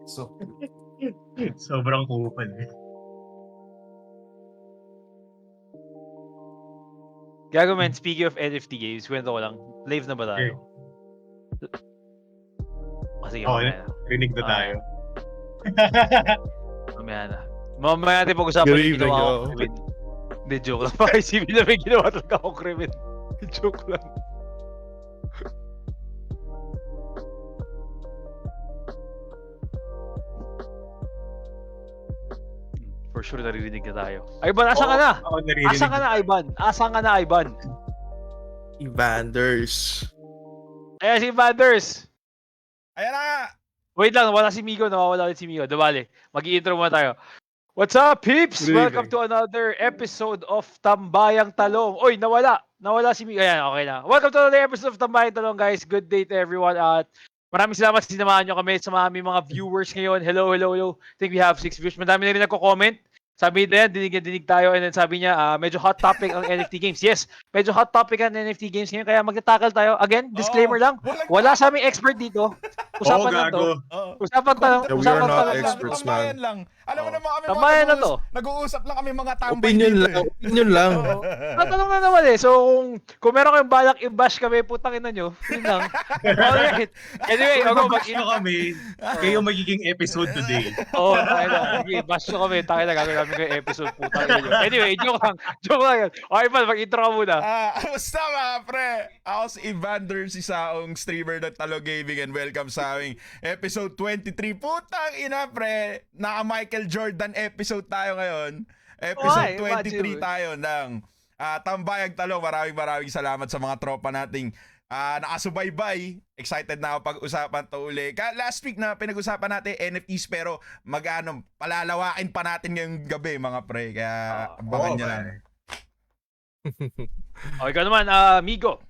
So, Sobrang kupal eh. Gago man, speaking of NFT games, kwento ko lang. Live na ba tayo? Sige, mamaya na. Rinig na tayo. Mamaya na. Mamaya natin pag-usapan yung ginawa ko krimen. Hindi, joke lang. Pakisipin na may ginawa talaga ako krimen. Joke lang. For sure, naririnig na tayo. Ivan, asa ka na? Asa ka na, Ivan? Asa ka na, Ivan? Evanders. Ayan si Evanders. Ayan na! Wait lang, wala si Migo. Nawawala ulit si Migo. Dabali, mag-i-intro muna tayo. What's up, peeps? Welcome to another episode of Tambayang Talong. Oy, nawala. Nawala si Migo. Ayan, okay na. Welcome to another episode of Tambayang Talong, guys. Good day to everyone. At maraming salamat sa sinamahan nyo kami sa mga viewers ngayon. Hello. I think we have 6 viewers. Madami na rin nagko-comment. Sabi na yan, dinig tayo. And then sabi niya, medyo hot topic ang NFT games. Yes, medyo hot topic ang NFT games ngayon. Kaya magta-tackle tayo. Again, disclaimer lang. Wala sa aming expert dito. Usapan lang to. Usapan tayo. We are not experts, man. Lang. Alam mo naman kami Tambayan na to. Nag-uusap lang kami mga tambay Opinion dito. Opinion lang. Tatanong na naman eh. So, kung meron kayong balak i-bash kami, putang ina nyo. Yun lang. Alright. Anyway, mag-bash nyo kami. Kayo magiging episode today. Oo, tayo na. I-bash nyo kami. Tayo na gagawin kami kayo episode, putang ina nyo. Anyway, joke lang. Okay, Val, mag-intro ka muna. Basta mga pre. Ako si Evanders, isaong streamer ng Talo Gaming, and welcome sa aming episode 23. Putang ina pre. Naka-Michael Jordan episode tayo ngayon. Episode 23 tayo ng Tambayang Talong. Maraming salamat sa mga tropa nating nakasubaybay. Excited na ako pag-usapan to uli. Last week na pinag-usapan natin NFTs pero palalawakin pa natin ngayong gabi mga pre. Kaya abangan nyo lang. Ikaw naman, Migo.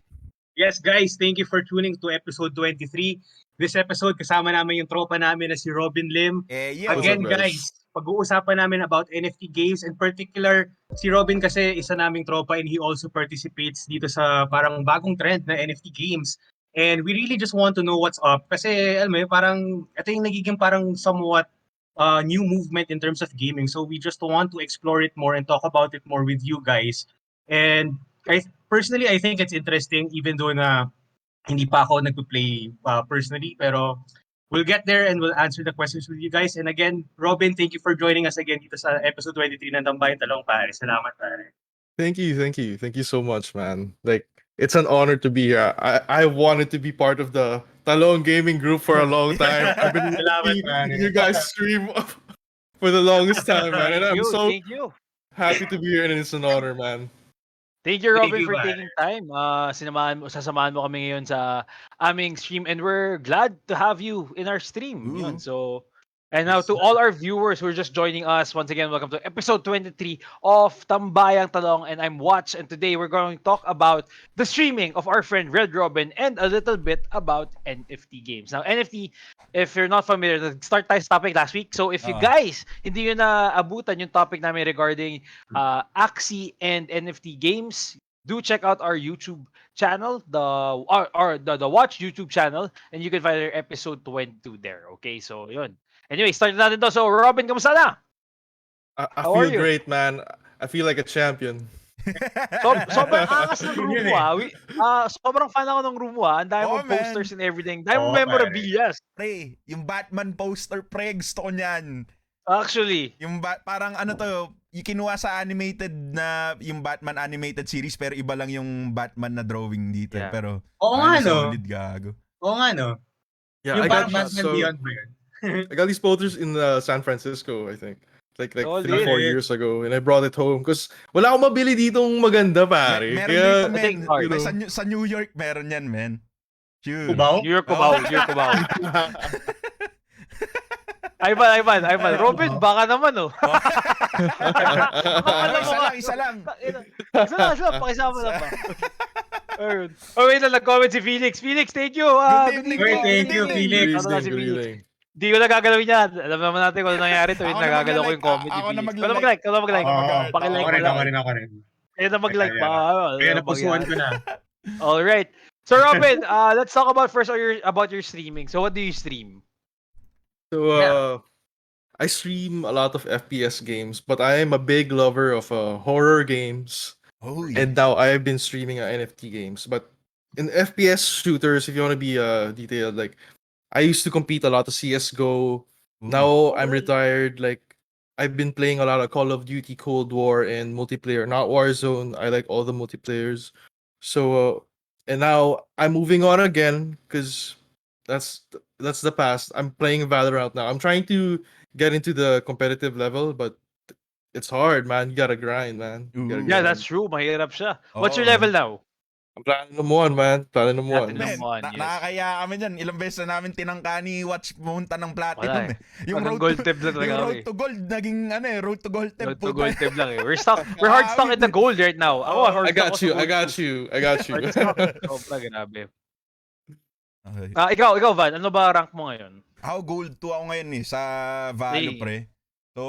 Yes, guys, thank you for tuning to episode 23. This episode, kasama namin yung tropa namin na si Robin Lim. Again, What's up, guys, pag-uusapan namin about NFT games. In particular, si Robin kasi isa naming tropa and he also participates dito sa parang bagong trend na NFT games. And we really just want to know what's up. Kasi, alam mo yun, parang, ito yung nagiging parang somewhat new movement in terms of gaming. So we just want to explore it more and talk about it more with you guys. And personally, I think it's interesting even though na hindi pa ako nagpo-play personally, pero we'll get there and we'll answer the questions with you guys. And again, Robin, thank you for joining us again dito sa episode 23 ng Tambayang Talong, pare. Salamat, pare. Thank you so much, man. Like, it's an honor to be here. I wanted to be part of the Talong gaming group for a long time. I've been Salamat, watching man. you guys stream for the longest time, man. And I'm so Thank you. happy to be here, and it's an honor, man. Thank you, Robin, Thank you, for pare. taking time. Sasamahan mo kami ngayon sa aming stream and we're glad to have you in our stream. Ooh. Yun, so, and now to all our viewers who are just joining us, once again, welcome to episode 23 of Tambayang Talong, and I'm Watch, and today we're going to talk about the streaming of our friend Red Robin and a little bit about NFT games. Now, NFT, if you're not familiar, start tayo sa topic last week. So if you guys, hindi yun na abutan yung topic namin regarding Axie and NFT games, do check out our YouTube channel, the Watch YouTube channel, and you can find our episode 22 there. Okay, so yun. Anyway, start natin to. So, Robin, kamusta na? I How are feel you? great, man. I feel like a champion. Sobrang angas ng room mo, sobrang fan ako ng room mo, Ang dami Oh, mong posters man. and everything. Dami mong Oh, memorabilias. Pre, yung Batman poster, pre, gusto ko niyan. Actually. Yung parang ano to, yung kinuha sa animated na, yung Batman animated series, pero iba lang yung Batman na drawing dito. Yeah. Pero, Oo nga, no? solid, gago. Oo nga, no? Yeah, Yung I got parang Batman so Beyond ba yun? I got these posters in San Francisco, I think. Like Solid. 3-4 years ago, and I brought it home because wala akong mabili ditong maganda, pare. Meron Kaya, dito, I think men. hard. May sa New York, meron yan, men. Sure. Kubaw? New York Cubao. Ivan. Robin, baka naman, Isa lang. Isa lang, pakisama lang ba? Ayun. Oh, wait lang, nag-comment si Felix. Felix, thank you. Good Good evening, thank you, Felix. Ano na si good Felix? evening. Di ko na gagalawin yan. Alam naman natin kung ano nangyari to. Ako na Nagagalaw ko yung magla-like. comment ni Ako na Felix. magla-like. Ikaw na mag-like. Pakilike mo lang. Ako rin. Kaya na mag-like pa. Kaya napusuan ko na. Alright. So Robin, let's talk about first about your streaming. So what do you stream? So, I stream a lot of FPS games, but I am a big lover of horror games. Oh, And now I have been streaming NFT games. But in FPS shooters, if you want to be detailed, like I used to compete a lot of CS:GO. Now I'm retired. Like I've been playing a lot of Call of Duty, Cold War, and multiplayer. Not Warzone. I like all the multiplayers. So and now I'm moving on again because that's the past. I'm playing Valorant now. I'm trying to get into the competitive level, but it's hard, man. You gotta grind, man. You gotta Ooh. Yeah, grind. that's true. Mahirap siya. What's your Oo. level now? I'm platinum 1, man. Platinum 1. Platinum. Men, Naman, yes. nakakaya kami dyan. Ilang beses na namin tinangka ni Watch pumunta ng platinum. Wala Yung Hanggang road gold to, tab lang yung talaga road kami. to gold, naging road to gold tab Gold to po gold tayo. tab lang We're hard stuck in the gold right now. Ako, hard I stuck got ako you. sa I gold got too. you. I got you. Hard stuck. Sobra, grabe. Okay. Ikaw, Van, ano ba rank mo ngayon? Ako gold 2 ako ngayon sa Valo, Hey. pre. So,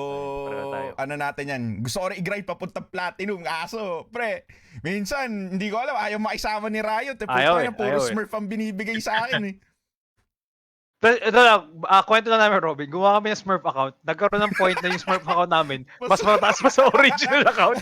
Pareho tayo. ano natin yan? Gusto ko rin i-grind papunta platinum. Kaso, pre, minsan, hindi ko alam, ayaw makisama ni Riot. Puro Smurf ang binibigay sa akin eh. Ito lang, kwento na namin, Robin. Gumawa kami ng Smurf account. Nagkaroon ng point na yung Smurf account namin. Mas mataas pa sa original account.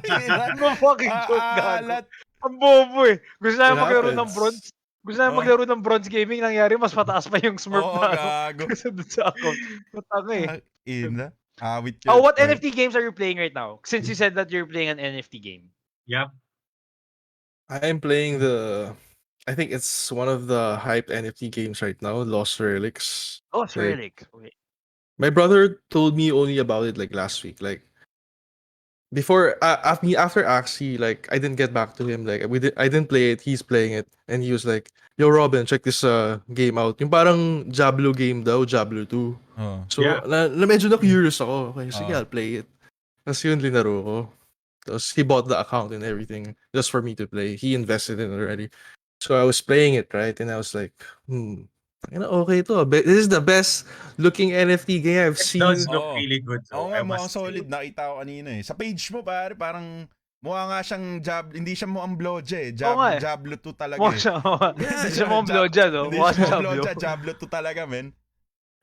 Ano fucking joke, gago. Alat. Ang bobo eh. Gusto namin It maglaro ng happens. bronze. Gusto namin maglaro ng bronze gaming. Nangyari, mas mataas pa yung Smurf Oo, na gago. Gusto dun sa account. Matanga eh. Ina. Awit Oh, yun, what pre. NFT games are you playing right now? Since you said that you're playing an NFT game. Yep. I'm playing I think it's one of the hyped NFT games right now, Lost Relics. Oh, it's Like, Relic. Okay. My brother told me only about it like last week. Like before after Axie, like I didn't get back to him. Like I didn't play it. He's playing it, and he was like, "Yo, Robin, check this game out." Yung parang Diablo game daw, Diablo 2. Oh. So Yeah. na medyo na curious ako. Okay, sige, Ah. I'll play it. Tapos yun linaro ko. Tapos he bought the account and everything just for me to play. He invested in it already. So I was playing it, right? And I was like, okay to. This is the best looking NFT game I've It does seen. look Oo. really good though, Oo nga, I mukhang must solid. say. Nakita ko kanina eh. Sa page mo, pare, parang mukha nga siyang hindi siya mukhang Blodge eh. Oo nga eh. Diablo 2 talaga Mukha eh. siya, Yeah, hindi siya mukhang blow dyan, no? Hindi Mukha siya siya mukhang blow. Blodge, Diablo 2 talaga, men.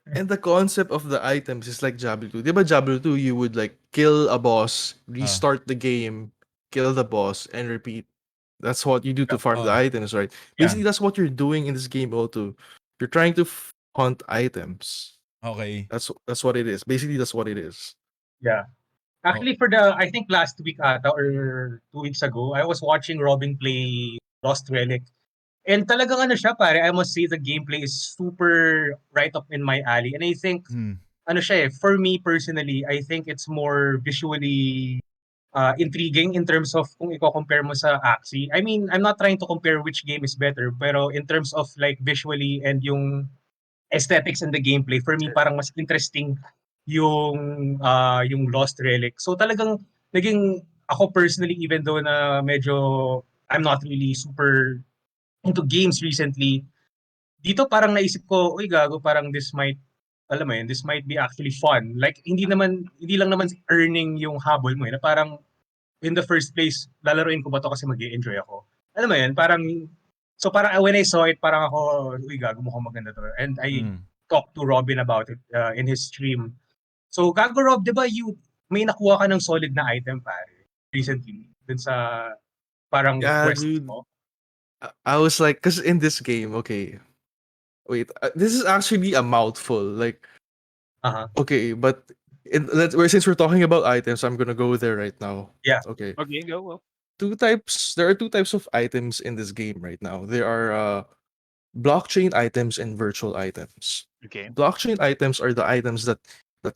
And the concept of the items is like Diablo 2. Diba Diablo 2, you would like kill a boss, restart the game, kill the boss, and repeat. That's what you do to farm the Oh. items, right? Yeah. Basically, that's what you're doing in this game also. You're trying to hunt items. Okay. That's what it is. Basically, that's what it is. Yeah. Oh. Actually, I think last week ata or 2 weeks ago, I was watching Robin play Lost Relic. And talagang ano siya pare, I must say the gameplay is super right up in my alley. And I think, Hmm. ano siya eh, for me personally, I think it's more visually intriguing in terms of kung i-compare mo sa Axie. I mean, I'm not trying to compare which game is better, pero in terms of like visually and yung aesthetics and the gameplay, for me parang mas interesting yung Lost Relic. So talagang naging ako personally, even though na medyo I'm not really super into games recently, dito parang naisip ko, uy gago, parang this might, alam mo yun, this might be actually fun. Like hindi lang naman earning yung habol mo na parang in the first place, lalaroin ko ba to kasi mag-enjoy ako. Alam mo yun, parang, so parang when I saw it, parang ako, uy gago, mukhang maganda to. And I Hmm. talked to Robin about it in his stream. So gago Rob, di ba may nakuha ka ng solid na item pare recently dun sa parang Yeah, quest dude. mo? I was like, because in this game, okay, wait, this is actually a mouthful. Like, Uh-huh. okay, but since we're talking about items, I'm gonna go there right now. Yeah. Okay. Okay, go. There are two types of items in this game right now. There are blockchain items and virtual items. Okay. Blockchain items are the items that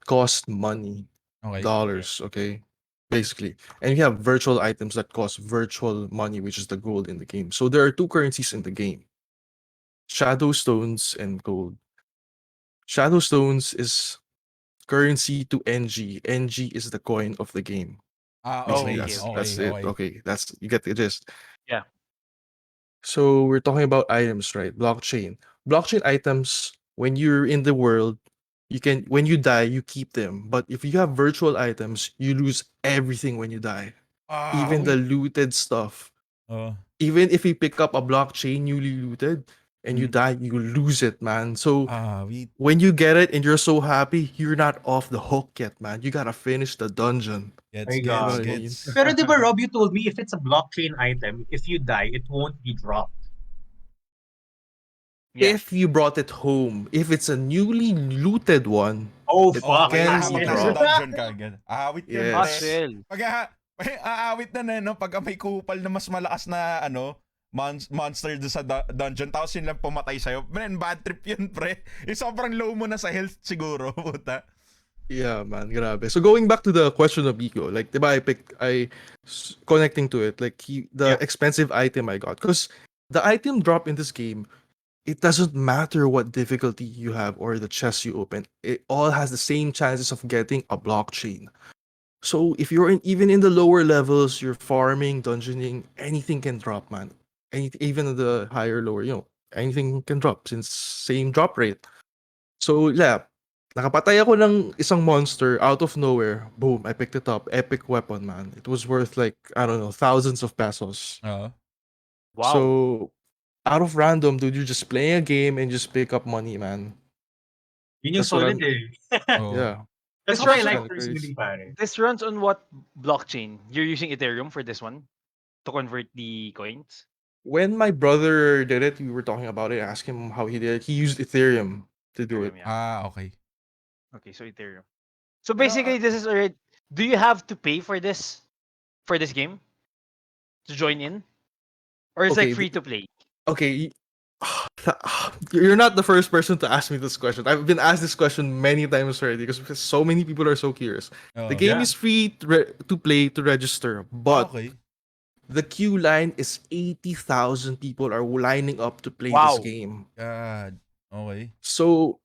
cost money, Okay. dollars, okay? Basically. And you have virtual items that cost virtual money, which is the gold in the game. So there are two currencies in the game. Shadow stones and gold. Shadow stones is currency to NG. NG is the coin of the game. Oh, Basically, Okay. okay, okay. that's Okay. it. Okay. Okay, that's you get the gist. Yeah. So we're talking about items, right? Blockchain. Blockchain items, when you're in the world, when you die, you keep them. But if you have virtual items, you lose everything when you die. Even the Wait. looted stuff. Oh. Even if you pick up a blockchain newly looted and you Mm. die, you lose it, man. So Wait. when you get it and you're so happy, you're not off the hook yet, man. You gotta finish the dungeon. My You know God. what I mean? Gets. Pero di ba Rob, you told me if it's a blockchain item, if you die, it won't be dropped. Yeah. If you brought it home, if it's a newly looted one, Oh it fuck. Okay, can habang be nasa dropped. dungeon ka agad. Aawit yun, pre. Yes. Hassle. Pag aawit na no, pag may kupal na mas malakas na monster doon sa dungeon, tapos yun lang pumatay sa'yo. Man, bad trip yun, pre. Sobrang low mo na sa health siguro, puta. Yeah, man, grabe. So going back to the question of Iko, like, diba, connecting to it, like, the Yeah. expensive item I got, because the item drop in this game, it doesn't matter what difficulty you have or the chest you open. It all has the same chances of getting a blockchain. So if you're even in the lower levels, you're farming, dungeoning, anything can drop, man. Even the higher, lower, anything can drop since same drop rate. So yeah, nakapatay ako ng isang monster out of nowhere. Boom, I picked it up. Epic weapon, man. It was worth like, I don't know, thousands of pesos. Oo. Wow. So out of random, dude, you're just playing a game and just pick up money, man. Yun yung That's what solid I'm. eh. Oo. Yeah. That's This what I runs like on, Kinda crazy. personally pare. this runs on what blockchain? You're using Ethereum for this one to convert the coins? When my brother did it, we were talking about it. Ask him how he did it. He used Ethereum to do it. Ethereum, yeah. Okay. Okay, so Ethereum. So Pero, basically, this is already. Do you have to pay for this game to join in, or it's like Okay, free to play? okay. You're not the first person to ask me this question. I've been asked this question many times already because so many people are so curious. The Oo. game Yeah. is free to play to register, but Okay. the queue line is 80,000 people are lining up to play this Wow. game. God. Okay. So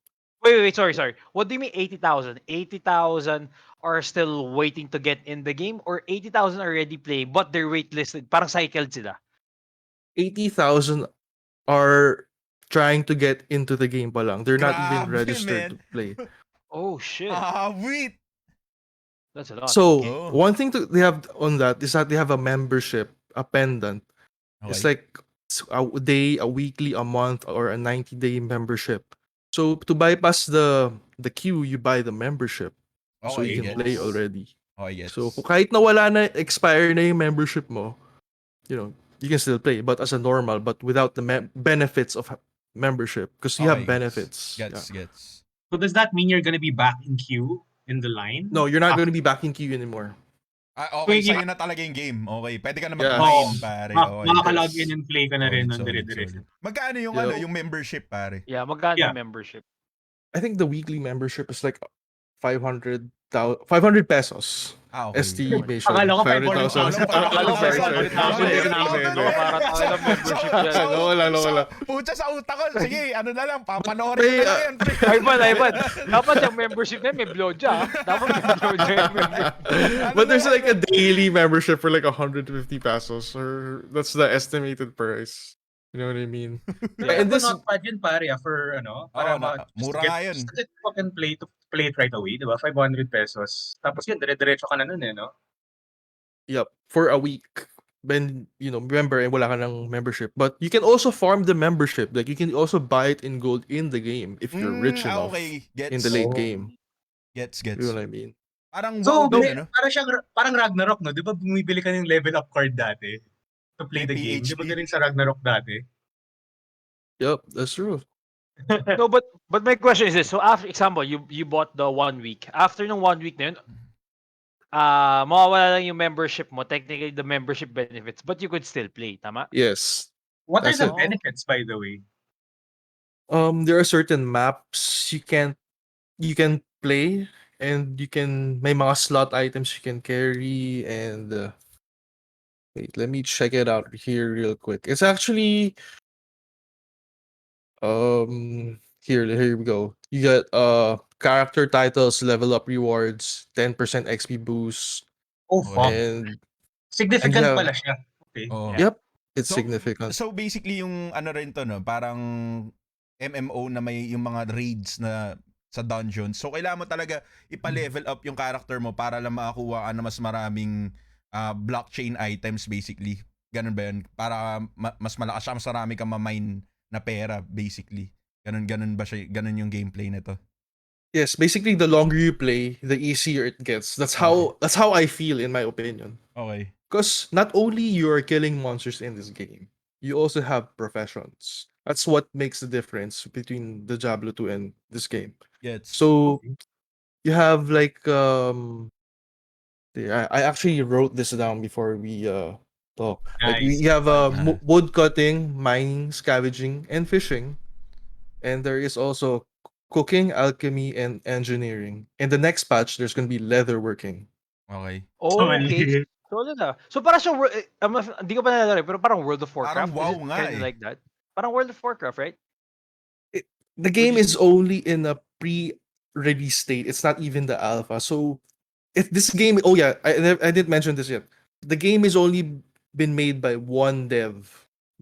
Wait, sorry. What do you mean 80,000? 80,000 are still waiting to get in the game or 80,000 already playing but they're waitlisted? Parang cycled sila. 80,000 are trying to get into the game pa lang. They're not even Grabe, registered to man. play. Oh shit. Wait. That's a lot. So Okay. Oh. one thing they have on that is that they have a membership, a pendant. It's Okay. like a day, a weekly, a month, or a 90-day membership. So to bypass the queue, you buy the membership. So Okay, you can play gets. already. Okay, So gets. kung kahit nawala na, expire na yung membership mo, you can still play, but as a normal, but without the benefits of membership, because you have Okay, benefits. Gets, Yeah. gets. So does that mean you're gonna be back in queue in the line? No, you're not Ah, going to be back in queue anymore. Okay, Wait, sa'yo na talaga yung game. Okay, pwede ka na Yeah. mag-mine, pare. Okay, Makakalog gets. in and play ka na rin Solid, nun solid, dire-diretso. solid. Magkano yung Yeah. yung membership, pare? Yeah, magkano Yeah. yung membership? I think the weekly membership is like 500 pesos. Okay. Estimation. Akala ko 500,000. 500,000. Akala ko, sorry. 500,000. No, para tayo ng membership yan. Wala. Pucha sa utak ko. Sige, ano na lang, papanoorin ko Pre, na lang yan, pre. Ivan. Dapat yung membership na yun, may blowja. Dapat may blowja yung membership. But there's like a daily membership for like 150 pesos, or that's the estimated price. You know what I mean? Yeah, And this, not bad yun pare for para mura nga yun. just get fucking play it right away, 'di ba? 500 pesos. Tapos yun dire-diretso ka na nun no? yep, for a week. When member and wala ka ng membership, but you can also farm the membership. Like you can also buy it in gold in the game if you're rich enough Okay, gets. in the late Oh. game. Gets. You know what I mean? Parang So, wow din, ano? parang Ragnarok, no? 'Di ba bumibili ka ng level up card dati to play May the game? 'Di ba PhD. ganun sa Ragnarok dati? Yep, that's true. No, but my question is this. So after example, you bought the 1 week. After ng 1 week na yun, mawawala lang yung membership mo. Technically, the membership benefits, but you could still play. Tama? Yes. What are That's the it. benefits, by the way? There are certain maps you can play, and may mga slot items you can carry, and wait, let me check it out here real quick. It's actually here we go. You get character titles, level up rewards, 10% XP boost, Oh, Okay. fuck. and Significant have- pala siya. Okay. Oo. Yeah. yep, it's So- significant. So basically yung ano rin to, no, parang MMO na may yung mga raids na sa dungeons. So kailangan mo talaga ipa-level up yung character mo para lang makakuha ka ng mas maraming blockchain items basically. Ganun ba yun? Para mas malakas siya, mas marami kang ma-mine na pera basically. Ganun ba siya? Ganun yung gameplay nito. Yes, basically the longer you play, the easier it gets. That's how I feel, in my opinion. Okay. Because not only you are killing monsters in this game, you also have professions. That's what makes the difference between the Diablo 2 and this game. Gets. So you have like I actually wrote this down before we talk. Like Nice. we have Uh-huh. wood cutting, mining, scavenging, and fishing. And there is also cooking, alchemy, and engineering. In the next patch, there's gonna be leather working. Okay. Oh, okay. Solid ah. So parang siya, hindi ko pa nalalaro, pero parang World of Warcraft. Parang WoW Is it nga kinda eh. like that? Parang World of Warcraft, right? The game you is only in a pre-release state. It's not even the alpha. So if this game, oh yeah, I didn't mention this yet. The game is only been made by one dev.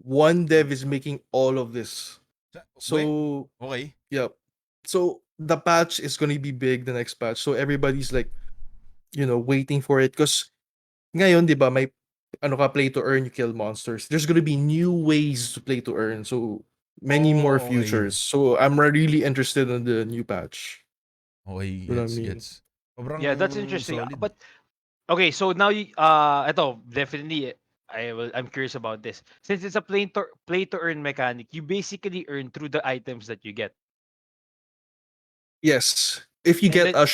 One dev is making all of this. So Okay. yeah. So the patch is gonna be big, the next patch. So everybody's like, waiting for it. Because ngayon, di ba, may play to earn, you kill monsters. There's gonna be new ways to play to earn. So many more Okay. futures. So I'm really interested in the new patch. Okay, You know what I mean? gets. Sobrang Yeah, that's interesting. solid. But okay, so now ito definitely I'm curious about this. Since it's a play to earn mechanic, you basically earn through the items that you get. Yes, if you And get then- a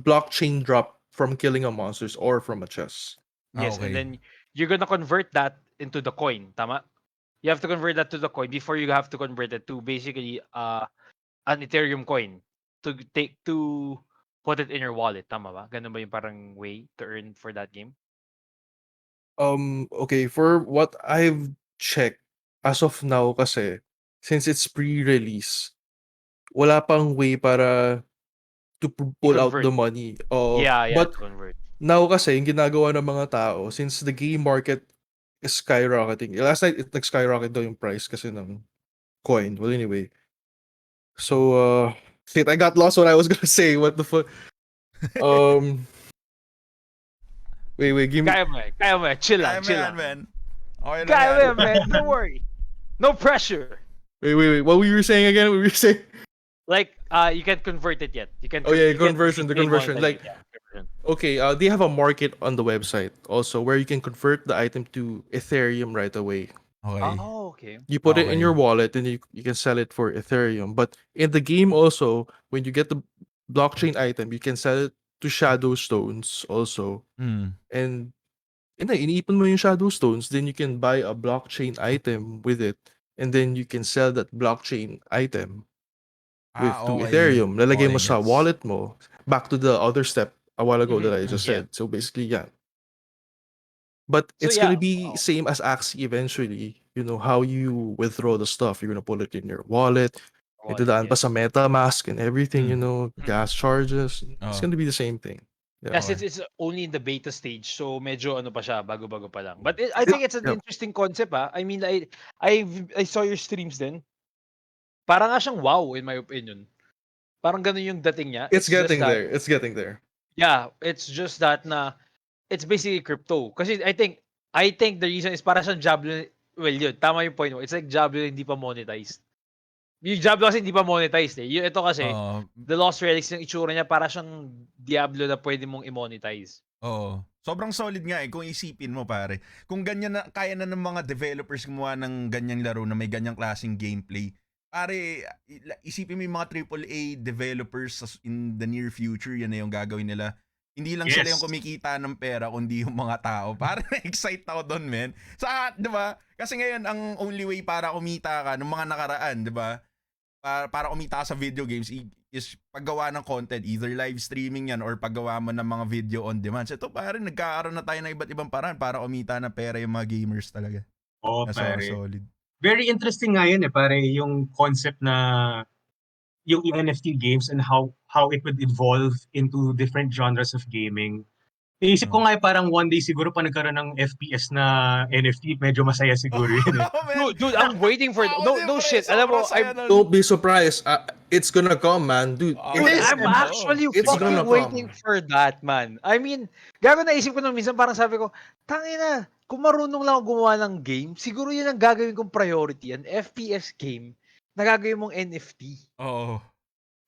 blockchain drop from killing a monsters or from a chest. Yes, Okay. and then you're gonna convert that into the coin, tama? You have to convert that to the coin before you have to convert it to basically an Ethereum coin to put it in your wallet. Tama ba? Ganun ba yung parang way to earn for that game? Okay, for what I've checked as of now kasi since it's pre-release, wala pang way para to pull out I-convert. the money. Yeah, But to convert. now kasi yung ginagawa ng mga tao, since the game market is skyrocketing. Last night it nag-skyrocket daw yung price kasi ng coin. Well, anyway. So shit, I got lost what I was gonna say. What the fuck? Um wait, give me Kaya mo eh. Kaya mo eh. Chill lang, Kaya mo chill yan, lang. man. Okay lang Kaya mo yan. yan, man. Don't worry. No pressure. wait. What were you saying again? What were you saying? Like, you can't convert it yet. You can. Oh, yeah, you can't conversion, the basically conversion, monetize like- it, yeah, conversion. Okay, they have a market on the website also where you can convert the item to Ethereum right away. Okay. Oh, okay. You put it in Okay. your wallet and you can sell it for Ethereum. But in the game also, when you get the blockchain item, you can sell it to shadow stones also. Mm. And iniipon mo yung shadow stones, then you can buy a blockchain item with it. And then you can sell that blockchain item to Okay. Ethereum. Lalagay Okay, mo sa gets. wallet mo. Back to the other step a while ago that I Mhm, just yeah. said. So basically, yeah. But So, it's yeah, gonna be same as Axie eventually. You know how you withdraw the stuff. You're gonna put it in your wallet. wallet, Itadaan pa yes. sa MetaMask and everything. You Mm. know, gas charges. It's Oh. gonna be the same thing. Yeah. Yes, it's only in the beta stage, so medyo ano pa siya, bago-bago pa lang. But I think it's an Yep. interesting concept, ah. I mean, I saw your streams then. Parang nga siyang wow, in my opinion. Parang ganun yung dating niya. It's just getting that, there. It's getting there. yeah, it's just that na it's basically crypto. Kasi I think the reason is para siyang Diablo. Well, yun, tama yung point mo. It's like Diablo hindi pa monetized. Yung Diablo kasi hindi pa monetized eh. Ito kasi, Oo. The Lost Relics, yung itsura niya para siyang Diablo na pwede mong i-monetize. Oo. Sobrang solid nga eh kung isipin mo pare. Kung ganyan na kaya na ng mga developers gumawa ng ganyang laro na may ganyang klaseng gameplay. Pare, isipin mo yung mga AAA developers in the near future, yan na yung gagawin nila. Hindi lang sila Yes. yung kumikita ng pera, kundi yung mga tao. Parang na-excite ako doon, men. Di ba? Kasi ngayon, ang only way para kumita ka ng mga nakaraan, di ba? Para kumita ka sa video games is paggawa ng content, either live streaming yan or paggawa mo ng mga video on demand. So ito parang nagkakaroon na tayo ng iba't ibang paraan para kumita ng pera yung mga gamers talaga. Oo, Na pare. solid. Very interesting nga yun pare, yung concept na yung NFT games and how it would evolve into different genres of gaming. Naisip ko nga parang one day siguro pa nagkaroon ng FPS na NFT, medyo masaya siguro yun eh. Oh, man. Dude, I'm waiting for Ako no din, no pre. shit. Alam mo, Sobrang saya nun. Don't be surprised. It's gonna come, man, dude. Oh, It Dude, is. I'm man. actually It's fucking gonna waiting come. for that, man. I mean, gago naisip ko nung minsan parang sabi ko, tangina, kung marunong lang ako gumawa ng game, siguro yun ang gagawin kong priority, an FPS game na gagawin mong NFT. Oo.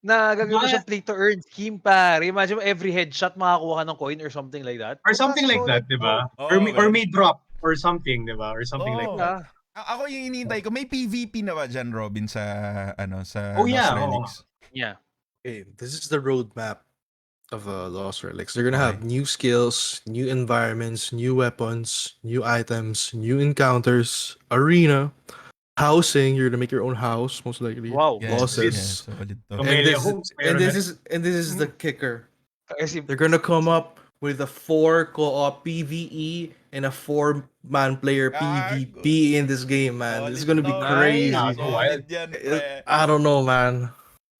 Na gagawin mo Diba? siyang play to earn scheme, pare. Imagine mo every headshot makakuha ka ng coin or something like that. Or something like Solid, that, di ba? Oo, Or man. may drop or something, di ba? Or something like Oo. that. Ako yung inintay ko. May PvP na ba dyan, Robin, sa Oh, yeah, Lost oo. Relics? Yeah. Okay, this is the roadmap of Lost Relics. They're gonna Okay. have new skills, new environments, new weapons, new items, new encounters, arena, housing. You're gonna make your own house, most likely. Wow. Bosses. Yes, solid to. Okay. Camellia And Homes, and meron this is the kicker. Kasi, They're gonna come up with a 4 co-op PvE and a 4-man player PvP in this game, man. This is gonna be Solid to. crazy. Nice. Solid yan, pre. I don't know, man.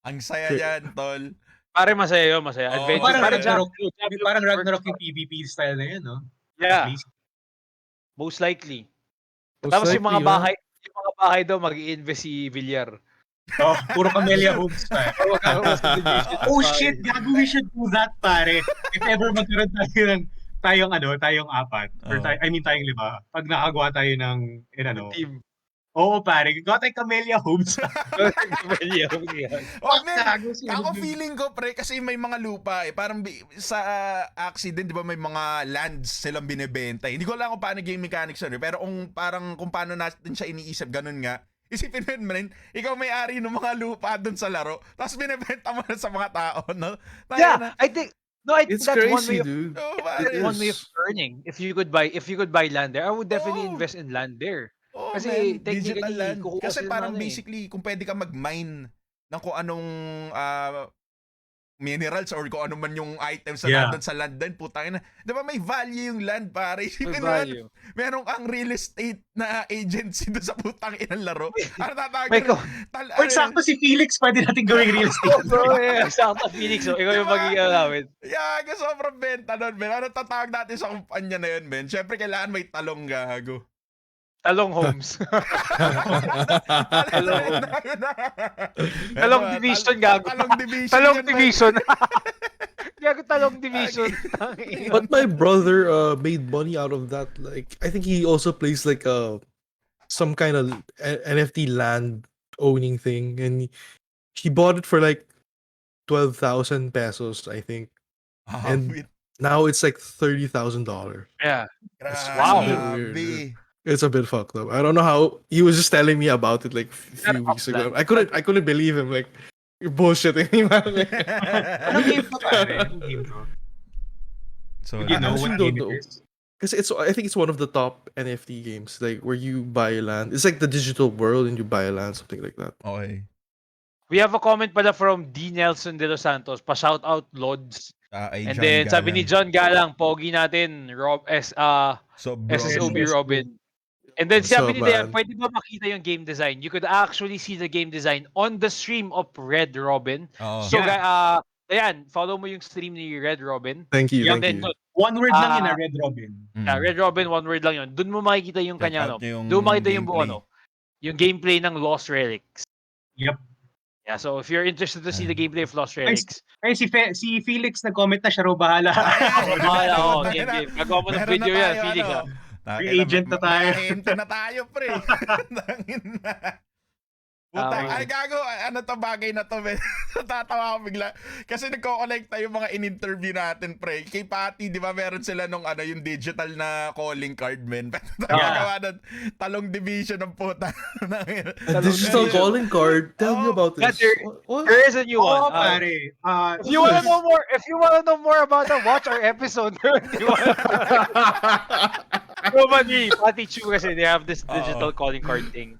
Ang saya yan, tol. pare masaya yun, masaya. Oo, Adventure. Parang Parang Ragnarok, Diablo, parang Diablo, Ragnarok yung PvP style na yun, no? Yeah, At least. most likely. Most Tapos yung mga likely, bahay daw mag-i-invest si Villar. Oh, puro Camellia Homes pa. Oh shit, gago, we should do that, pare. If ever magkaroon tayong apat. Or Oh. I mean, tayong 5. Pag nakagawa tayo ng, Team. Oo, pare. Gawa tayong Camellia Homes. Oh, man. Gago, Ako feeling ko, pre, kasi may mga lupa eh. Parang sa accident, di ba, may mga lands silang binibenta. Hindi ko alam kung paano game mechanics yun eh. Pero kung paano natin siya iniisip, ganun nga. Isipin mo rin, ikaw may-ari ng mga lupa dun sa laro, tapos binibenta mo na sa mga tao, no? Yeah, I think It's that's one crazy, way of dude. Oh, It pare. one way of is. earning. If you could buy land there, I would definitely Oh. invest in land there. Oh, Kasi man, technically, digital land. kukuha Kasi sila ng parang ano eh. basically, kung pwede ka mag-mine ng kung anong minerals or kung ano man yung items na Yeah. nandun sa land din, putang ina. Di ba may value yung land, pare? May Isipin mo value. yan, meron kang real estate na agency doon sa putang inang laro. Ano tatawag May yun? Or sakto si Felix, pwede natin gawing real estate. Oh, yeah. Sakto, Phoenix. So, ikaw yung Diba? magiging namin. Yeah, sobrang benta nun, men. Ano tatawag natin sa kumpanya na yun, men? Siyempre, kailangan may talong gago. Talong Homes. Talong. Talong Division, gago. Talong Division. Talong yan, men. Division. Gago, Talong Division. But my brother made money out of that. Like I think he also plays like some kind of NFT land owning thing, and he bought it for like 12,000 pesos, I think. And wait. now it's like $30,000. Yeah. Wow. Grabe. It's a bit fucked up. I don't know how he was just telling me about it like a few weeks ago. I couldn't believe him. Like you're bullshitting me, man. Anong game to, pare? Anong game to? So, You know what actually don't game know. it is? Because I think it's one of the top NFT games, like where you buy land. It's like the digital world and you buy land, something like that. okay. We have a comment pala from D. Nelson de los Santos. Pa-shout out, Lods. Ay, And John then, sabi Galang. ni John Galang, pogi natin, So, bro, SSOB Yes. Robin. And then, What's sabi up, ni Dayan, man? pwede ba makita yung game design? You could actually see the game design on the stream of Red Robin. Oo. So, Yeah. Dayan, follow mo yung stream ni Red Robin. Thank you, Yeah, thank then, you. One word lang yun Ah, Red Robin. Red Robin, one word lang yun. Doon mo makikita yung Check kanya, out no? yung Doon mo makikita yung buo, gameplay. no? Yung gameplay ng Lost Relics. Yep. Yeah, so if you're interested to see the gameplay of Lost Relics, Ay, si Felix nag-comment na siya raw bahala. bahala ako, Tangina. game. Gagawa mo ng Meron video na yan, tayo, Felix. ano? May agent na tayo. Mahente na tayo, pre. Tangina. Puta, ay gago, ano to bagay na to, men. Natatawa ako bigla. Kasi nagko-connect tayo mga in-interview natin, pre. Kay Patty, di ba, meron sila nung ano, yung digital na calling card, men. Nagagawa ng talong division ng puta. A digital calling card. Tell me about Yeah, this. What? There is a new one. Oo, pare. If you wanna know more about that, watch our episode. Normally, Pati Chu kasi they have this digital calling card thing.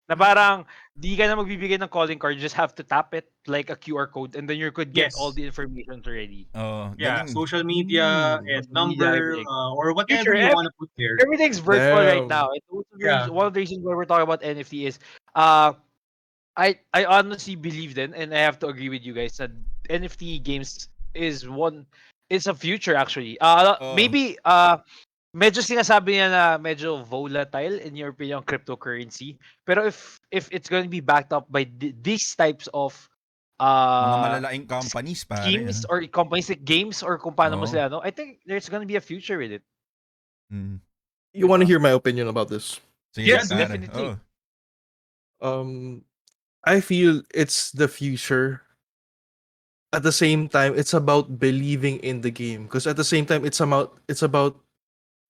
Na parang, di ka na magbibigay ng calling card, you just have to tap it like a QR code and then you could get Yes. all the information already. Oh, Yeah, galing. social media and number everything. or whatever Future, you want to put there. Everything's virtual right Damn. now. And also Yeah. one of the reasons why we're talking about NFT is, I honestly believe then, and I have to agree with you guys, that NFT games is a future actually. Maybe medyo sinasabi niya na medyo volatile in your opinion cryptocurrency. Pero if it's going to be backed up by these types of Mga malalaking companies, pare. schemes or companies like games or kung paano mo Oo. sila, no? I think there's going to be a future with it. You want to hear my opinion about this? Sige, Yes, pare. definitely. I feel it's the future. At the same time, it's about believing in the game. Because at the same time, it's about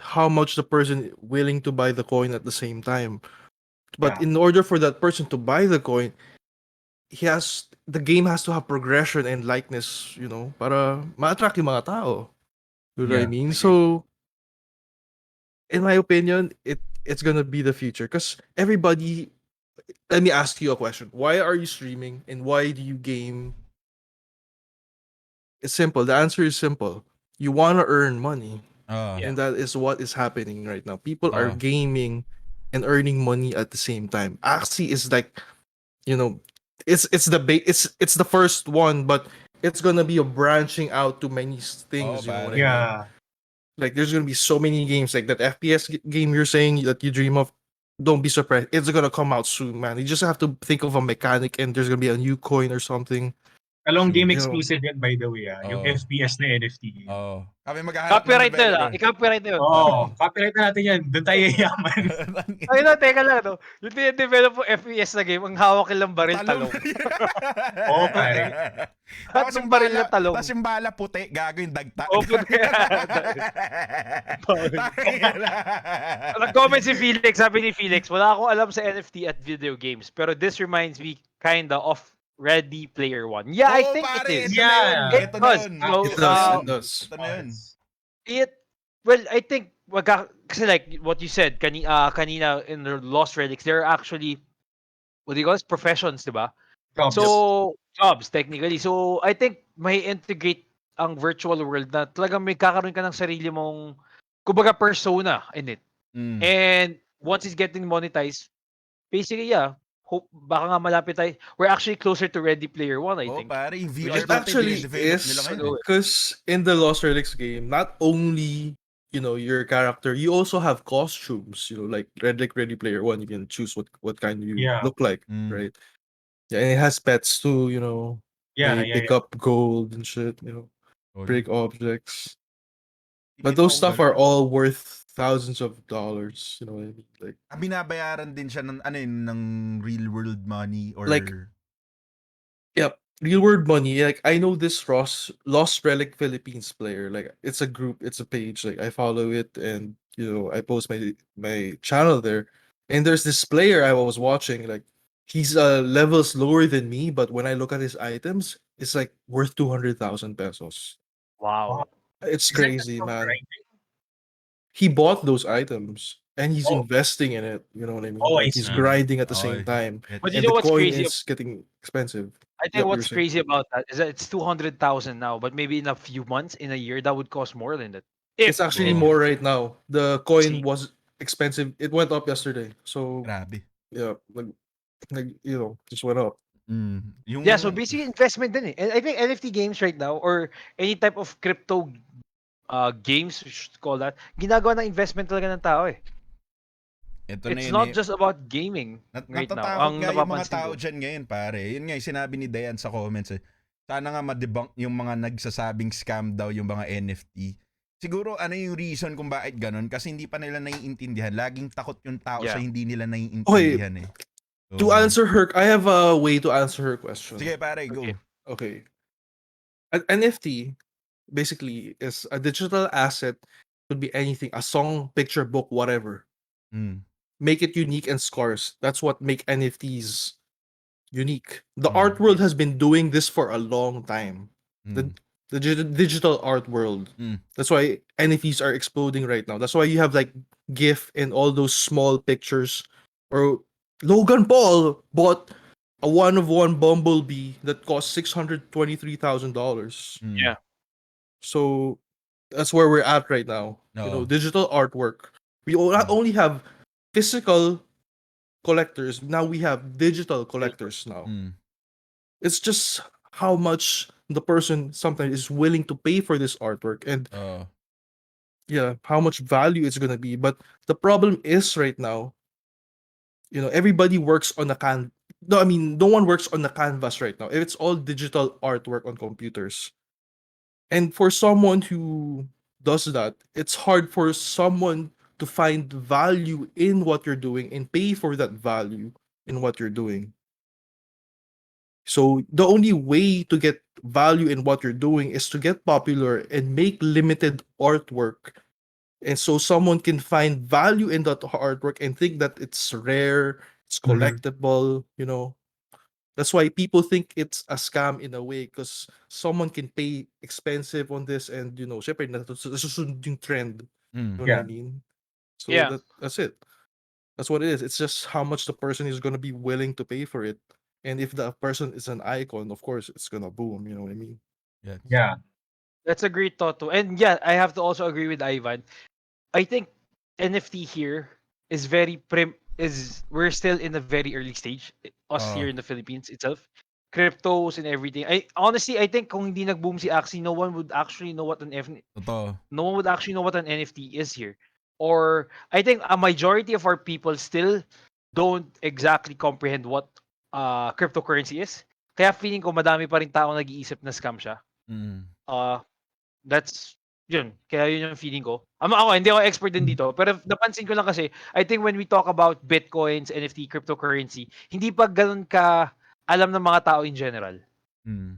how much the person willing to buy the coin at the same time. But Yeah. in order for that person to buy the coin, the game has to have progression and likeness, para ma-attract yung mga tao. You know what I Yeah, mean? I agree. So, in my opinion, it's gonna be the future. Because everybody, let me ask you a question. Why are you streaming and why do you game? It's simple. The answer is simple. You want to earn money. And that is what is happening right now. People are gaming and earning money at the same time. Axie is like, it's the first one, but it's gonna be a branching out to many things. You know what I mean? Yeah. Like there's gonna be so many games like that FPS game you're saying that you dream of. Don't be surprised. It's gonna come out soon, man. You just have to think of a mechanic, and there's gonna be a new coin or something. Along game Yo. exclusive yan, by the way. Yung FPS na NFT game. Oh. Kami maghahanap Copyright na yun, developer. i-copyright na yun. Copyright na natin yan. Doon tayo yaman. Ay na, teka lang, no? Yung tine-develop mo FPS na game, ang hawak ilang baril, talong. Oo, pare. Tapos yung baril na talong. Tapos yung bala puti, gago yung dagta. O, puti. Nag-comment si Felix, sabi ni Felix, wala akong alam sa NFT at video games, pero this reminds me kinda of Ready Player One. Yeah, I think it is. Yeah. It does. It does. Ito na yun. Well, I think kasi like what you said kanina in the Lost Relics, there are actually what do you call it? Professions, diba? Jobs. So jobs technically. So I think may integrate ang virtual world na talagang may kakaroon ka ng sarili mong kumbaga persona in it. Mm. And once it's getting monetized, basically yeah, hope baka nga malapit tayo. We're actually closer to Ready Player One, I Oh, think. pare, yung Which VR is It what actually develop nila is ngayon. because in the Lost Relics game, not only your character, you also have costumes. Like Ready Player One, you can choose what kind you Yeah. look like, Mm. right? Yeah, and it has pets too. Yeah, They pick up gold and shit. Oh, Break objects. But Kita those ko stuff ganun. are all worth thousands of dollars. You know what I mean? Like, Binabayaran din siya ng ng real world money or Like, yeah, real world money. Like, I know this Lost Relic Philippines player. Like, it's a group, it's a page. Like, I follow it, and I post my channel there. And there's this player I was watching. Like, he's levels lower than me, but when I look at his items, it's like worth 200,000 pesos. wow. It's Is that crazy, from man. grinding? He bought those items and he's Oh. investing in it. You know what I mean? Oh, I Like, he's see. grinding at the Okay. same time, But you and know the what's coin crazy? is getting expensive. I think Yep, you were what's saying. crazy about that is that it's 200,000 now, but maybe in a few months, in a year, that would cost more than that. It's If actually Oh. more right now. The coin See. was expensive. It went up yesterday. So grabe. yeah, just went up. Yung Yeah, so basically investment din eh. And I think NFT games right now or any type of crypto games, we should call that, ginagawa ng investment talaga ng tao eh. ito na It's yun not eh. just about gaming right now. Natatakot Ang nga yung mga napapansin tao ko. dyan ngayon, pare. Yun nga yung sinabi ni Dayan sa comments eh. Sana nga ma-debunk yung mga nagsasabing scam daw yung mga NFT. Siguro ano yung reason kung bakit ganun? Kasi hindi pa nila naiintindihan. Laging takot yung tao sa Yeah. hindi nila naiintindihan eh. To answer her, I have a way to answer her question. Sige pare, go. Okay. Okay. An NFT basically is a digital asset. Could be anything, a song, picture, book, whatever. Mm. Make it unique and scarce. That's what make NFTs unique. The Mm. art world has been doing this for a long time. Mm. The digital art world. Mm. That's why NFTs are exploding right now. That's why you have like GIF and all those small pictures. Or Logan Paul bought a one of one Bumblebee that cost $623,000. Mm. Yeah. So that's where we're at right now. Oo. Digital artwork. We not only have physical collectors, now we have digital collectors now. Mm. It's just how much the person sometimes is willing to pay for this artwork, and Oo. yeah, how much value it's gonna be. But the problem is right now, everybody works on a no, I mean, no one works on a canvas right now. It's all digital artwork on computers. And for someone who does that, it's hard for someone to find value in what you're doing and pay for that value in what you're doing. So the only way to get value in what you're doing is to get popular and make limited artwork. And so someone can find value in that artwork and think that it's rare, it's collectible. That's why people think it's a scam in a way, because someone can pay expensive on this, and syempre nasusunod yung trend. You know what I Yeah. mean? So Yeah. that's it. That's what it is. It's just how much the person is gonna be willing to pay for it. And if the person is an icon, of course it's gonna boom, you know what I mean? Yes. Yeah. That's a great thought too. And yeah, I have to also agree with Ivan. I think NFT here is we're still in a very early stage. Us here in the Philippines itself. Cryptos and everything. I think kung hindi nag-boom si Axie, no one would actually know what Totoo. no one would actually know what an NFT is here. Or I think a majority of our people still don't exactly comprehend what cryptocurrency is. Kaya feeling ko madami pa rin tao nag-iisip na scam siya. Mm. That's yun. Kaya yun yung feeling ko. Ako, hindi ako expert din dito. Pero napansin ko lang kasi, I think when we talk about Bitcoins, NFT, cryptocurrency, hindi pa ganun ka alam ng mga tao in general. Mm.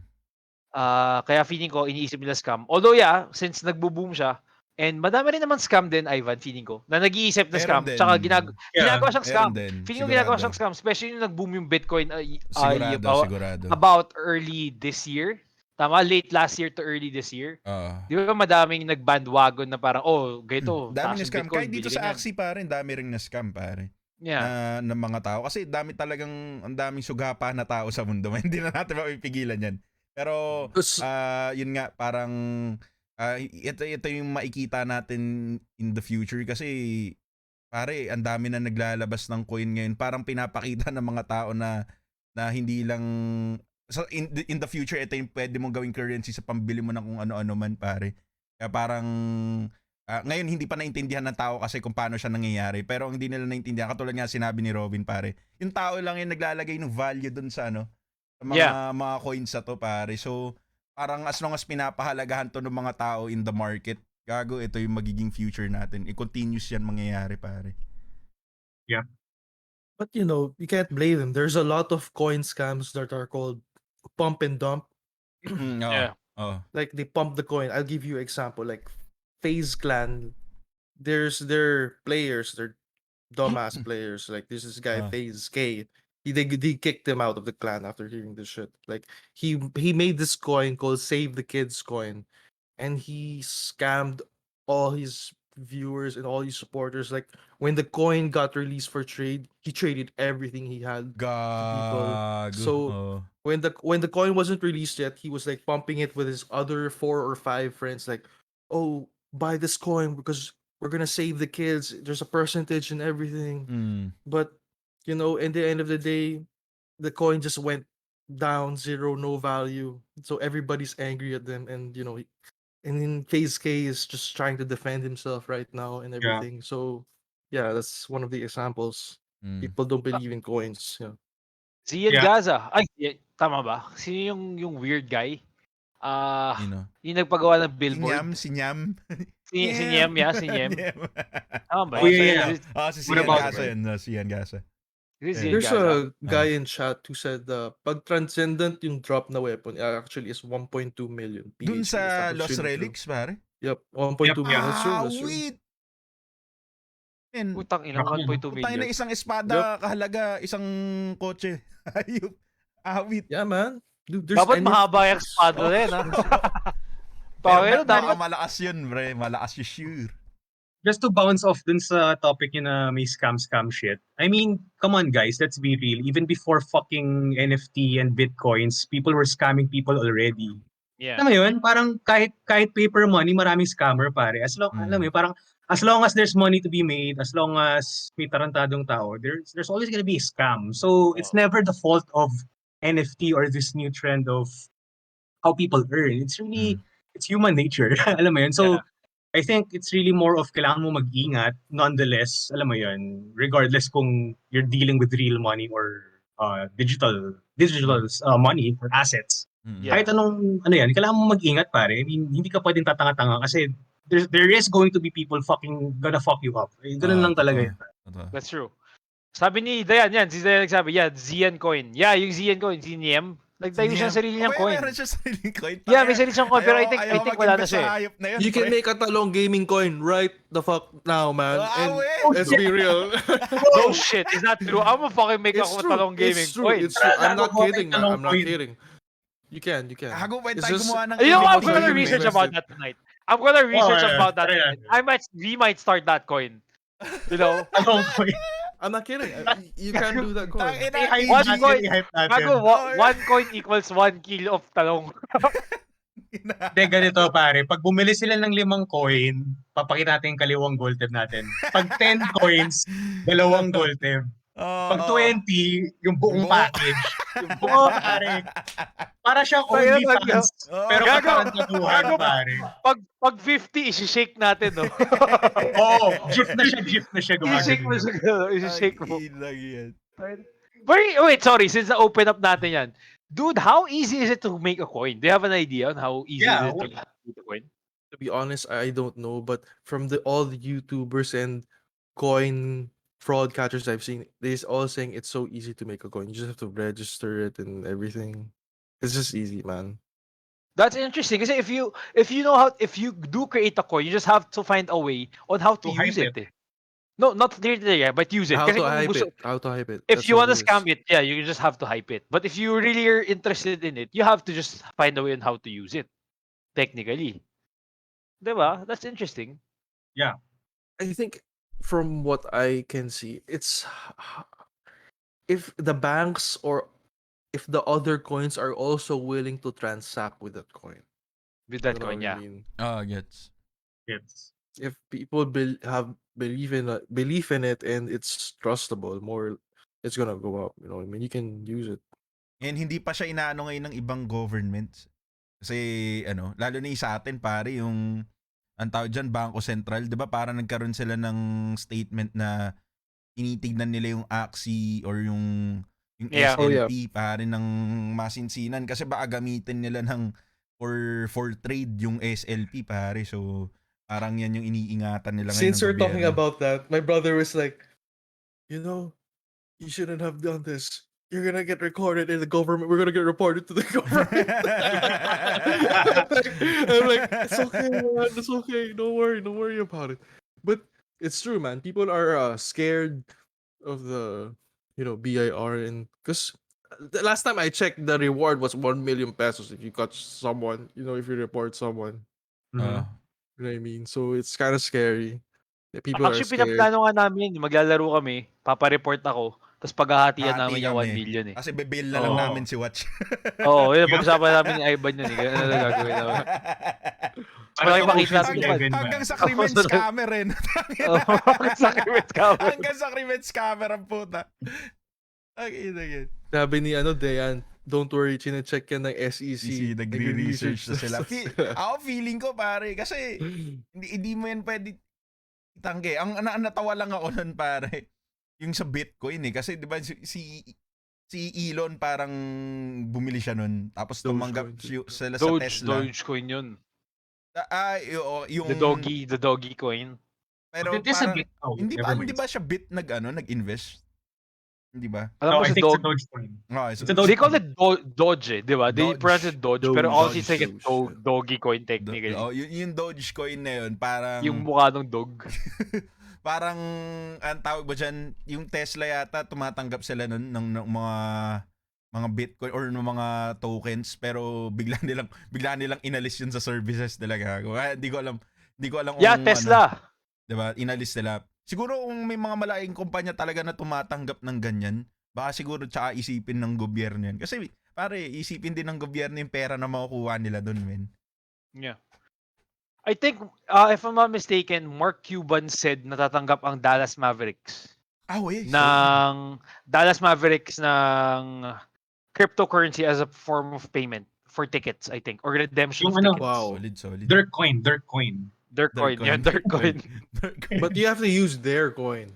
Kaya feeling ko, iniisip nila scam. Although yeah, since nagbo-boom siya, and madami rin naman scam din, Ivan, feeling ko, na nag-iisip na Meron scam. din. Tsaka Yeah. ginagawa siyang scam. Meron din. Feeling ko ginagawa Sigurado. siyang scam. Especially yung nag-boom yung Bitcoin Sigurado. about early this year. Tama, late last year to early this year. Oo. Di ba madaming nag-bandwagon na parang, ganito, Dami taas na yung scam. Bitcoin, Kahit dito bili sa ka niyan. Axie pare, dami ring na scam pare. Yeah. Ng mga tao. Kasi ang daming sugapa na tao sa mundo. Hindi na natin mapipigilan yan. Pero, Tapos, yun nga, parang, ito yung makikita natin in the future kasi, pare, ang dami na naglalabas ng coin ngayon. Parang pinapakita ng mga tao na hindi lang, so in the future, ito yung pwede mong gawing currency sa pambili mo ng kung ano-ano man, pare. Kaya parang, ngayon hindi pa naintindihan ng tao kasi kung paano siya nangyayari. Pero ang hindi nila naintindihan, katulad nga sinabi ni Robin, pare, yung tao lang yung naglalagay ng value dun sa sa mga coins sa to, pare. So, parang as long as pinapahalagahan to ng mga tao in the market, gago, ito yung magiging future natin. I-continuous yan mangyayari, pare. but you can't blame them. There's a lot of coin scams that are called pump and dump. Yeah. Oh. Like they pump the coin. I'll give you example. Like FaZe Clan, there's their players, they're dumbass players. Like this is guy Ah. FaZe K. They kicked him out of the clan after hearing this shit. Like he made this coin called Save the Kids coin, and he scammed all his viewers and all his supporters. Like when the coin got released for trade, he traded everything he had to people. Gago. So Oh. when the coin wasn't released yet, he was like pumping it with his other 4 or 5 friends. Like, oh, buy this coin because we're gonna save the kids. There's a percentage and everything. Mm. But in the end of the day, the coin just went down, zero, no value. So everybody's angry at them, and and then FaZe K is just trying to defend himself right now and Yeah. everything. So yeah, that's one of the examples. Mm. People don't believe in coins. Yeah. Zian Yeah. Gaza. Ay, tama ba? Sino yung weird guy? Yung nagpagawa ng billboard. Si Nyam. Si Nyem, yeah, si Nyem. Tama ba? Oh, yeah. Si What Sian about Gasa yun. Si Sian Gasa. There's a guy in chat who said pag transcendent yung drop na weapon actually is 1.2 million PHP. Dun sa It's actually Lost true. Relics, pare? Yep, 1.2 million. That's true. That's true. Wait! Man, Putang ina, 1.2 putang ina, million. isang espada, kahalaga, isang kotse. Ayup. Awit. Yeah, man. Dude, there's Dapat NFTs. mahaba yung espada rin, ha? Pero dapat malakas yun, bre. Malakas yung sure. Just to bounce off dun sa topic yun na may scam shit. I mean, come on guys, let's be real. Even before fucking NFT and Bitcoins, people were scamming people already. Yeah. Alam mo yun? Parang kahit paper money, maraming scammer pare. Alam mo yun, parang as long as there's money to be made, as long as may tarantadong tao, there's always gonna be a scam. So it's never the fault of NFT or this new trend of how people earn. It's really, it's human nature. Alam mo yun? So, I think it's really more of kailangan mo mag-ingat. Nonetheless, alam mo yun, regardless kung you're dealing with real money or digital money or assets. Yeah. Kahit anong, kailangan mo mag-ingat pare. I mean, hindi ka pwedeng tatanga-tanga kasi there is going to be people gonna fuck you up. Ganun lang talaga yun. That's true. Sabi ni Dayan, si Dayan nagsabi, Zian coin. Yeah, yung Zian coin, si Niem. Nagtayo siya ng sarili niyang coin. Meron siya sariling coin. Yeah, may sarili siyang coin, pero I think wala na siya. You can make a Talong gaming coin right the fuck now, man. And let's be real. No shit, is that true? I'm gonna fucking make a Talong gaming coin. It's true. I'm not kidding, man. I'm not kidding. You can. Hago, pwede It's tayo just- gumawa ng You know, I'm Gaming gonna coin, research invest about it. that tonight. I'm gonna research yeah, about that yeah. tonight. We might start that coin. You know? I'm not kidding. You can do that coin. One coin. One coin equals 1 kilo of talong. Hindi, ganito pare. Pag bumili sila ng 5 coin, papakita natin yung kaliwang gold tab natin. Pag 10 coins, 2 gold tab. Pag 20, yung buong package. Yung buong pare. Para siyang OnlyFans. Pero katarantatuhan pare. Pag 50, isi-shake natin, no? Oo, gift na siya I-shake mo gumagano. siya. I-shake mo. Yan. Wait, sorry. Since na-open up natin yan. Dude, how easy is it to make a coin? Do you have an idea on how easy Yeah, is it to make a coin? To be honest, I don't know, but from all the YouTubers and coin fraud catchers I've seen, they're all saying it's so easy to make a coin. You just have to register it and everything. It's just easy, man. That's interesting kasi if you do create a coin, you just have to find a way on how to To use hype it. No, not literally, yeah, but use it. How Kasi to kung hype gusto, it. How to hype it. if That's you all want to it is. scam it, yeah, you just have to hype it. But if you really are interested in it, you have to just find a way on how to use it. Technically. Diba? That's interesting. I think from what I can see, it's if the banks or if the other coins are also willing to transact with that coin. With You that know coin, what I yeah. mean? Gets. It's If people have belief in it and it's trustable, more it's gonna go up. You know what I mean? You can use it. And hindi pa siya inaano ngayon ng ibang governments. Kasi lalo na yung sa atin pare, yung ang tawag dyan, Bangko Sentral, 'di ba? Parang nagkaroon sila ng statement na tinitignan nila yung AXI or yung Yeah. Oh, yeah. SLP pare ng masinsinan kasi baka gamitin nila ng for trade yung SLP pare. So parang yan yung iniingatan nila ngayon Since ng we're talking gobyerno. about that, my brother was like, you shouldn't have done this. You're gonna get recorded in the government. We're gonna get reported to the government. I'm like, it's okay, man. It's okay. Don't worry about it. But it's true, man. People are scared of the, BIR, and because the last time I checked, the reward was 1 million pesos if you catch someone. If you report someone. Ah. You know what I mean? So it's kind of scary. The people are Actually, scared. pinaplano nga namin, maglalaro kami, papareport ako, tapos paghahatian Hati namin yung 1 kami. million eh. Kasi bebail na lang Oo. namin si Watch. Oo, yun, Yeah. pag-usapan namin ni Ivan yun eh. Ganun na lang gagawin namin. Parang Malaki pakita Ocean's natin Eleven ba? Hanggang sa Crimen scammer rin. Sa Crimen scammer. Hanggang sa Crimen scammer ang puta. Okay. Sabi ni Dayan, don't worry, chine-check yan ng SEC. Nagre-research na sila. Ako feeling ko pare, kasi hindi mo yan pwede itanggi. Ang natawa lang ako nun pare, yung sa Bitcoin eh. Kasi di ba si Elon parang bumili siya nun. Tapos tumanggap sila sa Tesla. Dogecoin yun. Yung The doggy coin. pero It is a parang bit. Oh, hindi never ba mind. siya nag-invest? Hindi ba? Alam No, mo I sa think it's a dog, Dogecoin. Oh, It's a Doge. they call it Doge eh, di ba? They Doge. pronounce it Doge, pero also it's like a doggy coin technically. yung Dogecoin na yun, parang Yung mukha ng dog. parang ang tawag ba dyan, yung Tesla yata tumatanggap sila nun ng mga Bitcoin or ng mga tokens, pero bigla nilang inalis yun sa services talaga. Hindi ko alam Yeah, kung Tesla. diba? Inalis nila. Siguro kung may mga malaking kumpanya talaga na tumatanggap ng ganyan, baka siguro tsaka isipin ng gobyerno yan. Kasi pare, isipin din ng gobyerno yung pera na makukuha nila dun, men. Yeah. I think, if I'm not mistaken, Mark Cuban said natatanggap ang Dallas Mavericks. Dallas Mavericks ng cryptocurrency as a form of payment for tickets, I think. Or redemption of tickets. Wow. Solid. Dirt coin. Their coin. Yeah, their coin. But you have to use their coin.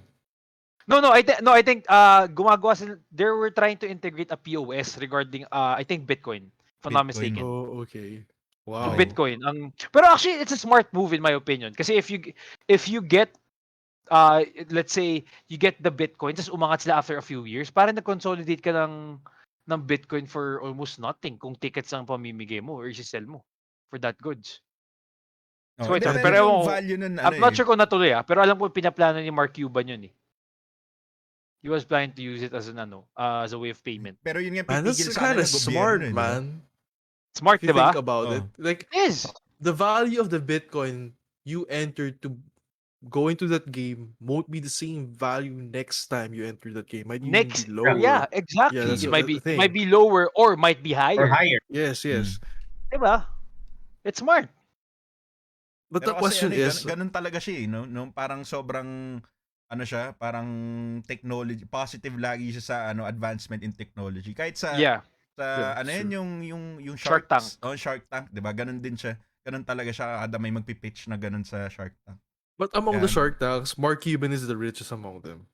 No, I think gumagawa sila, they were trying to integrate a POS regarding I think Bitcoin, if I'm not Bitcoin. mistaken. Oh, okay. Yung Wow. Bitcoin. Pero actually it's a smart move in my opinion kasi if you get let's say you get the Bitcoin tapos umangat sila after a few years, parang nag-consolidate ka ng Bitcoin for almost nothing kung tickets ang pamimigay mo or i-sell mo for that goods. So wait, Depende pero yung ewan ko, value nun, I'm not sure kung natuloy pero alam ko pinaplano ni Mark Cuban yun eh. He was planning to use it as as a way of payment. Pero yun nga, Man, that's pipigil sa kind kanila of ng smart, gobyerno, man. Smart, If you diba? think about Oh. it. Like, It is. the value of the Bitcoin you entered to go into that game won't be the same value next time you enter that game. Might even Next, be lower. yeah, exactly. Yeah, that's It the thing. might be lower or might be higher. Or higher. Yes. Diba? It's smart. But Pero the kasi question is, ganun talaga siya no? Parang sobrang siya, parang technology, positive lagi siya sa advancement in technology. Kahit sa Yeah. Yeah, yung Shark Tank. Oh, Shark Tank, 'di ba? Ganun din siya. Ganun talaga siya kada may magpi-pitch na ganun sa Shark Tank. but among the Yeah. Shark Tanks, Mark Cuban is the richest among them.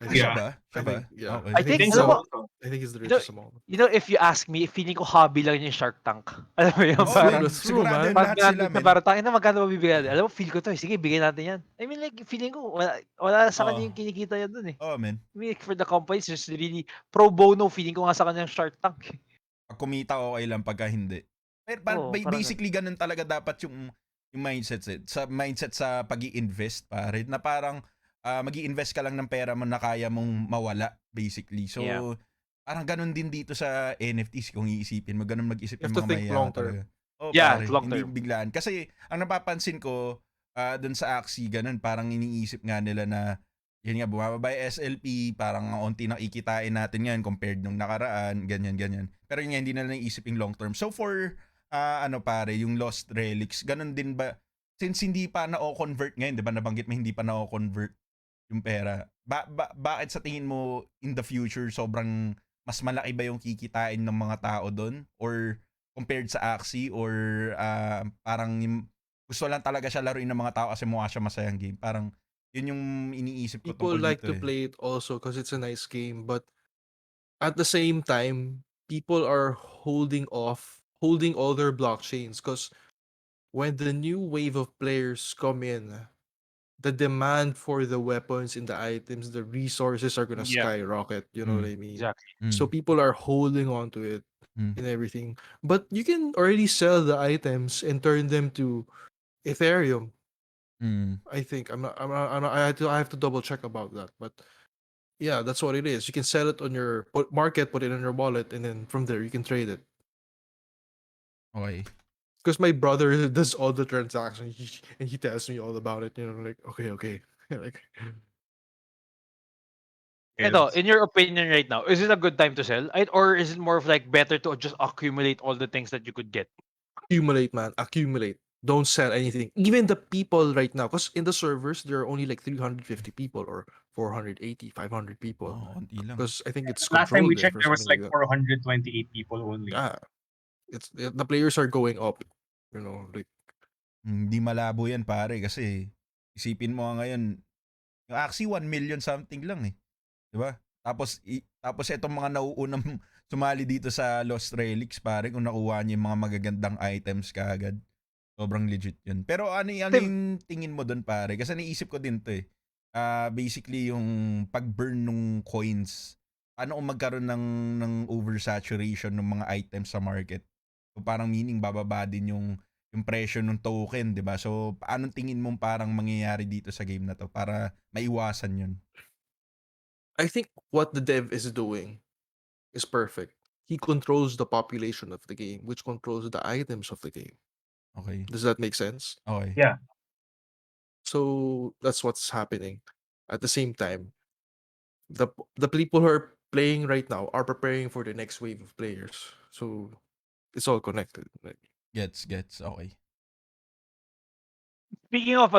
I think- Siya Yeah. ba? I think, yeah. Okay. I think Think alam mo, so. I think he's the You know, richest among them. you know, if you ask me, feeling ko hobby lang yung Shark Tank. Alam mo yun? Oh, Parang, that's true, sigurado man. yun pag lahat sila, nandun na men. parang, tangin na magkano mabibigyan natin? Alam mo, feel ko to. Sige, bigyan natin yan. I mean, like, feeling ko, wala sa kanya Oh. yung kinikita yan dun eh. Oh, man. I mean, for the companies, just really pro bono feeling ko nga sa kanyang Shark Tank. Pag kumita okay lang, pagka hindi. Pero Oo, parang basically ganun talaga dapat yung mindset sa pag-i-invest pare, na parang magi-invest ka lang ng pera mo na kaya mong mawala basically. So Yeah. parang ganun din dito sa NFTs kung iisipin mo, ganun mag-isip You have yung to mga think mayayaman long term. talaga. Oh, Yeah, pare, long hindi term. biglaan. Kasi ang napapansin ko dun sa Axie, ganun, parang iniisip nga nila na yun nga, bumababa yung SLP, parang ang onti na ikitain natin yan compared nung nakaraan, ganyan. Pero yun nga, hindi na naisip yung long term. So for, ano pare, yung Lost Relics, ganun din ba? Since hindi pa na-convert ngayon, di ba nabanggit mo hindi pa na-convert yung pera. Bakit sa tingin mo in the future sobrang mas malaki ba yung kikitain ng mga tao doon or compared sa Axie or parang gusto lang talaga siya laruin ng mga tao kasi mukha siya masayang game. Parang yun yung iniisip ko People tungkol like dito to eh. play it also because it's a nice game, but at the same time, people are holding all their blockchains because when the new wave of players come in, the demand for the weapons and the items, the resources are gonna Yeah, skyrocket. You know what Mm, I mean? exactly. So mm, people are holding on to it mm, and everything. But you can already sell the items and turn them to Ethereum. mm. I think I have to double check about that, but yeah, that's what it is. You can sell it on your market, put it in your wallet, and then from there you can trade it. Okay. Because my brother does all the transactions and he tells me all about it. You know, like okay, like Ito, Yes. in your opinion right now, is it a good time to sell? Or is it more of like better to just accumulate all the things that you could get? accumulate, man, accumulate. Don't sell anything. Even the people right now, because in the servers there are only like 350 people or 480, 500 people. Oh, konti lang. Because I think it's Last time we controlled checked, or there was something like like that. 428 people only. Yeah, the players are going up. You know, like Hindi malabo yan pare kasi isipin mo nga ngayon, yung Axie 1 million something lang eh. 'Di ba? Tapos itong mga nauunang sumali dito sa Lost Relics pare kung nakuha niya yung mga magagandang items kaagad. Sobrang legit 'yun. Pero ano Tim, yung tingin mo doon pare? Kasi naisip ko din 'to eh. Basically yung pag-burn nung coins. Paano kung magkaroon ng oversaturation ng mga items sa market? So parang meaning bababa din yung presyo ng token, 'di ba? So paano tingin mo parang mangyayari dito sa game na 'to para maiwasan 'yun? I think what the dev is doing is perfect. He controls the population of the game, which controls the items of the game. Okay. Does that make sense? Okay. Yeah. So that's what's happening. At the same time, the people who are playing right now are preparing for the next wave of players. So it's all connected. Like, Gets. Okay. speaking of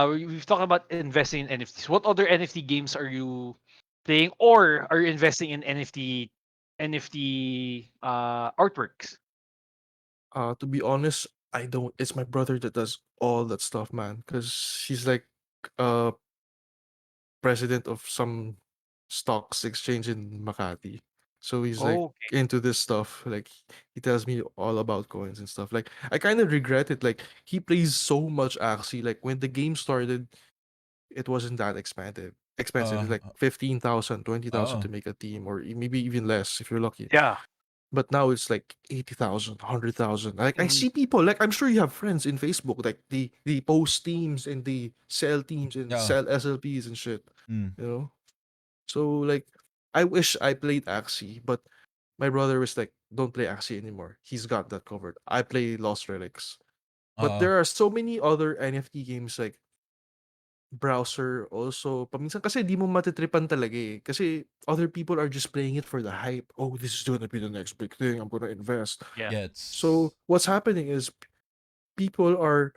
we've talked about investing in NFTs. What other NFT games are you playing or are you investing in NFT artworks? to be honest, I don't. It's my brother that does all that stuff, man. Because he's like uh president of some stocks exchange in Makati. So he's like Oh, okay. into this stuff. Like he tells me all about coins and stuff. Like I kind of regret it. Like he plays so much Axie. Like when the game started, it wasn't that expensive. Expensive. It's Uh, like 15,000, 20,000 Oo. to make a team, or maybe even less if you're lucky. Yeah. But now it's like 80,000, 100,000. Like I Mhm. see people, like I'm sure you have friends in Facebook, like they post teams and they sell teams and Oo. sell SLPs and shit. Mm. You know? So like I wish I played Axie, but my brother was like, don't play Axie anymore. He's got that covered. I play Lost Relics. But Oo. there are so many other NFT games like browser also. Paminsan kasi di mo matitripan talaga eh. Kasi other people are just playing it for the hype. Oh, this is gonna be the next big thing. I'm gonna invest. Yeah. So Gets. what's happening is people are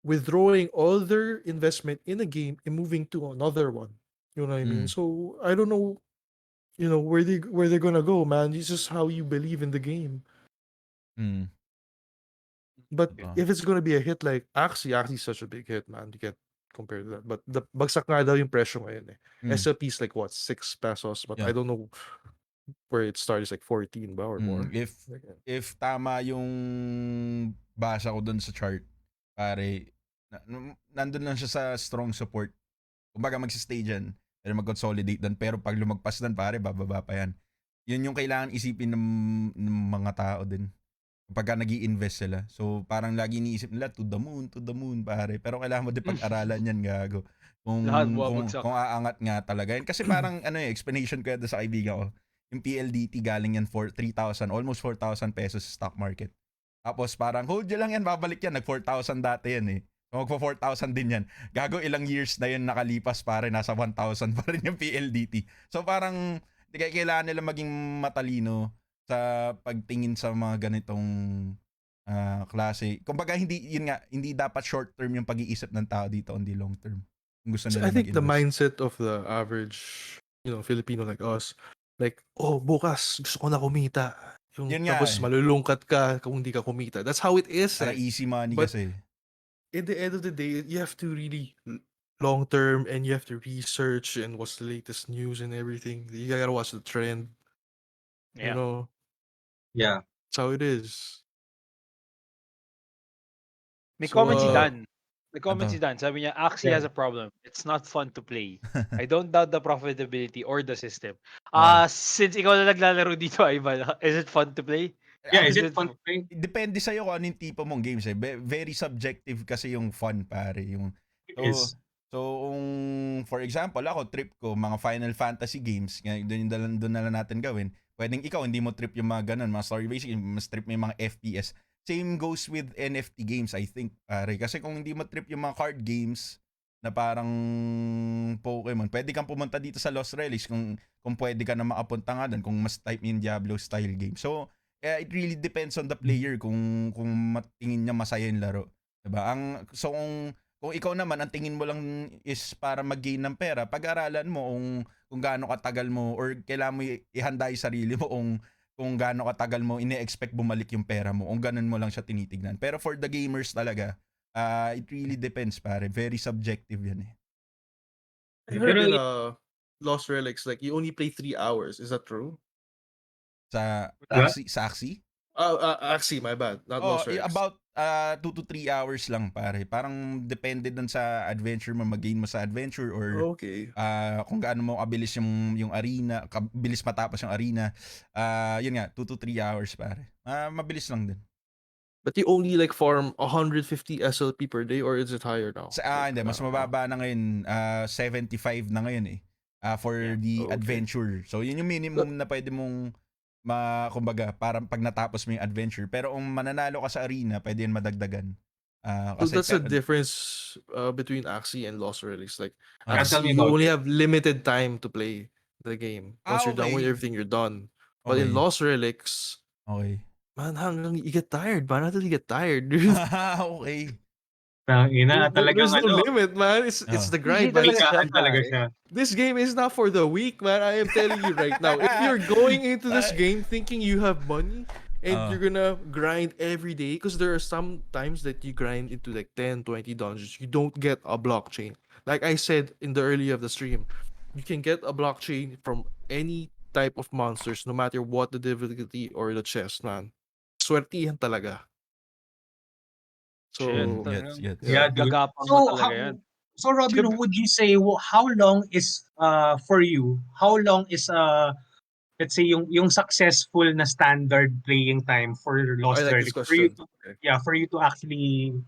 withdrawing all their investment in a game and moving to another one. You know what I mean? Mm. So I don't know, where they're gonna go, man. It's just how you believe in the game. Mm. But Oo. if it's gonna be a hit like Axie is such a big hit, man. You can't compare to that. But the bagsak nga daw yung presyo ngayon eh. Mm. SLP is like what, 6 pesos? But I Yeah. don't know where it starts, like 14 ba or more. Like, If tama yung basa ko dun sa chart, pare, nandun lang siya sa strong support. Kumbaga magsi-stay dyan, pero mag-consolidate dun. Pero pag lumagpas dun, pare, bababa pa yan. Yun yung kailangan isipin ng mga tao din. Kapag nag-i-invest sila. So, parang lagi iniisip nila, to the moon, pare. Pero kailangan mo din pag-aralan yan, gago. Kung, Lahat kung, bumabagsak. kung aangat nga talaga yan. Kasi parang, explanation ko yan sa kaibigan ko. Yung PLDT galing yan for 3,000, almost 4,000 pesos stock market. Tapos parang, hold nyo lang yan, babalik yan. Nag 4,000 dati yan eh. So, magpo 4,000 din yan. Gago, ilang years na yun nakalipas, pare. Nasa 1,000 pa rin yung PLDT. So, parang, di kaya kailangan nila maging matalino sa pagtingin sa mga ganitong klase. Kumbaga hindi dapat short term yung pag-iisip ng tao dito, hindi long term. Kung gusto So nila I think the mag-invest. mindset of the average, Filipino like us, like, oh, bukas gusto ko na kumita. Yung Yun nga tapos eh. malulungkat ka kung hindi ka kumita. That's how it is. Para Eh. easy money But kasi. at the end of the day, you have to really long term and you have to research and what's the latest news and everything. You gotta watch the trend. You Yeah. know, Yeah. that's how it is. May So, comment si Dan. May comment Ano? si Dan. Sabi niya, Axie Yeah. has a problem. It's not fun to play. I don't doubt the profitability or the system. Ah. Since ikaw na naglalaro dito, Ivan, is it fun to play? Yeah, Ah, is it fun to play? Depende sa'yo kung ano yung tipo mong games eh. Very subjective kasi yung fun, pare. It So, is. so for example, ako, trip ko, mga Final Fantasy games, doon na lang natin gawin. Pwedeng ikaw, hindi mo trip yung mga ganun, mga story based, mas trip mo yung mga FPS. Same goes with NFT games, I think, pare. Kasi kung hindi mo trip yung mga card games, na parang Pokemon, pwede kang pumunta dito sa Lost Relics kung pwede ka na makapunta nga doon, kung mas type yung Diablo style game. So, it really depends on the player kung matingin niya masaya yung laro. Diba? So kung ikaw naman ang tingin mo lang is para mag-gain ng pera, pag-aralan mo kung gaano katagal mo or kailangan mo ihanda yung sarili mo kung gaano katagal mo ine-expect bumalik yung pera mo, kung ganun mo lang siya tinitignan. Pero for the gamers talaga, it really depends, pare. Very subjective yan eh. I heard Pero in Lost Relics, like you only play 3 hours. Is that true? Sa What? Axie? Axie, my bad. Not Lost Relics. About 2 to 3 hours lang, pare. Parang depende dun sa adventure mo, mag-gain mo sa adventure or Okay. kung gaano mo kabilis yung arena, kabilis matapos yung arena. Yun nga, 2 to 3 hours, pare. Mabilis lang din. But you only like farm 150 SLP per day or is it higher now? Hindi, mas mababa na ngayon, 75 na ngayon eh. For Yeah. the Okay. adventure. So yun yung minimum na pwede mong kumbaga, parang pag natapos mo yung adventure. Pero kung mananalo ka sa arena, pwede yan madagdagan. So Kasi that's the difference between Axie and Lost Relics. Like Yeah, tell Axie, me you about only it. have limited time to play the game. Once you're done with okay. everything, you're done. But Okay. in Lost Relics, Okay. man, hanggang you get tired, man. Until you get tired. Okay. Ina, talagang There's no ano, limit, man. It's the Easy grind, man. talaga siya, higaan talaga pare. siya. This game is not for the weak, man. I am telling you right now. If you're going into this game thinking you have money and you're gonna grind every day, because there are some times that you grind into like 10, 20 dungeons, you don't get a blockchain. Like I said in the early of the stream, you can get a blockchain from any type of monsters, no matter what the difficulty or the chest, man. Swertihan talaga. So, Shit, Gets. Yeah, dude. gagapang mo So, talaga yan. Robin, Siyempre- would you say how long is for you? How long is let's say yung successful na standard playing time for I Lost like this Relic for you question. to Okay. for you to actually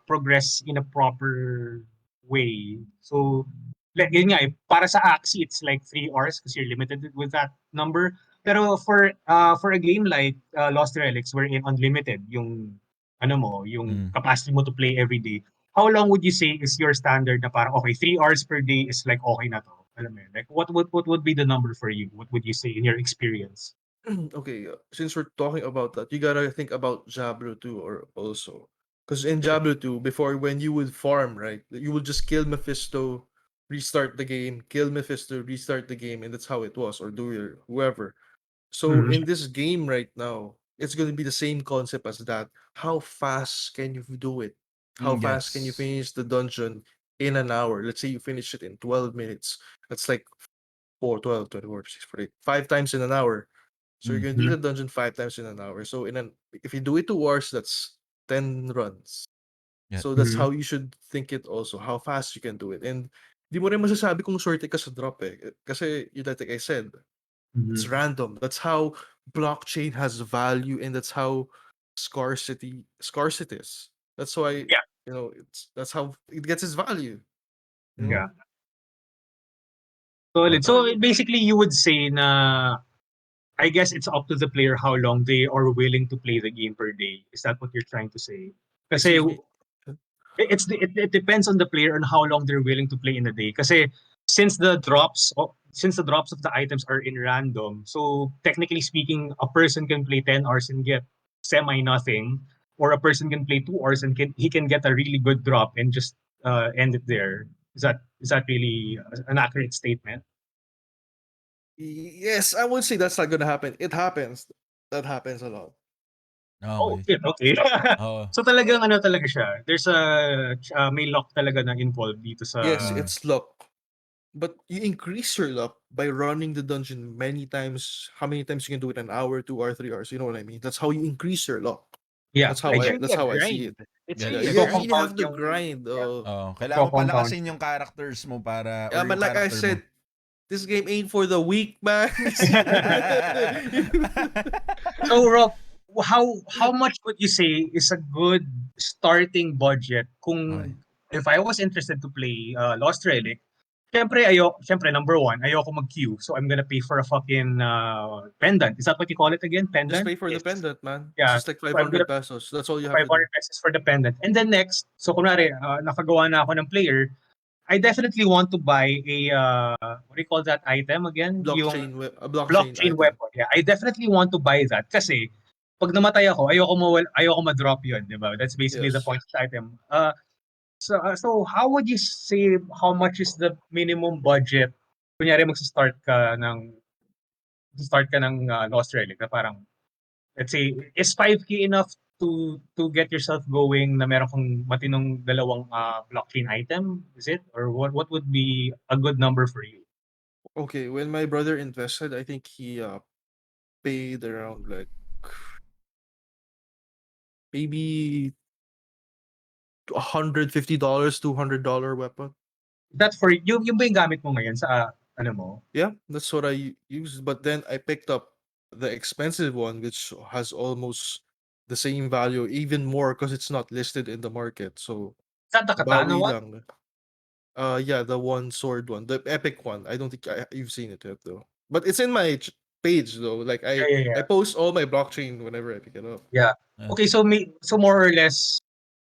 progress in a proper way. So like yun nga, para sa Axie it's like 3 hours because you're limited with that number. Pero for a game like Lost Relics wherein unlimited yung yung capacity mo to play every day. How long would you say is your standard na parang okay, 3 hours per day is like okay na to? Alam mo yun? Like what would be the number for you? What would you say in your experience? Okay, since we're talking about that, you gotta think about Diablo 2 or also. Because in Diablo 2, before when you would farm, right, you would just kill Mephisto, restart the game, kill Mephisto, restart the game, and that's how it was, or do your whoever. So in this game right now, it's gonna be the same concept as that. How fast can you do it? How fast can you Yes. finish the dungeon in an hour? Let's say you finish it in 12 minutes. That's like 4, 12, 24, 6, 48, 5 times in an hour. So you're gonna do the dungeon 5 times in an hour. So if you do it 2 hours, that's 10 runs. Yeah. So that's how you should think it also, how fast you can do it. And di mo rin masasabi kung swerte ka sa drop eh. Kasi like I said, it's random. That's how blockchain has value and that's how scarcities. That's why Yeah. that's how it gets its value. You know? Yeah. Solid. So, So basically, you would say na I guess it's up to the player how long they are willing to play the game per day. Is that what you're trying to say? Kasi excuse me. it depends on the player on how long they're willing to play in a day. Kasi since the drops of the items are in random, so technically speaking, a person can play 10 hours and get semi nothing, or a person can play 2 hours and he can get a really good drop and just end it there. Is that really an accurate statement? Yes, I would say that's not gonna happen. It happens. That happens a lot. Oh, Okay. shit, okay. Oo. So talagang ano talaga siya. There's may luck talaga na involved dito Yes, sa it's luck. But you increase your luck by running the dungeon many times. How many times you can do it? An hour, 2 hours, 3 hours. You know what I mean? That's how you increase your luck. yeah, That's how I It's get I really that's a how I see grind. it. It's Yeah, Yeah, really a you grind. really have i-compound to yung grind. Kailangan mo i-compound palakasin yung characters mo para Yeah, or but yung like I character mo. said, this game ain't for the weak, man. So Rob, how much would you say is a good starting budget Okay. kung if I was interested to play Lost Relic? Syempre number one, ayoko mag-queue. So I'm gonna pay for a fucking pendant. Is that what you call it again? Just Pendant? pay for the Yes. pendant, man. It's Yeah. just like So I'm gonna 500 pesos. That's all you have to do. 500 pesos for the pendant. And then next, so kunwari, nakagawa na ako ng player, I definitely want to buy a, what do you call that item again? Yung A blockchain blockchain item. weapon. Yeah, I definitely want to buy that kasi pag namatay ako, ayoko ma-drop yun, di ba? That's basically the Yes. point of the item. So how would you say how much is the minimum budget? Kunyari magsa-start ka ng Lost Relic na parang let's say, is 5K enough to get yourself going na meron kang matinong dalawang blockchain item? Is it? Or what would be a good number for you? Okay, when my brother invested, I think he paid around like maybe $150, $200 weapon. That's for you, yung ba yung gamit mo ngayon sa ano mo? Yeah, that's what I used. But then I picked up the expensive one, which has almost the same value, even more because it's not listed in the market. So Is that the katana bawi one? lang. Yeah, the one sword one, the epic one. I don't think you've seen it yet though. But it's in my page though. Like Yeah, yeah, I yeah. post all my blockchain whenever I pick it up. Yeah. Yeah. Okay, so more or less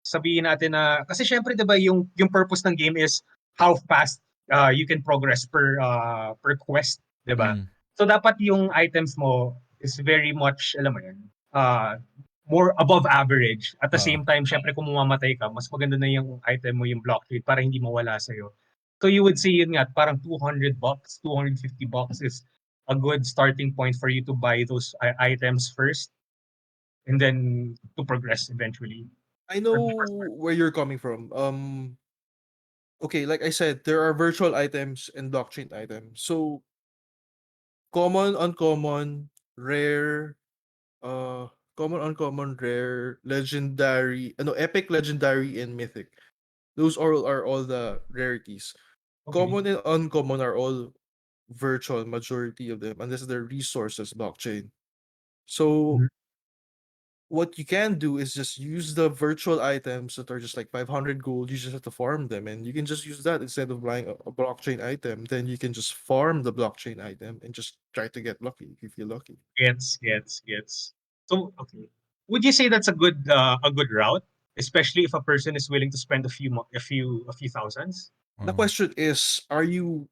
sabihin natin na kasi syempre 'di ba yung purpose ng game is how fast you can progress per quest, 'di ba? Mm. So dapat yung items mo is very much alam mo yun, more above average. At the Oo. same time, syempre kung mamamatay ka, mas maganda na yung item mo yung blockchain para hindi mawala sa iyo. So you would say yun nga parang $200, $250 is a good starting point for you to buy those items first and then to progress eventually. I know where you're coming from. Okay, like I said, there are virtual items and blockchain items. So common, uncommon, rare, uh, uncommon, rare, legendary, epic, legendary, and mythic. Those are all the rarities. Okay. Common and uncommon are all virtual, majority of them, unless they're resources blockchain. So Mhm. what you can do is just use the virtual items that are just like 500 gold. You just have to farm them, and you can just use that instead of buying a blockchain item. Then you can just farm the blockchain item and just try to get lucky if you feel lucky. Gets. So okay. Would you say that's a good route, especially if a person is willing to spend a few thousands? The Oo. question is, are you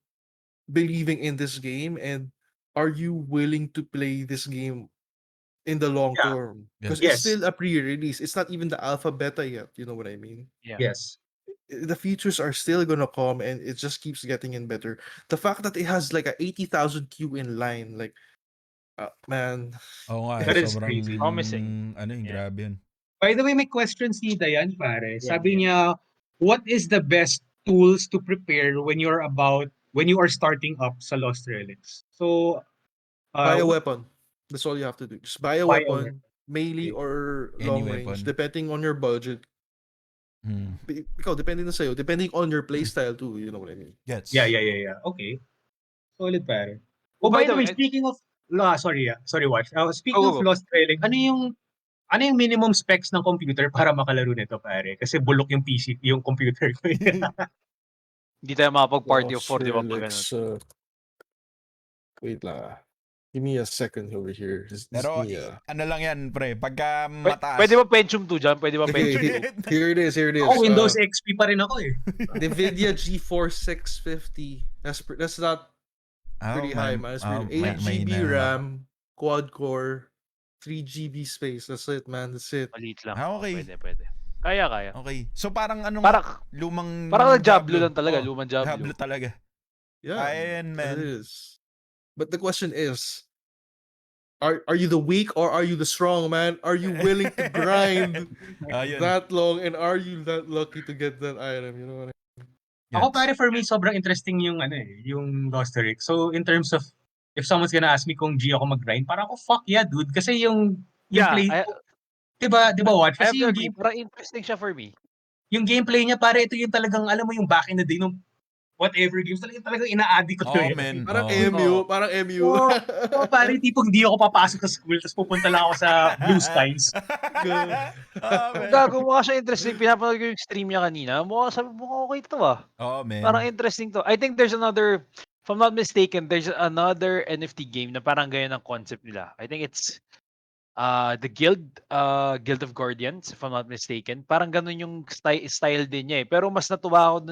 believing in this game, and are you willing to play this game in the long Yeah. term? Yeah. Because it's Yes. still a pre-release. It's not even the alpha beta yet. You know what I mean? Yeah. Yes. The features are still gonna come, and it just keeps getting in better. The fact that it has like a 80,000 queue in line, like, man, Oo nga, That is sobrang crazy. Promising. ano yung Yeah. grabe yun. By the way, may question si Dayan, pare. Yeah, Sabi niya, what is the best tools to prepare when you are starting up sa Lost Relics? So, buy a what weapon. That's all you have to do. Just buy a buy a weapon? weapon, melee Okay. or Any long range, weapon. depending on your budget. Mm. Ikaw, depende na sa'yo. Depending on your playstyle too. You know what I mean? Gets. Yeah. Okay. Solid, pare. Oh, Oh, by by the the way, way, speaking of, sorry, Watch. Speaking go, of go, go. Lost Relic, ano yung Ano yung minimum specs ng computer para makalaro nito, pare? Kasi bulok yung PC, yung computer ko. Hindi tayo makapag-party of Lost 4, di ba? Pag ganun. Relics, wait lang. Give me a second over here. Just Pero give me ano lang yan, pre. Pagka mataas. Pwede ba Pentium 2 dyan? Pwede ba Okay, Pentium 2? here it is. Ako Windows XP pa rin ako eh. NVIDIA GeForce 650. That's not pretty high, man. It's pretty 8 GB RAM, quad core, 3 GB space. That's it, man. That's it. Maliit lang. Okay. Pwede. Kaya. Okay. So parang anong lumang Parang Diablo lang talaga, lumang Diablo. Diablo talaga. Yeah, Ayan, man. it is. But the question is, are you the weak or are you the strong, man? Are you willing to grind that long, and are you that lucky to get that item? You know what I mean? Ako pare, for me, sobrang interesting yung yung Lost Relics. So in terms of, if someone's gonna ask me kung G ako mag-grind, parang ako, fuck yeah, dude. Kasi yung play, diba what? Kasi yung parang interesting siya for me. Yung gameplay niya, pare, ito yung talagang, alam mo yung back in the day nung whatever games, talagang ina-addict ko to eh. Man. Parang MU. Pare, tipong hindi ako papasok sa school, tapos pupunta lang ako sa Blue Skies. Gago, mukha siya interesting. Pinapanood ko yung stream niya kanina. Mukha okay to ah. Man. Parang interesting to. I think there's another, if I'm not mistaken, there's another NFT game na parang ganyan ang concept nila. I think it's the Guild of Guardians, if I'm not mistaken. Parang ganun yung style din niya eh. Pero mas natuwa ako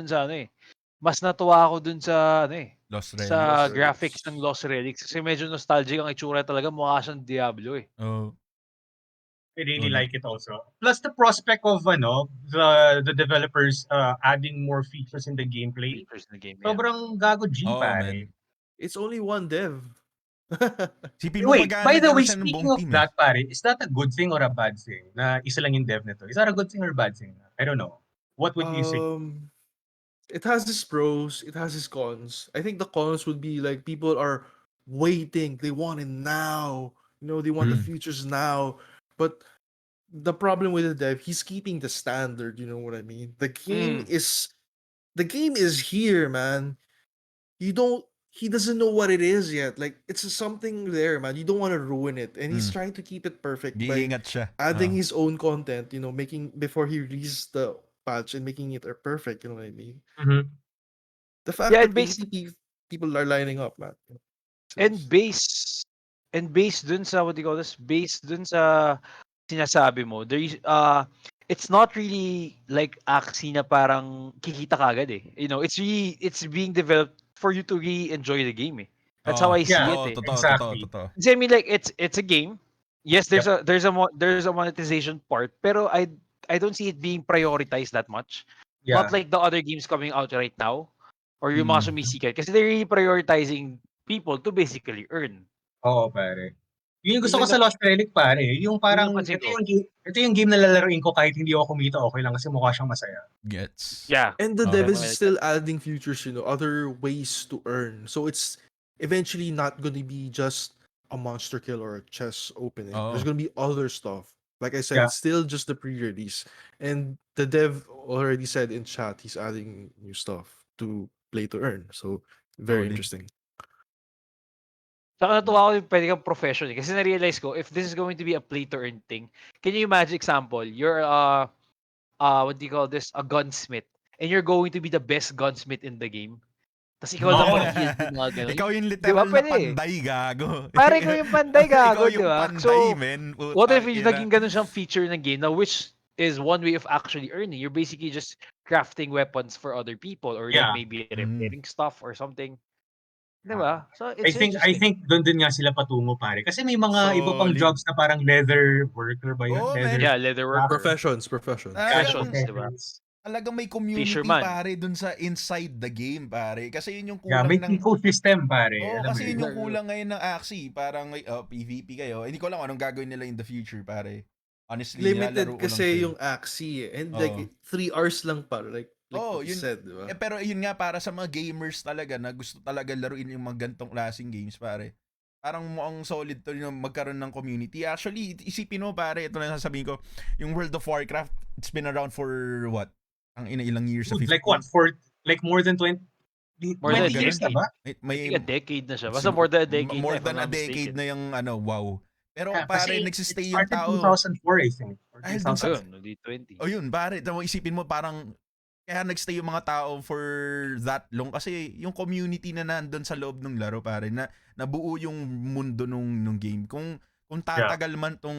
dun sa Lost Relics. sa graphics ng Lost Relics. Kasi medyo nostalgic ang itsura talaga. Mukha siyang Diablo eh. I really like it also. Plus the prospect of the developers adding more features in the gameplay. Sobrang gago G, pare. Man. It's only one dev. Wait, by the way, speaking of that, pare, is that a good thing or a bad thing? Na isa lang yung dev nito. Is that a good thing or a bad thing? I don't know. What would you say? It has its pros, it has its cons. I think the cons would be like people are waiting. They want it now. They want the futures now. But the problem with the dev, he's keeping the standard, you know what I mean? The game is here, man. He doesn't know what it is yet. Like, it's something there, man. You don't want to ruin it. And he's trying to keep it perfect by adding his own content, making before he releases the patch and making it perfect, you know what I mean? The fact that people are lining up, man. And based dun sa, what do you call this? Based dun sa sinasabi mo, there is, it's not really like Axie na parang kikita kagad eh. It's being developed for you to really enjoy the game eh. That's how I see it eh. Exactly. I mean, like, it's a game. Yes, there's a monetization part, pero I don't see it being prioritized that much. Not like the other games coming out right now or yung mga sumisikat. Kasi they're really prioritizing people to basically earn. Oo, pare. Yun yung gusto ko sa Lost Relic, pare. Yung parang, ito yung game na lalaroin ko kahit hindi ako kumita, okay lang kasi mukha siyang masaya. Gets. Yeah. And the dev is still adding features, other ways to earn. So it's eventually not going to be just a monster kill or a chest opening. There's going to be other stuff. Like I said, it's still just the pre-release. And the dev already said in chat he's adding new stuff to play to earn. So, very interesting. Saka natuwa ko yung pwede kang profession eh. Kasi na-realize ko, if this is going to be a play-to-earn thing, can you imagine, example, you're what do you call this? A gunsmith. And you're going to be the best gunsmith in the game. Tapos ikaw lang mag-heal yung mga ganun. Ikaw yung literal na panday, gago. Pare ko yung panday, gago, di ba? So, what if yung naging ganun siyang feature ng game na which is one way of actually earning? You're basically just crafting weapons for other people or like maybe repairing stuff or something. Diba? So it's I think doon din nga sila patungo, pare. Kasi may mga iba pang jobs na parang leather worker ba yun? Leather worker. Professions. Diba? Talagang may community, Fisherman. pare, dun sa inside the game, pare. Kasi yun yung kulang may ecosystem, pare. kasi yun yung kulang ngayon ng Axie. Parang PvP kayo. Hindi ko alam anong gagawin nila in the future, pare. Honestly, limited kasi yung Axie and like 3 hours lang para like you said, diba? Pero yun nga, para sa mga gamers talaga na gusto talaga laruin yung mga gantong klaseng games, pare. Parang mukhang solid to magkaroon ng community. Actually, isipin mo, pare, ito na sasabihin ko, yung World of Warcraft, it's been around for what? Ang ilang years? Dude, like what? For like more than 20 years na ba? May a decade na siya. Basta more than a decade. More than a decade na yung WoW. Pero Yeah, pare, kasi nagsistay it yung started tao. 2004, I think. Or Dahil dun sa- 2000. Ayun, di 20. O yun, pare, isipin mo parang kaya nagstay yung mga tao for that long kasi yung community na nandun sa loob ng laro pare na nabuo yung mundo nung game. Kung tatagal man tong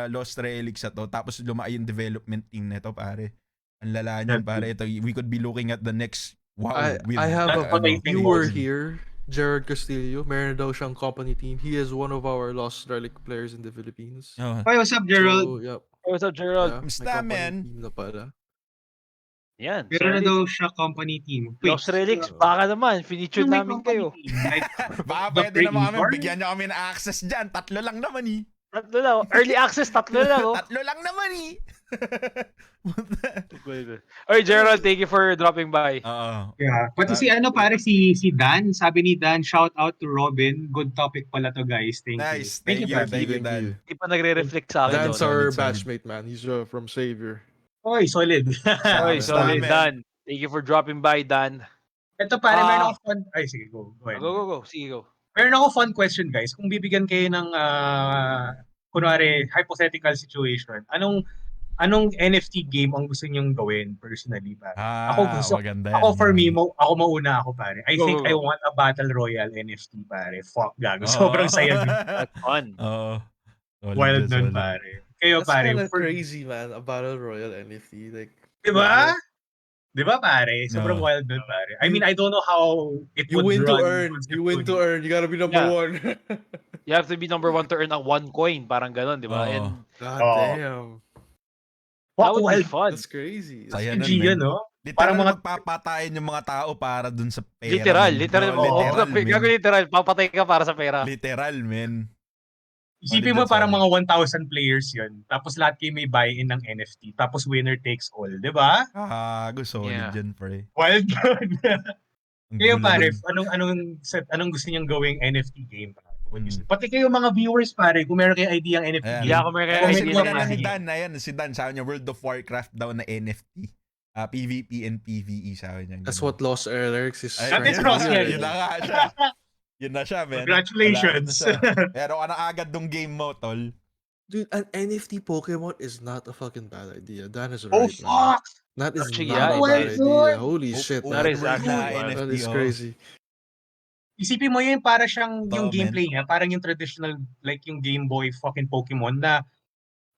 Lost Relics na to tapos lumaki yung development team nito pare. Ang lala niyan pare. Ito, we could be looking at the next I have That's a what I think viewer also. here, Gerard Castillo. Meron daw siyang company team. He is one of our Lost Relic players in the Philippines. Oh. Hey, what's up, Gerald? So, yep. What's up, Gerald? Yeah, may Basta, company man. team na pala. Yan, Meron na solid. daw siya company team. Lost Relics, baka naman, feature Ano may namin company kayo. team? Like, Baka the pwede naman kami, creator? bigyan nyo kami ng access dyan. 3 lang naman eh. 3 lang, early access, 3 lang, oh. 3 lang naman eh. Oy, Gerald, thank you for dropping by. Oo. Yeah. Pati si si Dan, sabi ni Dan, shout out to Robin. Good topic pala to, guys. Thank you. Nice. Thank you, Dan. thank you, Dan. Hindi pa nagre-reflect sa akin Dan's doon. our solid. batchmate, man. He's from Savior. Oy, solid. Oy, Basta, solid, man. Dan. Thank you for dropping by, Dan. Ito pare, meron ako fun. Ay, sige, go. Go ahead. Go. Sige, go. Meron ako fun question, guys. Kung bibigyan kayo ng, kunwari, hypothetical situation, anong NFT game ang gusto niyong gawin personally, pare? Maganda yan. Ako for me, ako mauna ako, pare. I Go, think go, I go. want a Battle Royale NFT, pare. Fuck, gago. Oo. Sobrang saya dun. That's fun. Oo. Solid Wild yan, nun, solid. pare. Kayo, That's pare. kind of crazy, man. A battle royale NFT, like. Diba? Diba, pare? Sobrang No. wild nun, pare. I mean, I don't know how it You would win to run earn. You win to earn. You gotta be number Yeah. one. You have to be number 1 to earn ang 1 coin. Parang ganun, di ba? Oo. And God Oh. damn. that Fuck, would be wild. fun. That's crazy. Saya G nun, yan, man. no? Literal Parang mga- magpapatayin yung mga tao para dun sa pera. Literal. man. Literal. Oo, Oo, man. gago literal. Papatay ka para sa pera. Literal, man. Isipin Solid mo yan, parang solid. mga 1,000 players yun. Tapos lahat kayo may buy-in ng NFT. Tapos winner takes all. Diba? Solid Yeah. yan, pre. Wild yun. Ang Kayo gulo pare, dun. anong gusto niyang gawing NFT game? Mm. Pati kayo mga viewers pare, kung meron kayong idea ng NFT Ayan. game. Yeah, kung may kaya Comment Kasi idea mo nila naman. ni naman. Dan, ayan, si Dan, sabi niya, World of Warcraft daw na NFT. PvP and PvE, sabi niya. That's ganun. what Lost Relics is Ay, That is trying Lost to do. Relics. Yun na nga siya. Yun na siya, man. Congratulations. Wala na siya. Pero ka na agad dong game mo, tol. Dude, an NFT Pokemon is not a fucking bad idea. Dan is Oh right, man. fuck! That is Actually, not yeah, a it bad is. idea. Holy Open shit, That man. is world actually na wild. That NFT, is oh. crazy. Isipin mo yun, para siyang yung Oh, gameplay niya, parang yung traditional, like yung Game Boy fucking Pokemon na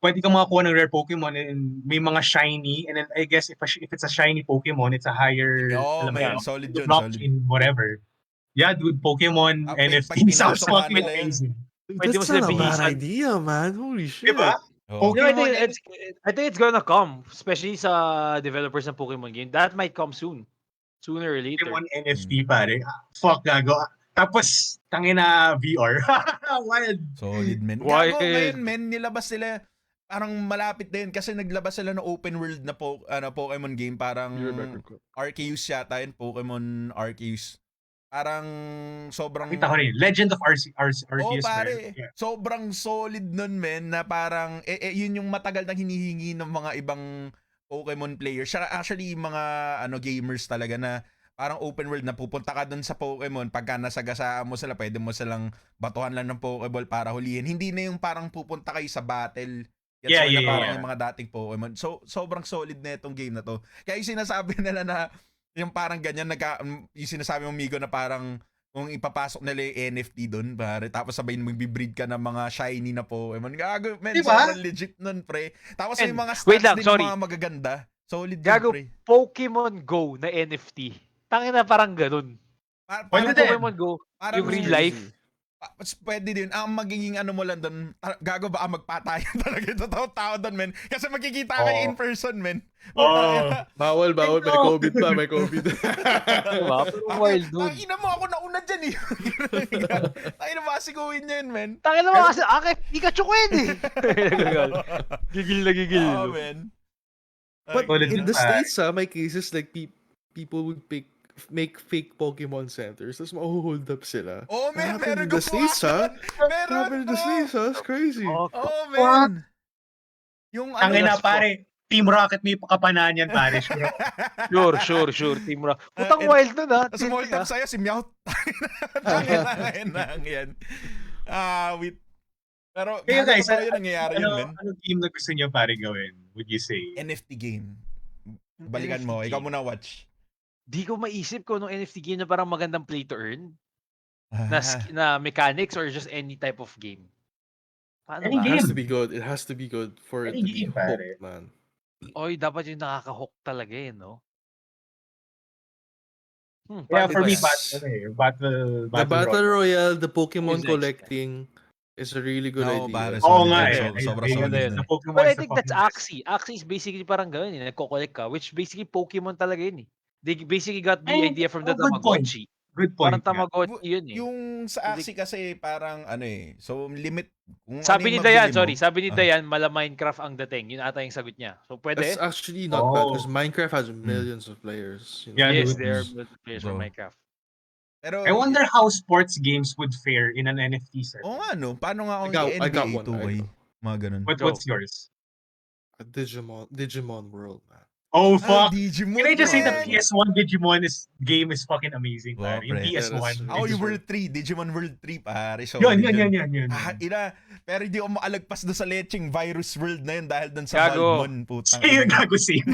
pwede kang makakuha ng rare Pokemon and may mga shiny, and then I guess if it's a shiny Pokemon, it's a higher, Oh, alam mo man, yun, solid the yun, blockchain, whatever. Yeah, dude, Pokemon, Pag NFT sounds pinasok nga fucking nila yun. amazing. Dude, Pwede mo that's sila not a bad bihisan. idea, man. Holy shit. Diba? Oh. You know, Pokemon I think it's gonna come, especially sa developers ng Pokemon game. That might come soon. Sooner or later. Pokemon NFT, pare. Fuck, gago. Tapos, tangina VR. Wild. Solid, man. Wild. Gago, ngayon, men, nilabas sila, parang malapit din kasi naglabas sila ng open world na Pokemon game, parang Be right back. Arceus yata yun, Pokemon Arceus. Parang sobrang... Kita ko rin. Legend of Arceus. Oh, meron. pare. Yeah. Sobrang solid nun, men, na parang, yun yung matagal nang hinihingi ng mga ibang Pokemon players. Siya, actually, mga gamers talaga na parang open world na pupunta ka dun sa Pokemon, pagka nasagasaan mo sila, pwede mo silang batuhan lang ng Pokeball para hulihin. Hindi na yung parang pupunta kayo sa battle. Yeah, na yeah, parang yeah. yung mga dating Pokemon. So, sobrang solid na itong game na to. Kaya yung sinasabi nila na yung parang ganyan, yung sinasabi mo, Migo, na parang kung ipapasok nila yung NFT doon, pare, tapos sabihin mag-breed ka ng mga shiny na Pokemon. Gago, man, Diba? sobrang legit nun, pre. Tapos may And, mga stats wait lang, din sorry. mga magaganda. Solid yun, Gago, pre. Pokemon Go na NFT. Tangina parang ganun. Parang Pwede din. Pokemon Go, Parang yung real Crazy. life. Pwede din. Ang magiging ano mo lang doon, gago baka magpatayan talaga yung tao doon, men. Kasi magkikita kayo Oo. in person, men. Oh. Bawal. May Ito. COVID pa. May COVID. Diba? Pero wild, dude. Tangina mo, ako nauna dyan eh. Tangina mo, asiguin niya yun, men. Tangina mo kasi, Pikachu ko yun eh. Gigil na gigil. Oh, no? men. But Solid in yun, the pare. States, may cases like people would make fake Pokemon centers. Tapos ma-hold up sila. Oh, men, Happened meron in the States, ha? Meron. Happened in the States, ha? It's crazy. Oh, Oh, men. Yung Tangina, Let's go. pare. Team Rocket may pakapanan yan, pare. Sure. Sure. Team Rock. Putang and- wild nun ha. Tapos hold up sa'yo, si Meowth. Tangina, ngayon lang yan. With Pero Kayo gago guys, totoo yun, nangyayari yun, men. ano game na gusto niyo pare gawin, would you say? NFT game. Yung Balikan NFT mo. Ikaw game. muna, watch. Di ko maisip kung anong NFT game na parang magandang play to earn Ah, na mechanics or just any type of game. Paano Any ba? It has to game. be good. It has to be good for it Any to be game, pare. hooked, man. Oy, dapat yung nakaka-hook talaga eh, no? Yeah, Paano for ba me, yan? battle The Battle Royale, the Is Pokemon nice. collecting is a really good Oo, idea. pare, Oo solid nga yun. eh. Sobra I agree solid with nun. the Pokemon But I is the think that's fucking best. Axie. Axie is basically parang gano'n, eh, nagko-collect ka, which basically Pokemon talaga yun eh. They basically got the idea from the Good point. Tamagotchi. Good Parang point. Yeah. Tamagotchi yun eh. Yung sa Axie kasi parang ano eh. So limit kung ano Sabi yung ni mabili Dayan, mo. sorry, sabi ni Dayan, mala Minecraft ang dating. Yun ata yung sagot niya. So That's pwede? actually not bad because Oh. Minecraft has millions of players. You know? Yeah, Yes, dude. there are players for Bro. Minecraft. Pero I wonder how sports games would fare in an NFT set. oo nga no, paano nga kung I got NBA one. 2K? Mga ganun. What's yours? A Digimon World, man. Oh fuck! Digimon. Can I just say the man. PS1 Digimon game is fucking amazing, Wow, pare. Yung pre. PS1. Yeah, that's Ako yung Digimon. World 3, Digimon World 3 pare. So, Yun. Ah, ina, pero di ako maalagpas doon sa lecheng virus world na yun dahil doon sa Gago. Balmon, putang Sige, ina. gago same.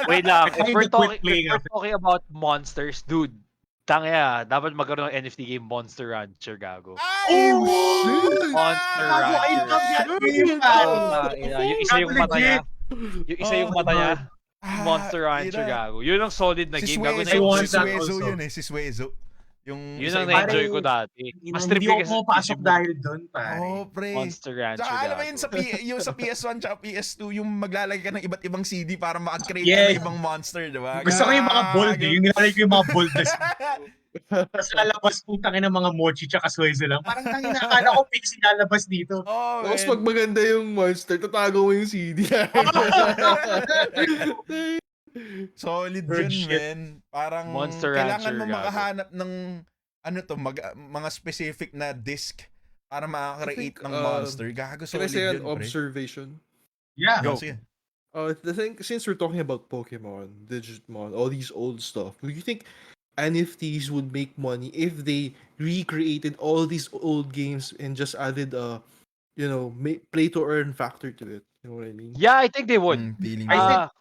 Wait lang, if Kinda we're quit talking, playing about monsters, dude, tangya, dapat magkaroon ng NFT game Monster Rancher, gago. Ay! shit! Monster Gago, I Rancher. love that game, pare. Oh, tangina, yung isa yung Gago, mata niya. legit. Yung isa yung Oh mata my niya. Ah, Monster Rancher, ina. gago. Yun ang solid na Si game, gago na I yung want Si that Suezo also. yun eh, si Suezo. Yung Yun isa ang yung na-enjoy Pare, ko dati. Mas Hindi trippy ako kasi pumapasok Digimon. dahil doon, pare. Oh, pre. Monster Rancher, Tsaka alam mo yun, gago. yung sa PS1 tsaka PS2, yung maglalagay ka ng iba't ibang CD para makakreate ka Yes. ng ibang monster, di ba? Gusto ko yung mga bold eh. Yung nilalagay ko yung mga bold na Tapos lalabas putang ina mga mochi tsaka suezo lang. Parang tangina, akala ko pixie lalabas dito. Oh, Tapos man. pag maganda yung monster, tatago mo yung CD. Solid Bird yun, shit. man. Parang Monster kailangan Rancher, mo gago. makahanap ng ano to, mga specific na disc para makakreate I think, ng monster. Gago, Can I solid say yun, an pre. observation? Yeah. Go. Sige. The thing, since we're talking about Pokemon, Digimon, all these old stuff, do you think NFTs would make money if they recreated all these old games and just added a, play to earn factor to it? You know what I mean? Yeah, I think they would. Feeling I think-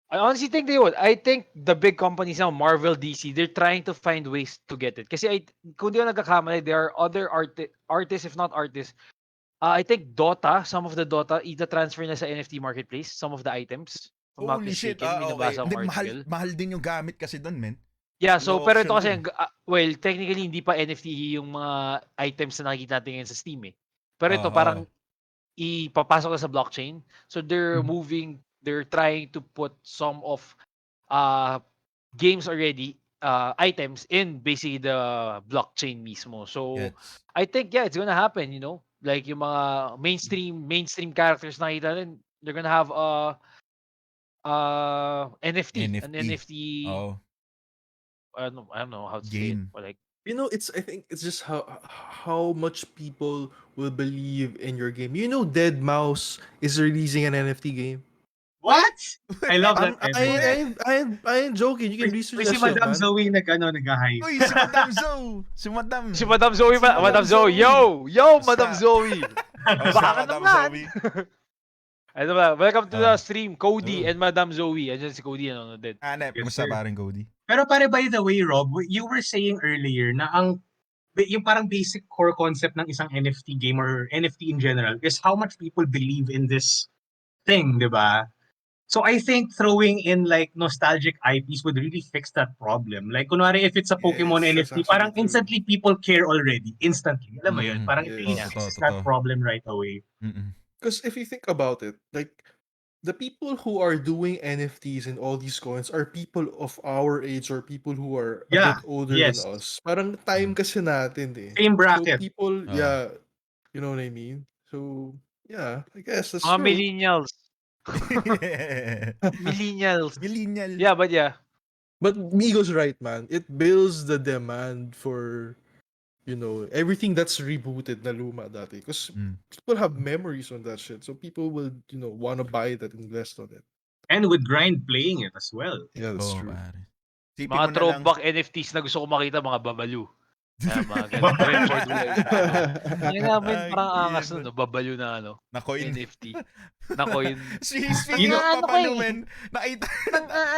I honestly think they would. I think the big companies now, Marvel, DC, they're trying to find ways to get it. Kasi kung di ako nagkakamali, there are other artists, if not artists. I think Dota, some of the Dota, ita-transfer na sa NFT marketplace, some of the items. If I'm not holy shit. mistaken, may Okay. nabasa akong Hindi, article. mahal din yung gamit kasi doon, men. Yeah, so pero ito auction kasi, well, technically hindi pa NFT yung mga items na nakikita natin ngayon sa Steam eh. Pero ito parang ipapasok na sa blockchain. So they're trying to put some of games already, items in basically the blockchain mismo. So Gets. I think it's gonna happen, like yung mga mainstream characters na nakita natin, they're gonna have NFT, an NFT. Oh, I don't know how to say it, game. but like I think it's just how much people will believe in your game. Dead Mouse is releasing an NFT game. What? I love that. I ain't joking. You can research Si that shit, Madam man. Zoe nag-hype. Uy, si Madam Zoe. Si Madam. si Madam Zoe, Madam Madam Zoe, Zoe. yo, Basta. Madam Zoe. Oh, si Baka Madam naman. Zoe. Ano ba? Welcome to the stream, Cody Oh. and Madam Zoe. Andiyan si Cody, ano din. Hanep, Yes, kumusta sir. paring Cody? Pero pare, by the way, Rob, you were saying earlier na yung parang basic core concept ng isang NFT game or NFT in general is how much people believe in this thing, di ba? So I think throwing in like nostalgic IPs would really fix that problem. Like kunwari if it's a Pokemon Yes, that's NFT, actually parang true. instantly people care already. Instantly. Alam mo yun? Parang it Yes. really Totoo, fixes that totoo. problem right away. Because if you think about it, like the people who are doing NFTs and all these coins are people of our age or people who are a Yeah, bit older yes. than us. Parang time kasi natin eh. Same So bracket. people, Ah. yeah, you know what I mean? So, yeah, I guess that's Mga true. millennials. Millennials. Millennial. Yeah, but yeah. But Migo's right, man. It builds the demand for, everything that's rebooted na luma dati. Because people have memories on that shit. So people will, want to buy that, invest on it. And with grind playing it as well. Yeah, that's Oh, true. pare. Sipin Mga mo na lang. throwback NFTs na gusto ko makita, mga babalu. Kaya mga ganun. Brentford Williams. Ang namin Ay, parang angas yun. nun, no? Babalo na Na coin. NFT. Na coin. Speaking Yun of ang ano ko papalo, eh. men, nakita,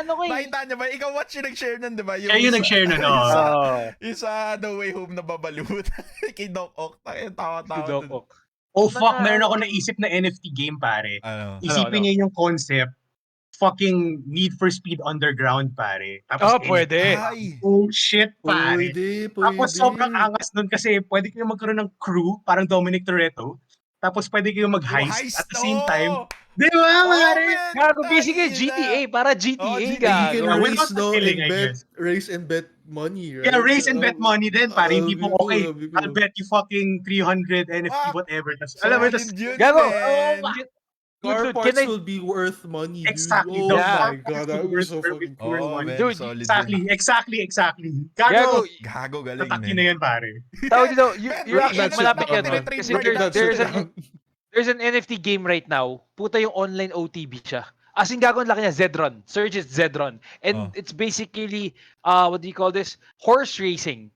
Ano ko eh. nakita niya ba? Ikaw watch yung nag-share nun, di ba? Siya yung nag-share nun, yung oo. sa, Oo. yung sa The Way Home na babalut. Kay Doc Ock. Tawa-tawa. Si Doc dun. Ock. Oh fuck, Mga meron ano ako eh. naisip na NFT game, pare. Ano? Isipin niyo yung concept, fucking Need for Speed Underground, pare. Tapos NFT. Pwede. Ay! Oh shit, pare. Pwede. Tapos sobrang angas nun kasi pwede kayo magkaroon ng crew, parang Dominic Toretto. Tapos pwede kayo mag-heist at the same time. Di ba, pare? man! Gago, basically Tangina. GTA. Para GTA, GTA. You can gago. Without race the no killing, and I bet guess. race and bet money, right? Yeah, race and bet money din, pare. Hindi po, That'll be cool, okay, that'll be I'll cool. bet you fucking 300 NFT, Fuck! whatever. Tas, alam mo, tas, Solid yun, Gago. man. Car Dude, parts can I- will be worth money, dude. exactly. Oh The Yeah. my car god, parts that will would be worth so fucking worth Oh, money. man, Dude, solid Exactly. yun. Gago. Gago, galing, Tataki man. na yan, pare. Tawag dito, you're Bring actually that shit malapit down, yan. man. Kasi Bring that there's shit an there's an NFT game right now. Puta yung online OTB siya. As in gagawin laki niya, Zedron. Search it Zedron. And Oh. it's basically, what do you call this? Horse racing.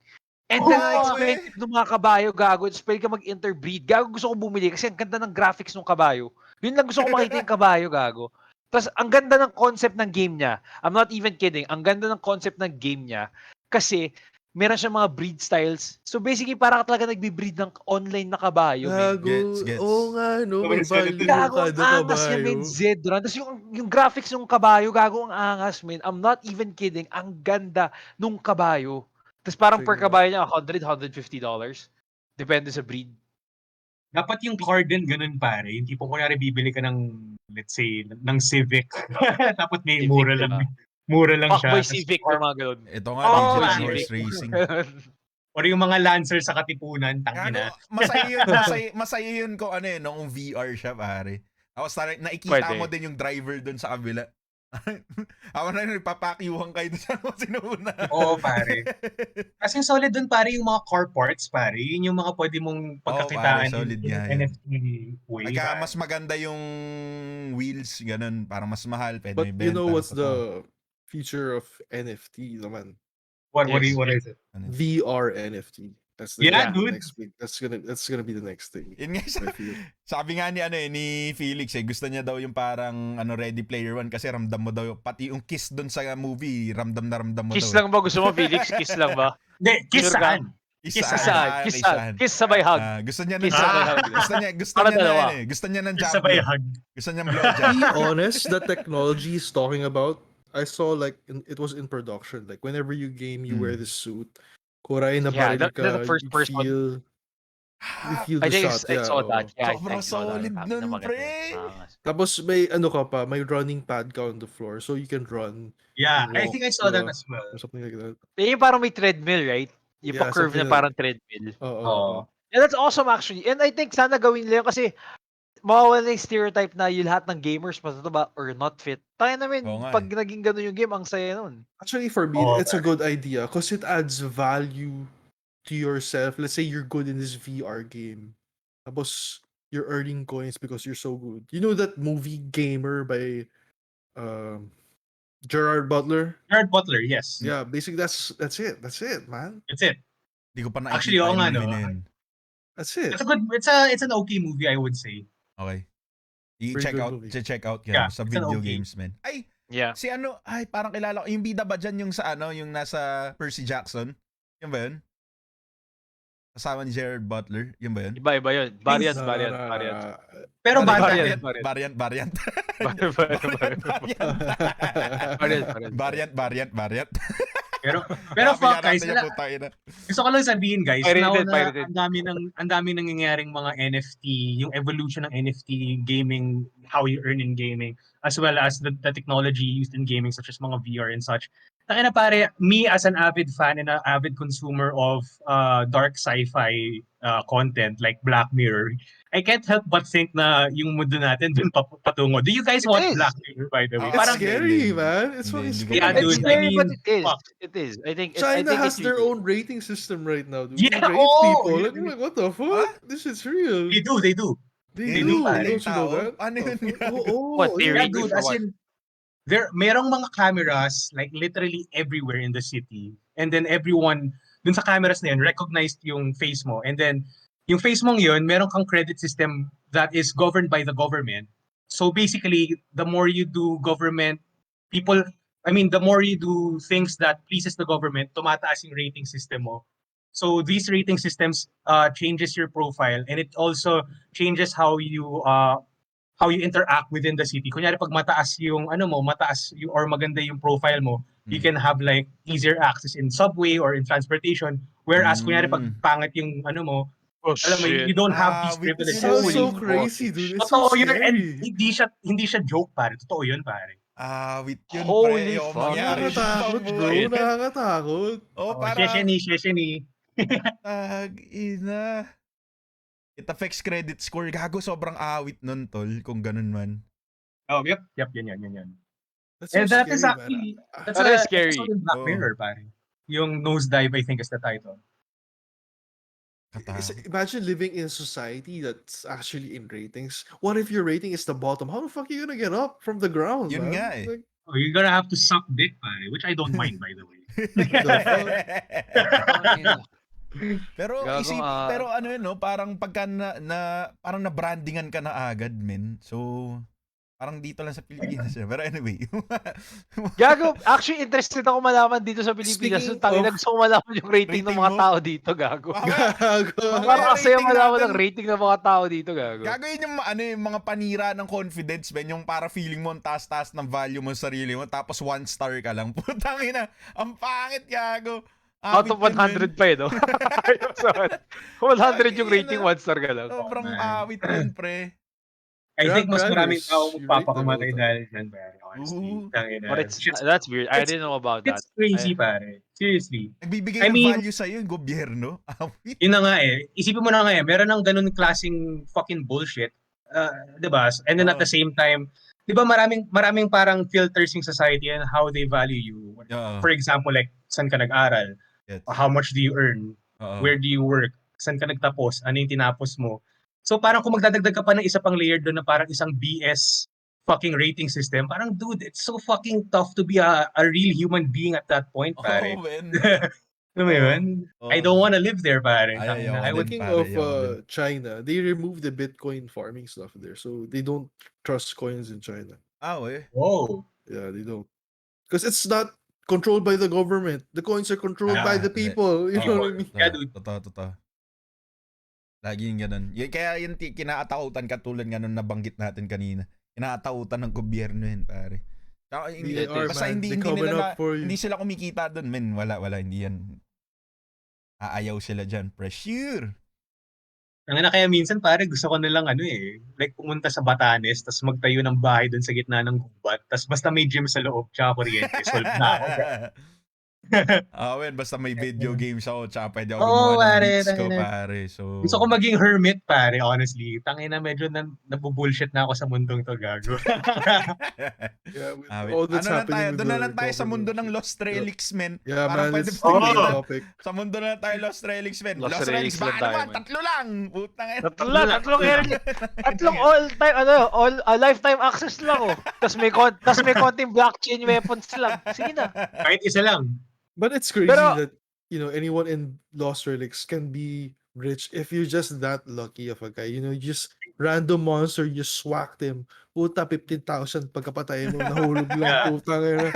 And then, Oh, expensive ng mga kabayo, gago. It's pwede ka mag-interbreed. Gago, gusto ko bumili kasi ang ganda ng graphics ng kabayo. Yun lang gusto ko makita yung kabayo, gago. Tapos, ang ganda ng concept ng game niya. I'm not even kidding. Ang ganda ng concept ng game niya. Kasi, meron siyang mga breed styles. So, basically, parang ka talaga nagbe-breed ng online na kabayo, man. Gago. Gets. Oo nga, no? May value Gago, ang kada angas niya, kabayo. men. Zedron. Tapos yung graphics ng kabayo, gago, ang angas, men. I'm not even kidding. Ang ganda nung kabayo. Tapos parang per Sige. kabayo niya, $100, $150. Depende sa breed. Dapat yung card din ganun, pare. Yung tipong kunyari bibili ka ng, let's say, ng Civic. Tapos may Civic, mura diba? lang. Mura lang siya. Fuckboy Tas- Civic or, or mga ganun. Ito nga, Oh, digital pare. horse racing. or yung mga Lancer sa Katipunan, Gago, tangina. masaya yun kung ano nung VR siya, pare. Tapos nakikita Pwede. mo din yung driver dun sa kabila. Ako na yun, papakiuhan kayo dun sa sinuna. Oo, pare. Kasi solid dun, pare, yung mga car parts, pare. Yun yung mga pwede mong pagkakitaan pare, solid in nga yun. NFT way. Pagka pare. mas maganda yung wheels, ganun, parang mas mahal, pwede But may you benta. know what's Totoo. the future of NFT naman? What Yes. is it? VR NFT. That's the, Yeah, the dude. next big. That's gonna be the next thing. Yun nga, I feel. sabi nga ni Felix gusto niya daw yung parang Ready Player One kasi ramdam mo daw pati yung kiss dun sa movie, ramdam mo Kiss daw. lang ba gusto mo, Felix? Kiss lang ba? Hindi, kiss Sure ka? saan? Kiss Kiss Saan? Kiss saan? Kiss sabay hug. gusto niya Kiss ng sabay Ah. hug. gusto Para niya dalawa. na gusto niya ng Kiss job. sabay hug. Gusto niya blowjob. Be honest, the technology is talking about. I saw like it was in production. Like whenever you game, you wear this suit. Kuray na Yeah, baril ka, the first you person. feel I the think shot. I Yeah, saw oo. that. Yeah, Sobrang I saw that. solid Sabi nun, na maganda pre. yun. Angas. Tapos may ano ka pa, may running pad ka on the floor so you can run Yeah, and I walk, think I saw that diba? as well. Or something like that. Yung parang may treadmill, right? Yung Yeah, pa-curve na something parang treadmill. Oo. Oo. And that's awesome actually. And I think sana gawin nila yun kasi mawawala na yung stereotype na yung lahat ng gamers matutaba or not fit. Tayo namin, Oo nga pag naging gano'n yung game, ang saya nun. Actually, for me, Oo, it's a good idea because it adds value to yourself. Let's say you're good in this VR game. Tapos, you're earning coins because you're so good. You know that movie Gamer by Gerard Butler? Gerard Butler, yes. Yeah, basically that's it. That's it, man. That's it. Hindi ko pa nakikita Actually, oo yung nga, movie no? na yun. That's it. It's an okay movie, I would say. Okay. Pretty I-check good out, movie. check out Yeah, sa it's an video okay. games, man. Ay, Yeah. si parang kilala ko. Yung bida ba dyan yung sa yung nasa Percy Jackson? Yun ba yun? Kasama ni Gerard Butler? Yun ba yun? Iba yun. Variant. No, Variant. no, no, Variant. no. Pero Variant. variant. Variant. Variant. Pero fuck guys, Niya, puta, ina. gusto ko lang sabihin guys, Pirated, na pirated. ang dami nangyayaring mga NFT, yung evolution ng NFT gaming, how you earn in gaming, as well as the technology used in gaming such as mga VR and such. Taka na pare, me as an avid fan and an avid consumer of dark sci-fi content like Black Mirror, I can't help but think na yung mundo natin dun patungo. Do you guys watch is. Black Mirror, by the way? Oh, It's Parang scary, man. It's fucking Hindi, hindi scary. Yeah, It's dude, scary, I but mean, it is. fuck. It is. I think China has it's their really- own rating system right now, dude. Yeah, They rate oh, people. yeah. Like, I'm like, what the fuck? This is real. they do. They They do. do, pare. Don't you know Tao? that? Ano yun? What, Oh, they Yeah, rate dude, for as what? in, merong mga cameras like literally everywhere in the city, and then everyone dun sa cameras na yun, recognized yung face mo. And then, yung face mong yun, meron kang credit system that is governed by the government. So basically, the more you do government, the more you do things that pleases the government, tumataas yung rating system mo. So these rating systems changes your profile, and it also changes how you interact within the city. Kunyari pag mataas yung or maganda yung profile mo, you can have like easier access in subway or in transportation. Whereas kunyari pag pangit yung Oh alam mo, you shit. don't have these Wait, It privileges. sounds so Holy crazy, fucking dude. It's so Totoo yun, and scary. hindi siya joke, pare. Totoo yun, pare. Awit yun, Holy pre. O, fuck. mangyari sa Nakakatakot, totoong bro. buhay. Nakakatakot. O, Oh, parang, Shesheni. ina. It affects credit score. Gago, sobrang awit nun, tol, kung ganun man. Oh, yep, yan. That's so And that is scary, man. actually, that's That a is scary. episode in Black Oh. Mirror, pare. Yung Nosedive, I think is the title. It's- Katakot. Imagine living in a society that's actually in ratings. What if your rating is the bottom? How the fuck are you gonna get up from the ground, Yun man? nga eh. Like, Oh, you're gonna have to suck dick, pare, which I don't mind, by the way. pero Gagong, pero ano yun, no? Parang pagka parang na-brandingan ka na agad, men. So, parang dito lang sa Pilipinas. Pero anyway. Gago, actually interested ako malaman dito sa Pilipinas. Speaking Yung of- gusto ko malaman yung rating ng Rating mga mo? tao dito, gago. gago. Parang kasi rating malaman natin. ng rating ng mga tao dito, gago. Gago yun yung yung mga panira ng confidence, men. Yung para feeling mo ang taas-taas ng value mo sa sarili mo, tapos 1 star ka lang. Putang ina, ang pangit, gago. Out of 100 pa eh, no? 100 yung rating, 1 star ka lang. Sobrang man. awit yun, pre. I think mas Grab maraming drivers, tao you rate them magpapakamatay all the dahil dyan, pare. Honestly. Ooh. Tangina. But that's weird. I didn't know about that. It's crazy, pare. Seriously. Nagbibigay I ng mean- value sa'yo yung gobyerno. Awit. Yun na nga eh. Isipin mo na nga eh. Meron ng ganun klaseng fucking bullshit. Diba? And then at the same time, diba maraming parang filters yung society and how they value you. Oo. For example, like, saan ka nag-aral? Yes. How much do you earn? Oo. Where do you work? Saan ka nagtapos? Ano yung tinapos mo? So parang kung magdadagdag ka pa ng isa pang layer doon na parang isang BS fucking rating system, parang dude, it's so fucking tough to be a real human being at that point, pare. Oh, man. Alam mo yun? Oo. I don't wanna live there, pare. Ay, ayaw I ko would din. Speaking pare, of ayaw ko China, they removed the Bitcoin farming stuff there, so they don't trust coins in China. eh. Whoa. Yeah, they don't, because it's not controlled by the government. The coins are controlled by the people. You know what I mean? Yeah, dude. Totoo. Lagi yung ganun. Kaya yung kinaatautan katulad nga nung nabanggit natin kanina. Kinaatautan ng gobyerno yun, pare. Saka, They are, basta man. hindi They coming nila up for you. hindi sila kumikita doon, men. Wala, hindi yan. Aayaw sila dyan. Pressure. Ang na kaya minsan pare gusto ko nilang like pumunta sa Batanes tapos magtayo ng bahay doon sa gitna ng gubat tapos basta may gym sa loob tsaka kuryente solve na ako. Basta may video games ako, tsaka pwede ako Oo, gumawa ng pare, beats ko, tangina. pare. So, Gusto ko maging hermit pare honestly. Tangina medyo nabubullshit na ako sa mundong to gago. Yeah, with Ah, all wait. that's Ano na tayo? happening with Doon na the lang tayo sa mundo ng government. Lost Relics, men. Yeah, Parang man, pwede let's pa take tayo the na- topic. Sa mundo na lang tayo, Lost Relics, men. Lost Lost Relics, Relics lang baka tayo, naman, men. tatlo lang. Putang ina. Tatlong all-time, lifetime access lang, oh. Tapos may konting blockchain weapons lang. Sige na. Kahit isa lang. But it's crazy Pero- that anyone in Lost Relics can be rich if you're just that lucky of a guy. You just random monster, you just whacked him. Puta, 15,000 pagkapatay mo, nahulog lang. Puta nga.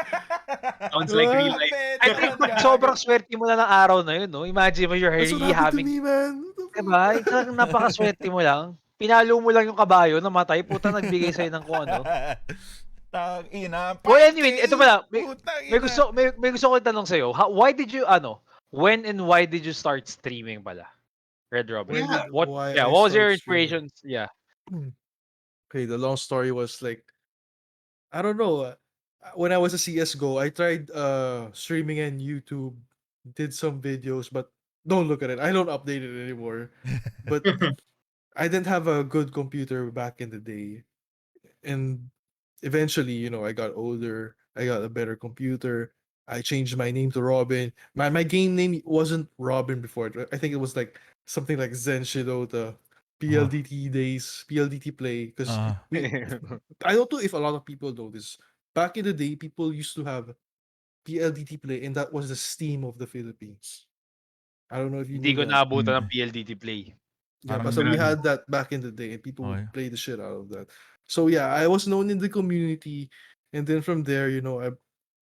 Sounds like real life. I think sobrang swerte mo na ng araw na yun, no? Imagine mo you're That's what really happened to having, me, man. What the fuck? diba? Talagang napakaswerte mo lang. Pinalo mo lang yung kabayo, namatay, puta nagbigay sa'yo ng kung ano. Tang ina. Well, anyway, ito pala, Putang May ina. gusto ko itanong sa'yo. Why did you, when and why did you start streaming pala? Red Robin. Yeah. What Why I what was your start streaming? inspirations? Yeah. Okay, the long story was like, I don't know. When I was a CSGO, I tried streaming on YouTube, did some videos, but don't look at it. I don't update it anymore. But I didn't have a good computer back in the day. And eventually, I got older. I got a better computer. I changed my name to Robin. My game name wasn't Robin before. I think it was like something like Zen Shidota, PLDT days, PLDT play. Because I don't know if a lot of people know this. Back in the day, people used to have PLDT play, and that was the Steam of the Philippines. I don't know if you Hindi knew ko that. naabutan ng Mm. PLDT Play. Yeah, Parang but so we ganun. had that back in the day, and people Okay. would play the shit out of that. So yeah, I was known in the community, and then from there,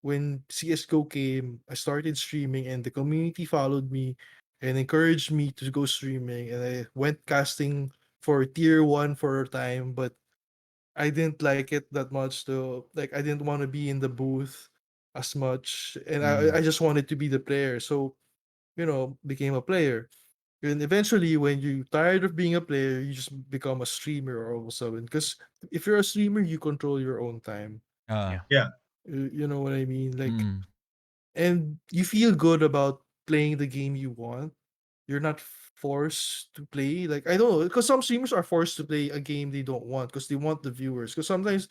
when CS:GO came, I started streaming, and the community followed me and encouraged me to go streaming, and I went casting for tier one for a time, but I didn't like it that much. Though, like I didn't want to be in the booth as much, and I just wanted to be the player. So became a player. And eventually, when you're tired of being a player, you just become a streamer all of a sudden. Because if you're a streamer, you control your own time. Yeah. Yeah. You know what I mean? Like, Mm. and you feel good about playing the game you want. You're not forced to play. Like, I don't know, because some streamers are forced to play a game they don't want because they want the viewers. Because sometimes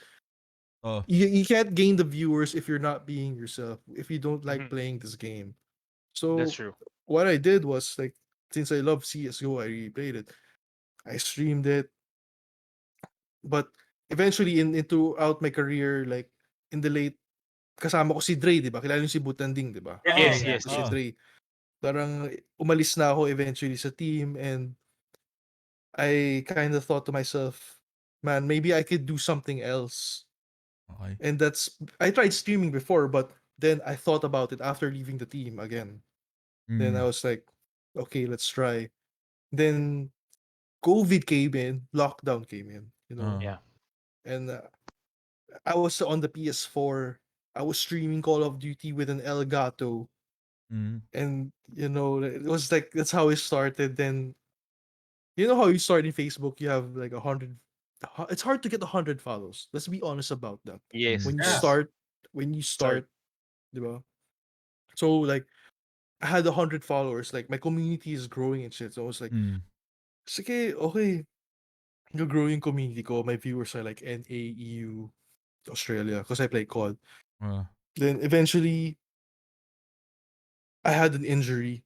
Oh. you can't gain the viewers if you're not being yourself, if you don't like Mhm. playing this game. That's So, true. what I did was, like, since I love CSGO, I replayed it. I streamed it, but eventually into out my career, like in the late, kasama ko si Dre, 'di ba? Kilala niyo si Butanding, 'di ba? Yeah, Yes, yeah. yes, Si yes. Oh. Dre. Parang umalis na ako eventually sa team, and I kind of thought to myself, man, maybe I could do something else. Okay. And I tried streaming before, but then I thought about it after leaving the team again. Then I Mm. was like, okay, let's try. Then COVID came in, lockdown came in, Yeah. and I was on the PS4. I was streaming Call of Duty with an Elgato, Mm. and it was like that's how it started. Then you know how you start in Facebook, you have like 100. It's hard to get 100 follows. Let's be honest about that. Yes, When you Yeah. yes. start, when you Start. start, diba? So like I had 100 followers. Like my community is growing and shit. So I was like, Mm. sige, okay, you're growing community ko. My viewers are like NA, EU, Australia, because I play COD. Then eventually, I had an injury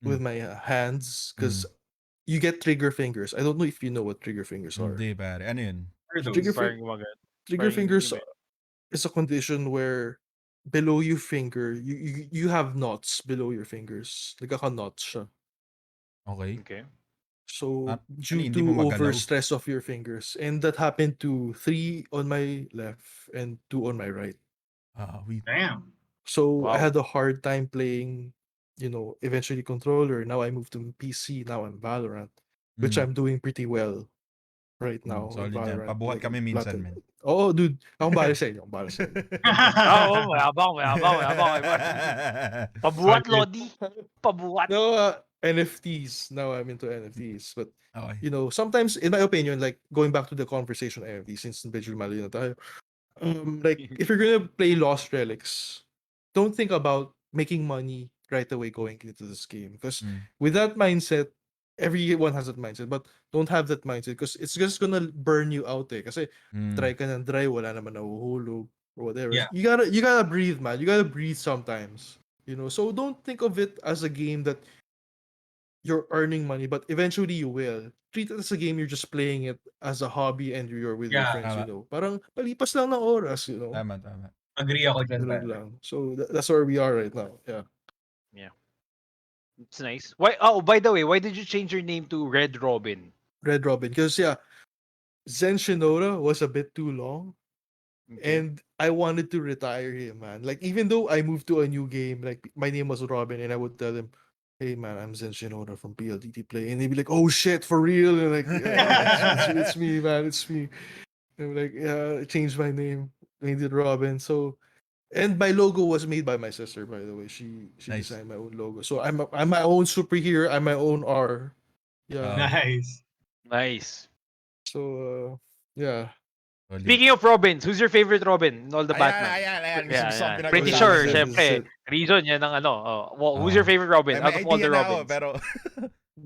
with Mm. my hands because Mm. you get trigger fingers. I don't know if you know what trigger fingers are. Hindi, pare. Ano yun? For Trigger those. fi- Parang gumagano. trigger Parang fingers yung is a condition where below your finger, you have knots below your fingers. Nagkaka-knots siya. Okay. Okay. So Ano due hindi mo to magalaw? overstress of your fingers, and that happened to 3 on my left and 2 on my right. Wait. Damn. So I Wow. had a hard time playing, eventually controller. Now I moved to PC. Now I'm Valorant, which Mm. I'm doing pretty well right now in Solid yan. Valorant. Pabuhat Like kami minsan, platin. men. Oh, dude, akong bahala sa inyo. Akong bahala sa inyo. Oo, mayabang, mayabang, mayabang. Pabuhat, Lodi. Pabuhat. No, NFTs. Now I'm into NFTs, but Okay. sometimes, in my opinion, like going back to the conversation NFTs, since medyo mali na tayo, like if you're gonna play Lost Relics, don't think about making money right away going into this game, because Mm. with that mindset, everyone has that mindset, but don't have that mindset because it's just gonna burn you out kasi try Mm. ka ng try, wala naman nahuhulog or whatever. Yeah. You gotta breathe, man. You gotta breathe sometimes. So don't think of it as a game that you're earning money, but eventually you will. Treat it as a game, you're just playing it as a hobby and you're with your Yeah. friends, Tama. Parang palipas lang ng oras, Tama, tama. Agree ako dyan, Ganun pare. lang. So that's where we are right now. Yeah. Yeah. It's nice. Why? Oh, by the way, why did you change your name to Red Robin? Red Robin. Because yeah, Zen Shinoda was a bit too long. Okay. And I wanted to retire him, man. Like, even though I moved to a new game, like my name was Robin, and I would tell him, "Hey, man, I'm Zen Shinoda from PLDT Play," and he'd be like, "Oh shit, for real?" And like, yeah, it's me, man, it's me. And I'm like, yeah, I changed my name, made it Robin. So, and my logo was made by my sister, by the way. She Nice. designed my own logo. So I'm my own superhero. I'm my own R. Yeah. Nice. Nice. So yeah. Solid. Speaking of Robins, who's your favorite Robin in all the Batman? Ayan. Gusto, Yeah, gusto ko yeah. pinag-usapan Pretty This sure, is it, syempre. this is it. Reason yan ng ano. Who's your favorite Robin out May of all idea the na ako, Robins? pero...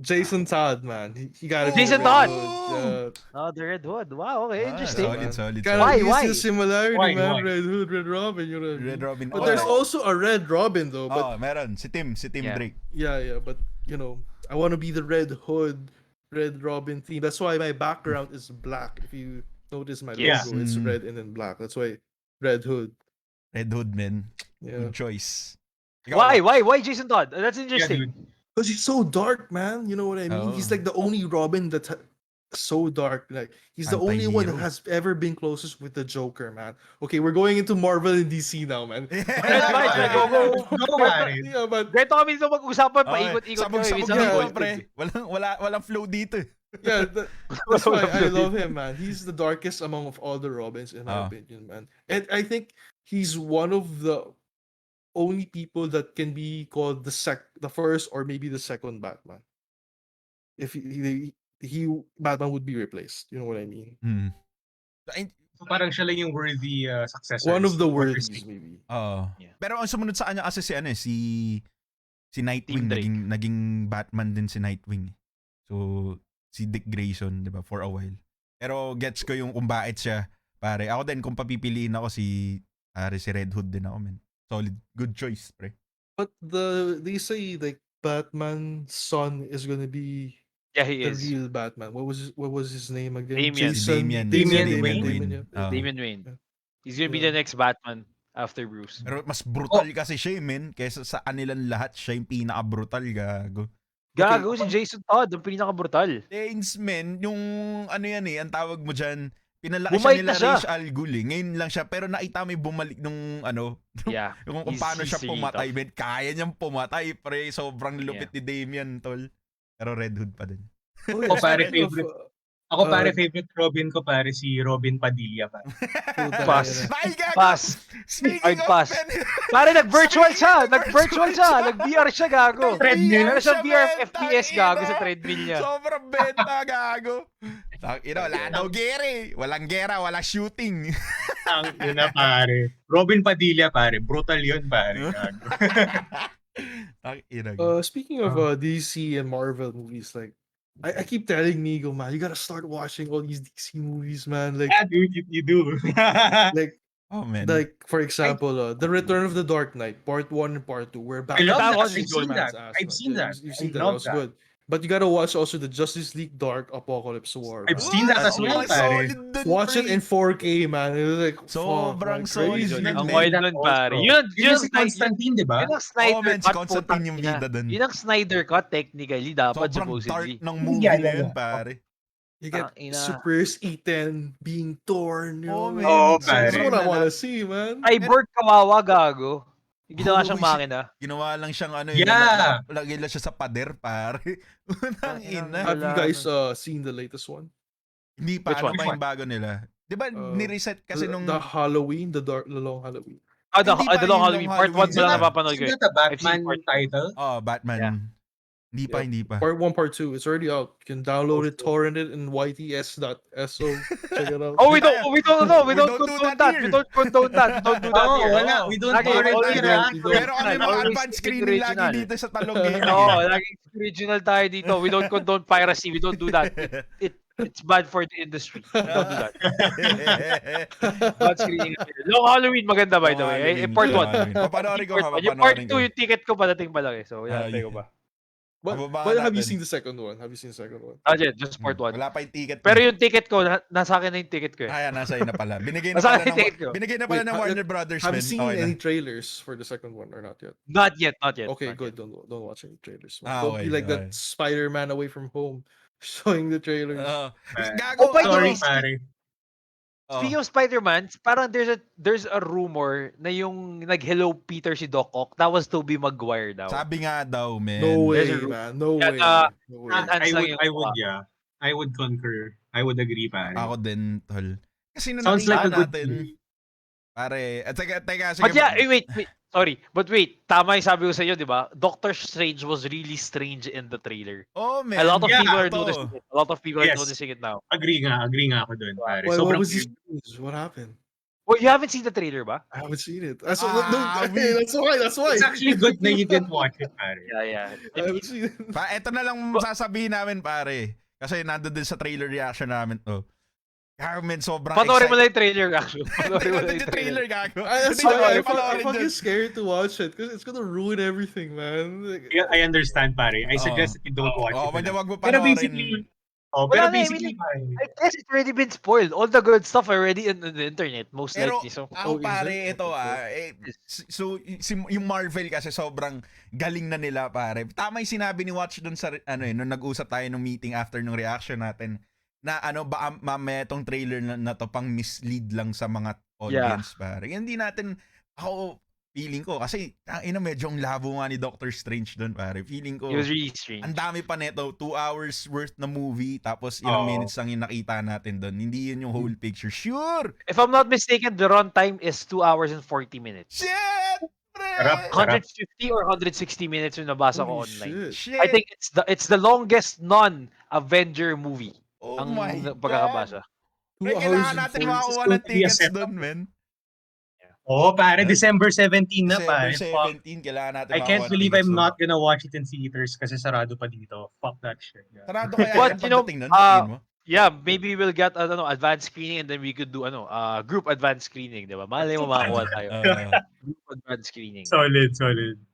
Jason Todd, man. He gotta be Jason the Red Todd? Hood. Oh, the Red Hood. Wow, okay, interesting. Solid. Why? Why? Similarity, Why? man. Why? Red Hood, Red Robin. You know what I mean? Red Robin. But there's Oh. also a Red Robin, though. But meron. Si Tim Yeah. Drake. yeah. But I want to be the Red Hood, Red Robin theme. That's why my background is black. If you notice my Yeah. logo, it's Mm. red and then black. That's why Red Hood. Red Hood, man. Yeah. Good choice. Why Jason Todd? That's Yeah, interesting. dude. Because he's so dark, man. You know what I mean? He's Oh. like the only Robin that's so dark. Like he's the only one that Anti-hero. has ever been closest with the Joker, man. Okay, we're going into Marvel and DC now, man. Fine, go. Go, pare. Yeah, but Ganito kami dito mag-usapan, Okay, paikot-ikot kami. sabog-sabog Minsan dito, may pre. pointed. Walang flow dito. yeah, that's why I love him, man. He's the darkest among of all the Robins, in my Ah. opinion, man. And I think he's one of the only people that can be called the first or maybe the second Batman. If he Batman would be replaced, you know what I mean? Hmm. Ay, So parang siya lang yung worthy successor. One of the What you're worthies, saying. maybe. Yeah. Pero ang sumunod sa kanya kasi si Nightwing, Team Drake. naging Batman din si Nightwing. So, si Dick Grayson, di ba, for a while. Pero gets ko yung kung bakit siya, pare. Ako din, kung papipiliin ako si Red Hood din ako, man. Solid, good choice, pre. But they say like Batman's son is gonna be Yeah, he the is. real Batman. What was his name again? Damien. Si Jason Damian Damian Wayne. yeah. Ah. Damian Wayne. Yeah. He's gonna be Yeah. the next Batman after Bruce. Pero mas brutal kasi siya, men. Kesa sa kanilang lahat, siya yung pinaka-brutal, gago. Gago, si Jason Todd, ang pinaka-brutal. Thanks, men. Yung ano yan ang tawag mo dyan, pinalaki Bumalik siya na nila siya. Ra's al Ghul eh. Ngayon lang siya, pero nakita mo yung bumalik nung Yeah. yung kung He's- paano siya he's really pumatay, tough. men. Kaya niyang pumatay, pre. Sobrang lupit ni Damian, tol. Pero Red Hood pa din. Oh, Ako, pare, speaking of, favorite. Ako pare, Uh, favorite Robin ko pare si Robin Padilla pare. Pass. Ay, gago! Pass. Speaking Hard of pass. men, Pare, nag-virtual siya. Nag-virtual siya. Nag-VR siya, gago. Treadmill. Meron siya VR men, FPS, tangina. gago, sa treadmill niya. Sobrang benta, gago. Wala daw gere. Walang gera, walang shooting. Ang ina pare. Robin Padilla pare, brutal 'yun pare. Gago. speaking of DC and Marvel movies, like I keep telling Nigo, man, you gotta start watching all these DC movies, man. Like Yeah, dude, you do. like Oh, man. like for example, The Return of the Dark Knight, Part 1 and Part 2, where I love Batman that. kicks I've seen Superman's that. ass, I've man. seen Yeah, that. You've seen I that. That love was that. good. But you gotta watch also the Justice League Dark Apocalypse War. I've man. seen that as well, Ang pare. solid dun, Watch it pre. in 4K, man. It was like Sobrang fuck, man, solid crazy. nun, Ang man. wild That nun, also. pare. Yun Yun si ang Constantine, di ba? Yun ang Snyder Oh, man, si Cut, Constantine putang yung ina. bida dun. Yun ang Snyder Cut, technically, dapat Sobrang dark supposedly. ng movie Yeah, na yeah, yun, yeah. pare. You get Tangina. Super's Ethan being torn. You Oh, know, man. Oh, That's pare. what I wanna see, man. Cyborg kawawa, gago. Yung ginawa Oh, siyang shit. makina. Ginawa lang siyang Yeah. lagay lang siya sa pader, pare. Unang ina. Have you Wala guys seen the latest one? Hindi pa, Which ano one? ba yung bago nila? Di ba, ni-reset kasi nung... the Halloween, the long Halloween. The Hindi pa Long yung Halloween. Long Part 1 Halloween. pa lang Isn't napapanood ko. Isn't that a I've seen Batman part two. title? Oh, Batman. Yeah. Hindi pa, Yeah. hindi pa. Part 1, Part 2. It's already out. You can download it, torrent it in yts.so. Check it out. Oh, we don't know. We We don't don't do condone that that. here. We don't condone that. We don't do that Oh, here. wala. Oh, We don't lagi, do it always here, ah. we don't. Pero kami mga Always advanced keep it screening lagi original. dito sa Talong Gaming. Oo, laging original tayo dito. We don't condone piracy. We don't do that. It's bad for the industry. We don't do that. Bad screening. Long Halloween, maganda by the way. Part 1. Papanoorin ko, Yung part 2, yung ticket ko padating pa lang eh. So, Ah, yan, ko ba? But Bababa have you natin. seen the second one? Have you seen the second one? Just part 1. Wala pa yung ticket. Pero yung ticket ko, nasa akin na yung ticket ko eh. Ayan, nasa iyo na pala. Binigay na Nasa pala akin yung ticket ko. binigay na pala Wait, ng Warner Brothers, Have man. you seen Okay na. any trailers for the second one or not yet? Not yet. Okay, not good. yet. Don't watch any trailers. Man. Ah, Don't okay, be like okay. that Spider-Man Away from Home showing the trailers. Gago. Oh, by the Sorry, way, pare. Speaking of Spider-Man, parang there's a rumor na yung nag-Hello Peter si Doc Ock, that was Tobey Maguire daw. Sabi nga daw, man. No way, There's a- man. No Yeah, way. No way. Ah, I would, yung I would, mukha. yeah. I would concur. I would agree, pare. Ako din, tol. Kasi nung Sounds like nakita a good natin, movie. pare, teka, sige. But yeah, wait. Sorry. But wait, tama yung sabi ko sa iyo, di ba? Doctor Strange was really strange in the trailer. Oh, man. A lot of Yeah, people are to. noticing it. A lot of people are Yes. noticing it now. Agree nga ako dun, pare. Why, Sobrang what was weird. this? What happened? Well, you haven't seen the trailer ba? I haven't seen it. That's, Ah, that's why. That's why. It's actually good na you didn't watch it, pare. Yeah. I haven't seen it. Eto na lang sasabihin namin, pare. Kasi nandun din sa trailer reaction namin to. Carmen, sobrang Panoorin mo lang yung trailer, actually. Panoorin mo lang Nandun yung yung trailer. trailer, gago. That's Hindi why ko I'm panoorin fucking dyan. scared to watch it because it's gonna ruin everything, man. Like, Yeah, I understand, pare. I suggest that you don't watch Oh, it. wag na. mo Pero panoorin. basically, Oh, Wala pero na, I basically, I guess it's already been spoiled. All the good stuff already on the internet, most Pero likely. So, ako Oh, is pare, it? ito Okay. yung Marvel kasi sobrang galing na nila pare. Tama yung sinabi ni Watch dun sa nung nag-usap tayo ng meeting after ng reaction natin na ba mamaya tong trailer na to pang mislead lang sa mga audience pare. Hindi natin ako feeling ko kasi medyo ang labo nga ni Doctor Strange dun pare. Feeling ko it was really strange. ang dami pa neto, 2 hours worth na movie tapos ilang minutes lang yung nakita natin doon. Hindi yun yung whole picture. Sure! If I'm not mistaken, the runtime is 2 hours and 40 minutes. Shit! Sarap. 150 or 160 minutes yung nabasa ko Holy online. shit. Shit! I think it's the longest non-Avenger movie. Oh ang my pagkakabasa. 2 Pre, hours kailangan and natin 40. makakuha It's ng going to be a tickets setup. doon, men. Oh, pare, December 17 na, December pare. Fuck. 17, kailangan natin I can't makakuha ng believe tickets I'm doon. not gonna watch it in theaters kasi sarado pa dito. Fuck that shit. Yeah. Sarado kaya But, yan you know, pagdating nun? Tingin mo? Yeah, maybe we'll get advanced screening and then we could do group advanced screening, 'di ba? Malay mo makakuha tayo. Group advanced screening. Solid.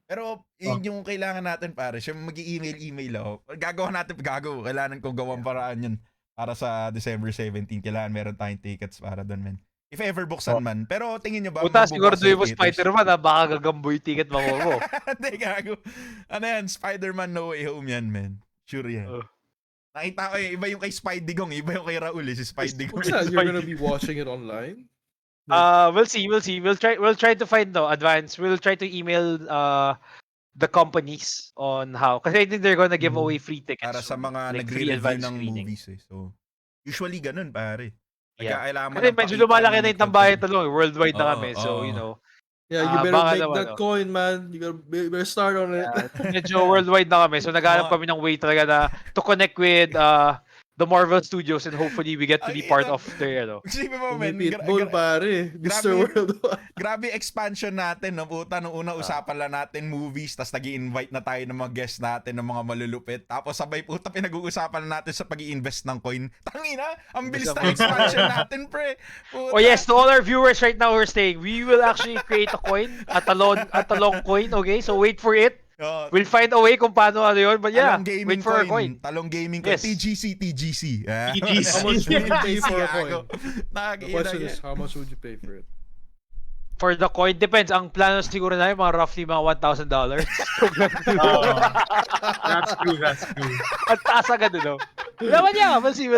Pero yun yung kailangan natin pare. Siya mag-i-email ako. Kailangan ko gawang paraan yun para sa December 17. Kailangan meron tayong tickets para doon, men. If ever buksan man. Pero tingin nyo ba? Puta, mabubukas siguro doon yung mo theaters? Spider-Man, baka gagamboy ticket mo. Hindi, gago. Ano yan? Spider-Man No Way Home yan, men. Sure yan. Nakita ko iba yung kay Spidey Gong, iba yung kay Raul, si Spidey Gong. What's that? You're gonna be watching it online? We'll see. We'll try to find advance. We'll try to email the companies on how, kasi I think they're gonna give away free tickets Para sa soon, mga like free nagre-review advance ng screening. movies eh. So, usually ganun, pare. Yeah. Kailangan mo Kasi ng medyo pakita lumalaki ng na yung Tambayang content. Talong. Worldwide na Oo, kami. So, oo. you know, Yeah, you better baka make naman, that coin, man. You better start on it. medyo worldwide na kami. So, naghanap kami ng way talaga na to connect with the Marvel Studios and hopefully we get to be part of their, Isipin mo, men. May pitbull, pare. Mr. World. Grabe expansion natin, no? Puta, nung una usapan lang natin movies, tas nag-i-invite na tayo ng mga guests natin, ng mga malulupit. Tapos sabay puta, pinag-uusapan na natin sa pag-i-invest ng coin. Tangina, ang bilis ng expansion natin, pre. Puta. Oh yes, to all our viewers right now who are staying, we will actually create a coin, a talong coin, okay? So wait for it. We'll find a way kung paano yun. But yeah, Talong gaming wait for a coin. Talong gaming coin. Yes. TGC. Ah. TGC. How much would you pay for a coin? Nakakita The question yan. is, how much would you pay for it? For the coin, depends. Ang plano siguro na mga roughly mga $1,000. That's true. Ang taas agad, no? Naman yan, we'll see.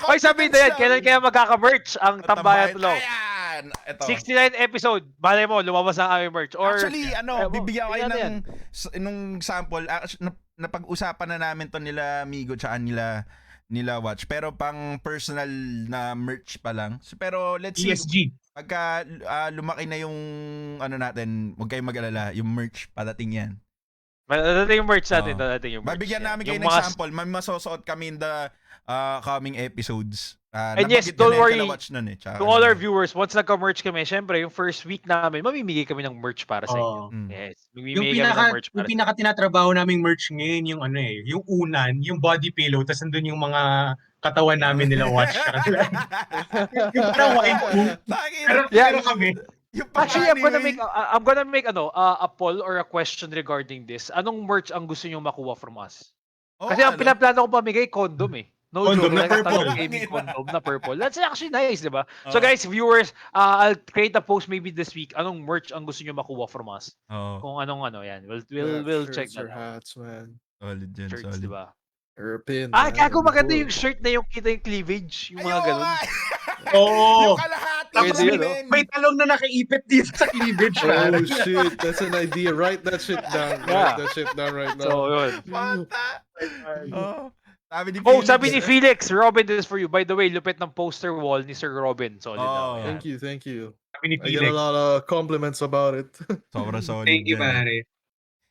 Oy, sabihin na yan, kailan kaya magkaka-merch ang Tambayang Talong? Ayan! Ito. 69 episode. Balay mo, lumabas ang aming merch. Or, Actually, bibigyan ko kayo tingnan ng nung sample. Napag-usapan na namin to nila Migo tsaka nila Watch. Pero pang personal na merch pa lang. So, pero let's see. ESG. Pagka lumaki na yung natin, huwag kayong mag-alala. Yung merch, padating yan. Dadating yung merch natin. Dadating yung merch. Babigyan namin kayo Yung ng mga- sample. May masusuot kami in the coming episodes. And yes, nabanggit don't ko na worry. yung Watch nun eh. Tsaka To all our viewers, once nagka-merch kami, syempre, yung first week namin, mamimigay kami ng merch para sa inyo. Mm. Yes. Yung Mamimigay kami ng merch para yung pinaka tinatrabaho naming merch ngayon, yung yung unan, yung body pillow, tas nandun yung mga katawan namin nila Watch. Yung parang wine pool. Pero kami. Actually, I'm gonna make a poll or a question regarding this. Anong merch ang gusto niyo makuha from us? Kasi ang pinaplano ko pamigay, condom eh. No Condom joke, na like purple. a gaming condom na purple. That's actually nice, di ba? So guys, viewers, I'll create a post maybe this week. Anong merch ang gusto niyo makuha from us? Kung anong yan. We'll check Shirts or that out. hats, man. Solid yan, Shirts, solid. di ba? Or a pin. Gago, man. maganda yung shirt na yung kita yung cleavage. Yung mga ganun. Oo. Yung kalahati. Tapos yun, yun, men. May talong na nakaipit dito sa cleavage. Oh shit, that's an idea. Write that shit down. Yeah. Write that shit down right now. So, yun. Bata. Sabi ni Felix, Robin, this is for you. By the way, lupit ng poster wall ni Sir Robin. Solid na. Thank you. Sabi ni I get a lot of compliments about it. Sobra solid. Thank you, yan. pare.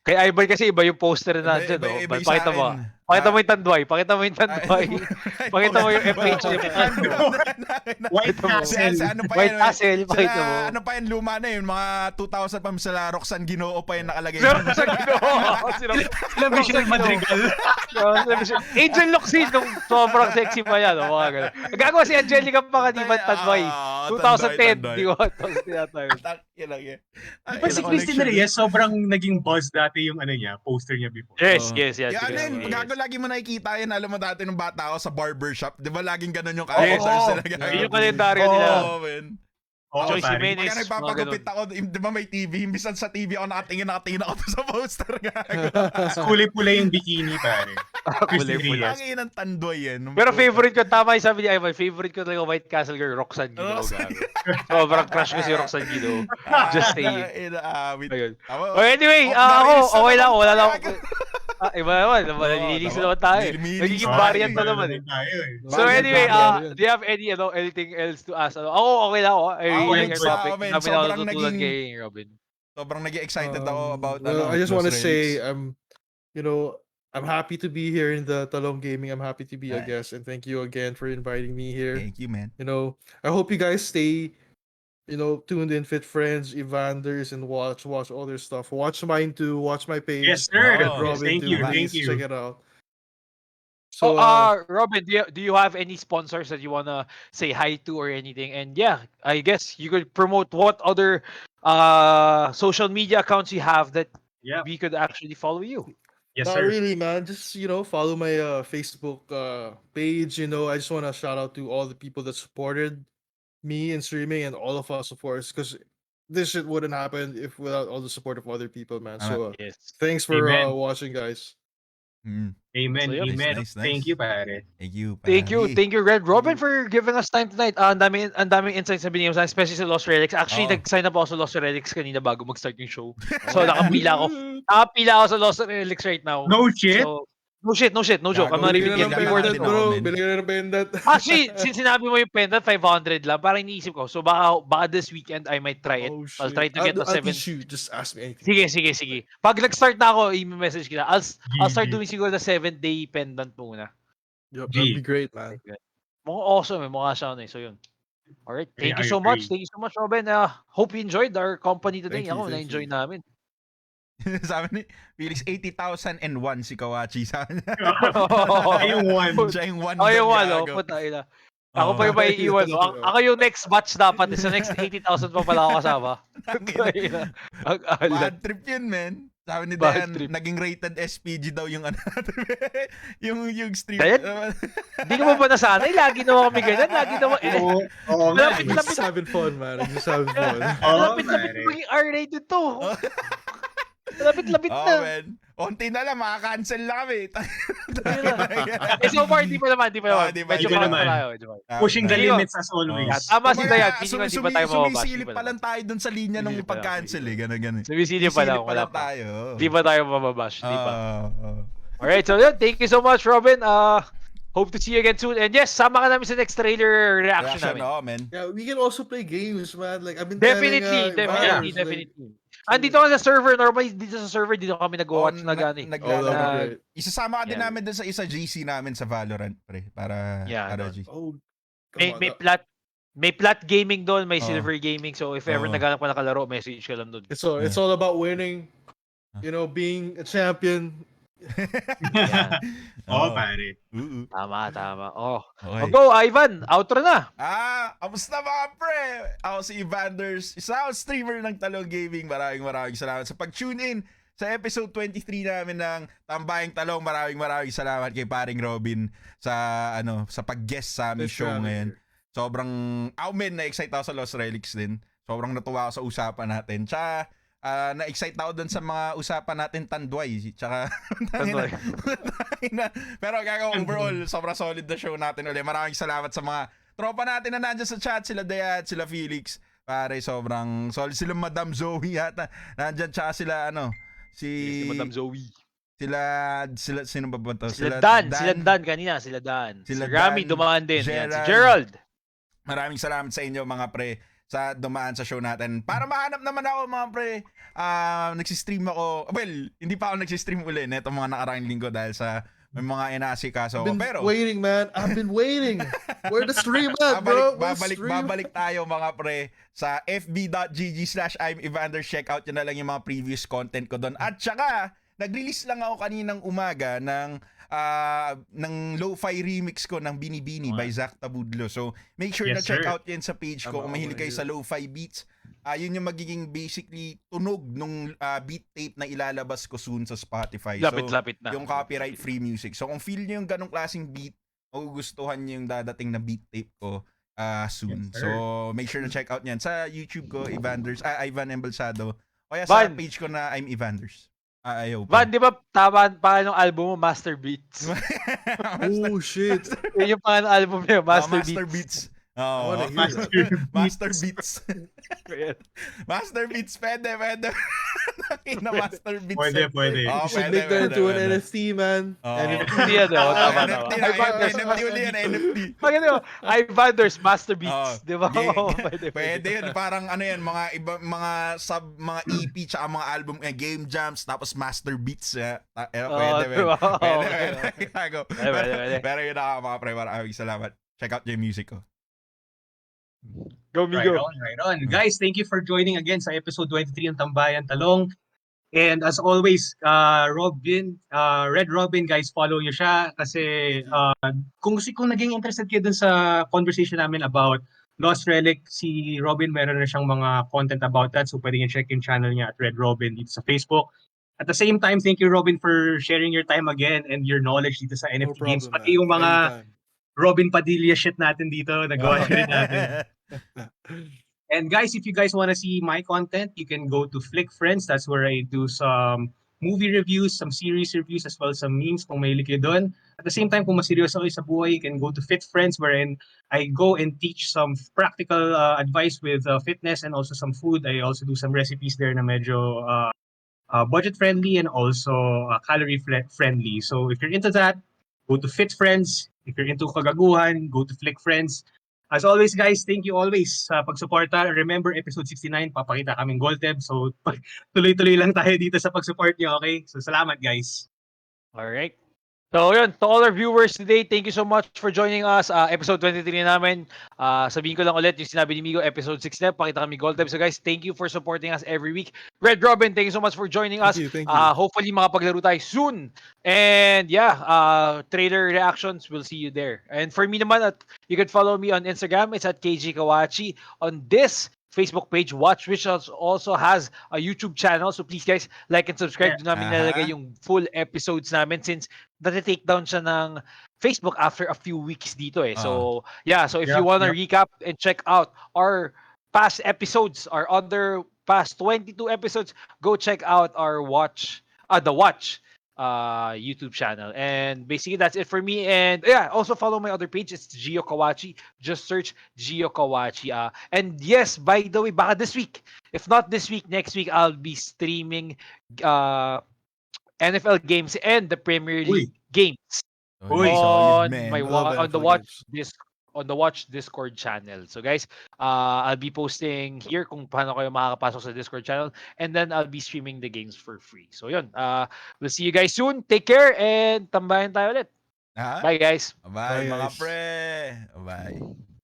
Kay Ivan kasi iba yung poster na nandyan. Iba yung Pakita sa mo. akin. Pakita mo yung tanduay. Pakita mo yung tanduay. Pakita mo yung FH niya. White Castle. Ano pa White yan? Castle, pakita mo. Ano pa yan, luma na yun. Mga 2,000 pa sa Roxanne Ginoo pa yung nakalagay. Pero sa Ginoo. Sila Michelle Madrigal. Angel Locsin nung sobrang sexy pa yan. Mga ganun. Gagawa si Angelica pa kaniban tanduay. 2010. Di ko. Yan lang yan. Di ba si Christine Reyes, sobrang naging buzz dati yung ano niya, poster niya before. Yes, Oh. yes, yes. Yan, yes, yun, yes. gago lagi mo nakikita yan. Alam mo dati nung bata ako sa barbershop, di ba laging ganun yung Yes. characters nila? Yun yung kalendaryo nila. Oo, man. Oo, Choice pare. Jimenez. Pagka nagpapagupit ako, di ba may TV? Imbis na sa TV ako nakatingin ako sa poster. Gago. Kulay-pula yung bikini, pare. Christine Kulay-pula. Reyes. Ang inang tandoy yan. Pero favorite ko, tama yung sabi ni Ivan, favorite ko talaga White Castle girl, Roxanne Guido. Sobrang crush ko si Roxanne Guido. Just saying. Ayun. Oh, anyway, ako, okay lang, wala lang ako. Iba naman, nalilinis na naman tayo. Nagiging variant na naman eh. So anyway, do you have anything else to ask? Ako, okay lang ako. I really like your topic. Kami na natutunan kay Robin. Sobrang nag-excited ako about I just want to Lost say Relics. I'm happy to be here in the Talong Gaming. I'm happy to be a Right. guest, and thank you again for inviting me here. Thank you, man. I hope you guys stay, tuned in, Fit Friends, Evanders, and watch all their stuff. Watch mine too. Watch my page. Yes, sir. Oh, Robin Thank too. you, Please thank you. check it out. So, So, Robin, do you have any sponsors that you wanna say hi to or anything? And yeah, I guess you could promote what other social media accounts you have that Yeah. we could actually follow you. Yes, not sir. really, man. Just follow my Facebook page. I just want to shout out to all the people that supported me in streaming and all of us, of course, because this shit wouldn't happen if without all the support of other people, man. So Yes. thanks for Amen. watching, guys. Amen, So, yun. amen. Nice. Thank you, pare. Thank you, Red Robin, for giving us time tonight. Ang daming insights na binigay mo sa akin, especially sa Lost Relics. Actually, Oo. nag-sign up ako sa Lost Relics kanina bago mag-start yung show. So, nakapila ako sa Lost Relics right now. No shit. So, no joke. I'm not Gagawin even ka kidding. lang Before natin, the bro. Binigyan na ng pendant. Actually, since sinabi mo yung pendant, 500 lang, parang iniisip ko. So, baka this weekend, I might try it. Oh, I'll shit. try to get the I'll 7. teach you. Just ask me anything. Sige. Pag nag-start na ako, i-message kita. I'll start GG. doing siguro the 7-day pendant muna. Yep, that'd be great, man. Mukhang awesome eh. Mukha siya so yun. Alright, thank I you so agree. much. Thank you so much, Robin. Hope you enjoyed our company today. Thank you, Ako, thank na-enjoy you. namin. Sabi ni Felix, 80,001 si Kawachi. Sabi niya. Ay, yung one. Siya yung one. Ako yung doon, ano, gago. puta ina. Ako pa yung Oh. maiiwan. No? Ako yung next batch dapat. Sa next 80,000 pa pala ako kasama. Ina. Ang alat. Bad trip yun, man. Sabi ni Bad Dan, trip. naging rated SPG daw yung yung stream. Dayan? Hindi ko ba nasanay? Lagi naman kami ganyan. Lagi naman. Oo nga. Malapit- I'm just having fun, man. I'm just having fun. Lapit-lapit pare. maging R-rated to. Lapit-lapit Oh, na. man. Unti na lang, makaka-cancel na kami. So far, di pa naman. Di pa Medyo naman. pa tayo. Pushing the Sige. limits as always. Yeah, tama si Dayan. Kumbaga, Hindi pa tayo mababash. sumisilip pa lang tayo dun sa linya ng Sumisilip pa lang. pag-cancel eh. Ganun. Sumisilip pa lang. Wala pa. tayo. Di pa tayo mababash. Di pa. Oo. Alright, so yun. Thank you so much, Robin. Hope to see you again soon. And yes, sama ka namin sa next trailer reaction namin. Oo, man. Yeah, we can also play games, man. Like I've been Definitely. telling, Vars, Andito ka sa server. Normally, dito sa server, dito kami nag-watch na gani. Like, Isasama ka din Yeah. namin dun sa isa GC namin sa Valorant, pre. Para Yeah, G. oh, May, come on. may plat gaming doon, may Oo. silver gaming. So if ever Oo. naghanap ka nakalaro, message ka lang doon. It's all about winning. Being a champion. Oo, pare. Tama. Oh. Okay. Go, Ivan. Outro na. Kamusta mga pre? Ako si Evanders, isa akong streamer ng Talong Gaming. Maraming salamat sa pag-tune in sa episode 23 namin ng Tambayang Talong. Maraming salamat kay paring Robin sa pag-guest sa aming Thanks show for having ngayon. me. Sobrang na-excite ako sa Lost Relics din. Sobrang natuwa ako sa usapan natin. Tsaka na-excite ako dun sa mga usapan natin tanduay. Tsaka Tanduay. pero overall, sobrang solid na show natin ulit. Maraming salamat sa mga tropa natin na nandiyan sa chat. Sila Dayat, sila Felix. Pare, sobrang solid. Sila Madam Zoe yata. Nandiyan, tsaka sila Si Madam Zoe. Sila sino ba to? Sila Dan kanina. Sila Dan. Si Rami Dan, dumaan din. Yan, si Gerald. Gerald. Maraming salamat sa inyo mga pre sa dumaan sa show natin. Para mahanap naman ako mga pre, nagsistream ako. Well, hindi pa ako nagsistream uli neto mga nakaraang linggo dahil sa may mga inaasikaso ako. Been Pero waiting, man. I've been waiting. Where the stream at, bro? Where's the stream? babalik tayo mga pre sa fb.gg/I'm Evander. Check out yun na lang yung mga previous content ko doon. At saka, nag-release lang ako kaninang umaga ng lo-fi remix ko ng Bini by Zach Tabudlo. So, make sure Yes, na check sir. out yan sa page ko kung mahilig kayo sa lo-fi beats. yun yung magiging basically tunog nung beat tape na ilalabas ko soon sa Spotify. Lapit na. Yung copyright free music. So kung feel niyo yung ganong klaseng beat, magugustuhan niyo yung dadating na beat tape ko soon. Yes, sir. So make sure na check out niyan sa YouTube ko, Ivan Embalsado. O kaya sa Van. page ko na I'm Evanders. Ayaw Van, di ba tama pa ng album mo, Master Beats? Oh shit. Yun yung pangalan ng album niya, Master Master Beats. Beats. Oh, wanna hear that. Master Beats. Ayan. Master Beats, pwede. Na Master Beats. Pwede. Oh, You should make that into an NFT, man. Oh. Hindi yan, oh. Tama. NFT na, NFT uli yan, NFT. Maganda, Ivanders, Master Beats. Oh, Di ba? Oo, pwede yun. Parang ano yan, mga iba, mga EP tsaka mga album, game jams, tapos Master Beats. Pwede. diba? Pwede. Pero yun na mga pre, maraming salamat. Check out yung music ko. Go, Migo. Right on. Guys, thank you for joining again sa episode 23 ng Tambayang Talong. And as always, Red Robin, guys, follow nyo siya kasi kung naging interested kayo dun sa conversation namin about Lost Relics, si Robin meron na siyang mga content about that, so pwede nyo check yung channel niya at Red Robin dito sa Facebook. At the same time, thank you, Robin, for sharing your time again and your knowledge dito sa NFT games. Pati yung mga Anytime. Robin Padilla shit natin dito, nagawa rin natin. And guys, if you guys want to see my content, you can go to Flick Friends. That's where I do some movie reviews, some series reviews, as well as some memes kung mahilig kayo doon. At the same time, kung maseryoso kayo sa buhay, you can go to Fit Friends, wherein I go and teach some practical advice with fitness and also some food. I also do some recipes there na medyo budget friendly and also calorie friendly. So if you're into that, go to Fit Friends. If you're into kagaguhan, go to Flick Friends. As always, guys, thank you always sa pagsuporta. Remember, episode 69, papakita kaming Goldteb. So, tuloy-tuloy lang tayo dito sa pag-support nyo, okay? So, salamat, guys. Alright. So, yun. To all our viewers today, thank you so much for joining us. Episode 23 namin. Sabihin ko lang ulit yung sinabi ni Migo, episode 6 na. Pakita kami Goldteb. So, guys, thank you for supporting us every week. Red Robin, thank you so much for joining us. Thank you. Hopefully, makapaglaro tayo soon. And yeah, trailer reactions, we'll see you there. And for me naman, you can follow me on Instagram. It's at KG Kawachi. On this Facebook page, Watch, which also has a YouTube channel. So please guys, like and subscribe. Doon namin nalagay yung full episodes namin since nati-take down siya ng Facebook after a few weeks dito eh. So yeah, so if you want to recap and check out our past episodes, our other past 22 episodes, go check out our the Watch YouTube channel. And basically that's it for me. And yeah, also follow my other page. It's Gio Kawachi. Just search Gio Kawachi. And yes, by the way, baka this week, if not this week, next week I'll be streaming NFL games and the Premier League games on the Watch Discord channel. So guys, I'll be posting here kung paano kayo makakapasok sa Discord channel, and then I'll be streaming the games for free. So yun, we'll see you guys soon. Take care and tambayan tayo ulit. Bye guys. Bye mga guys. pre. Bye.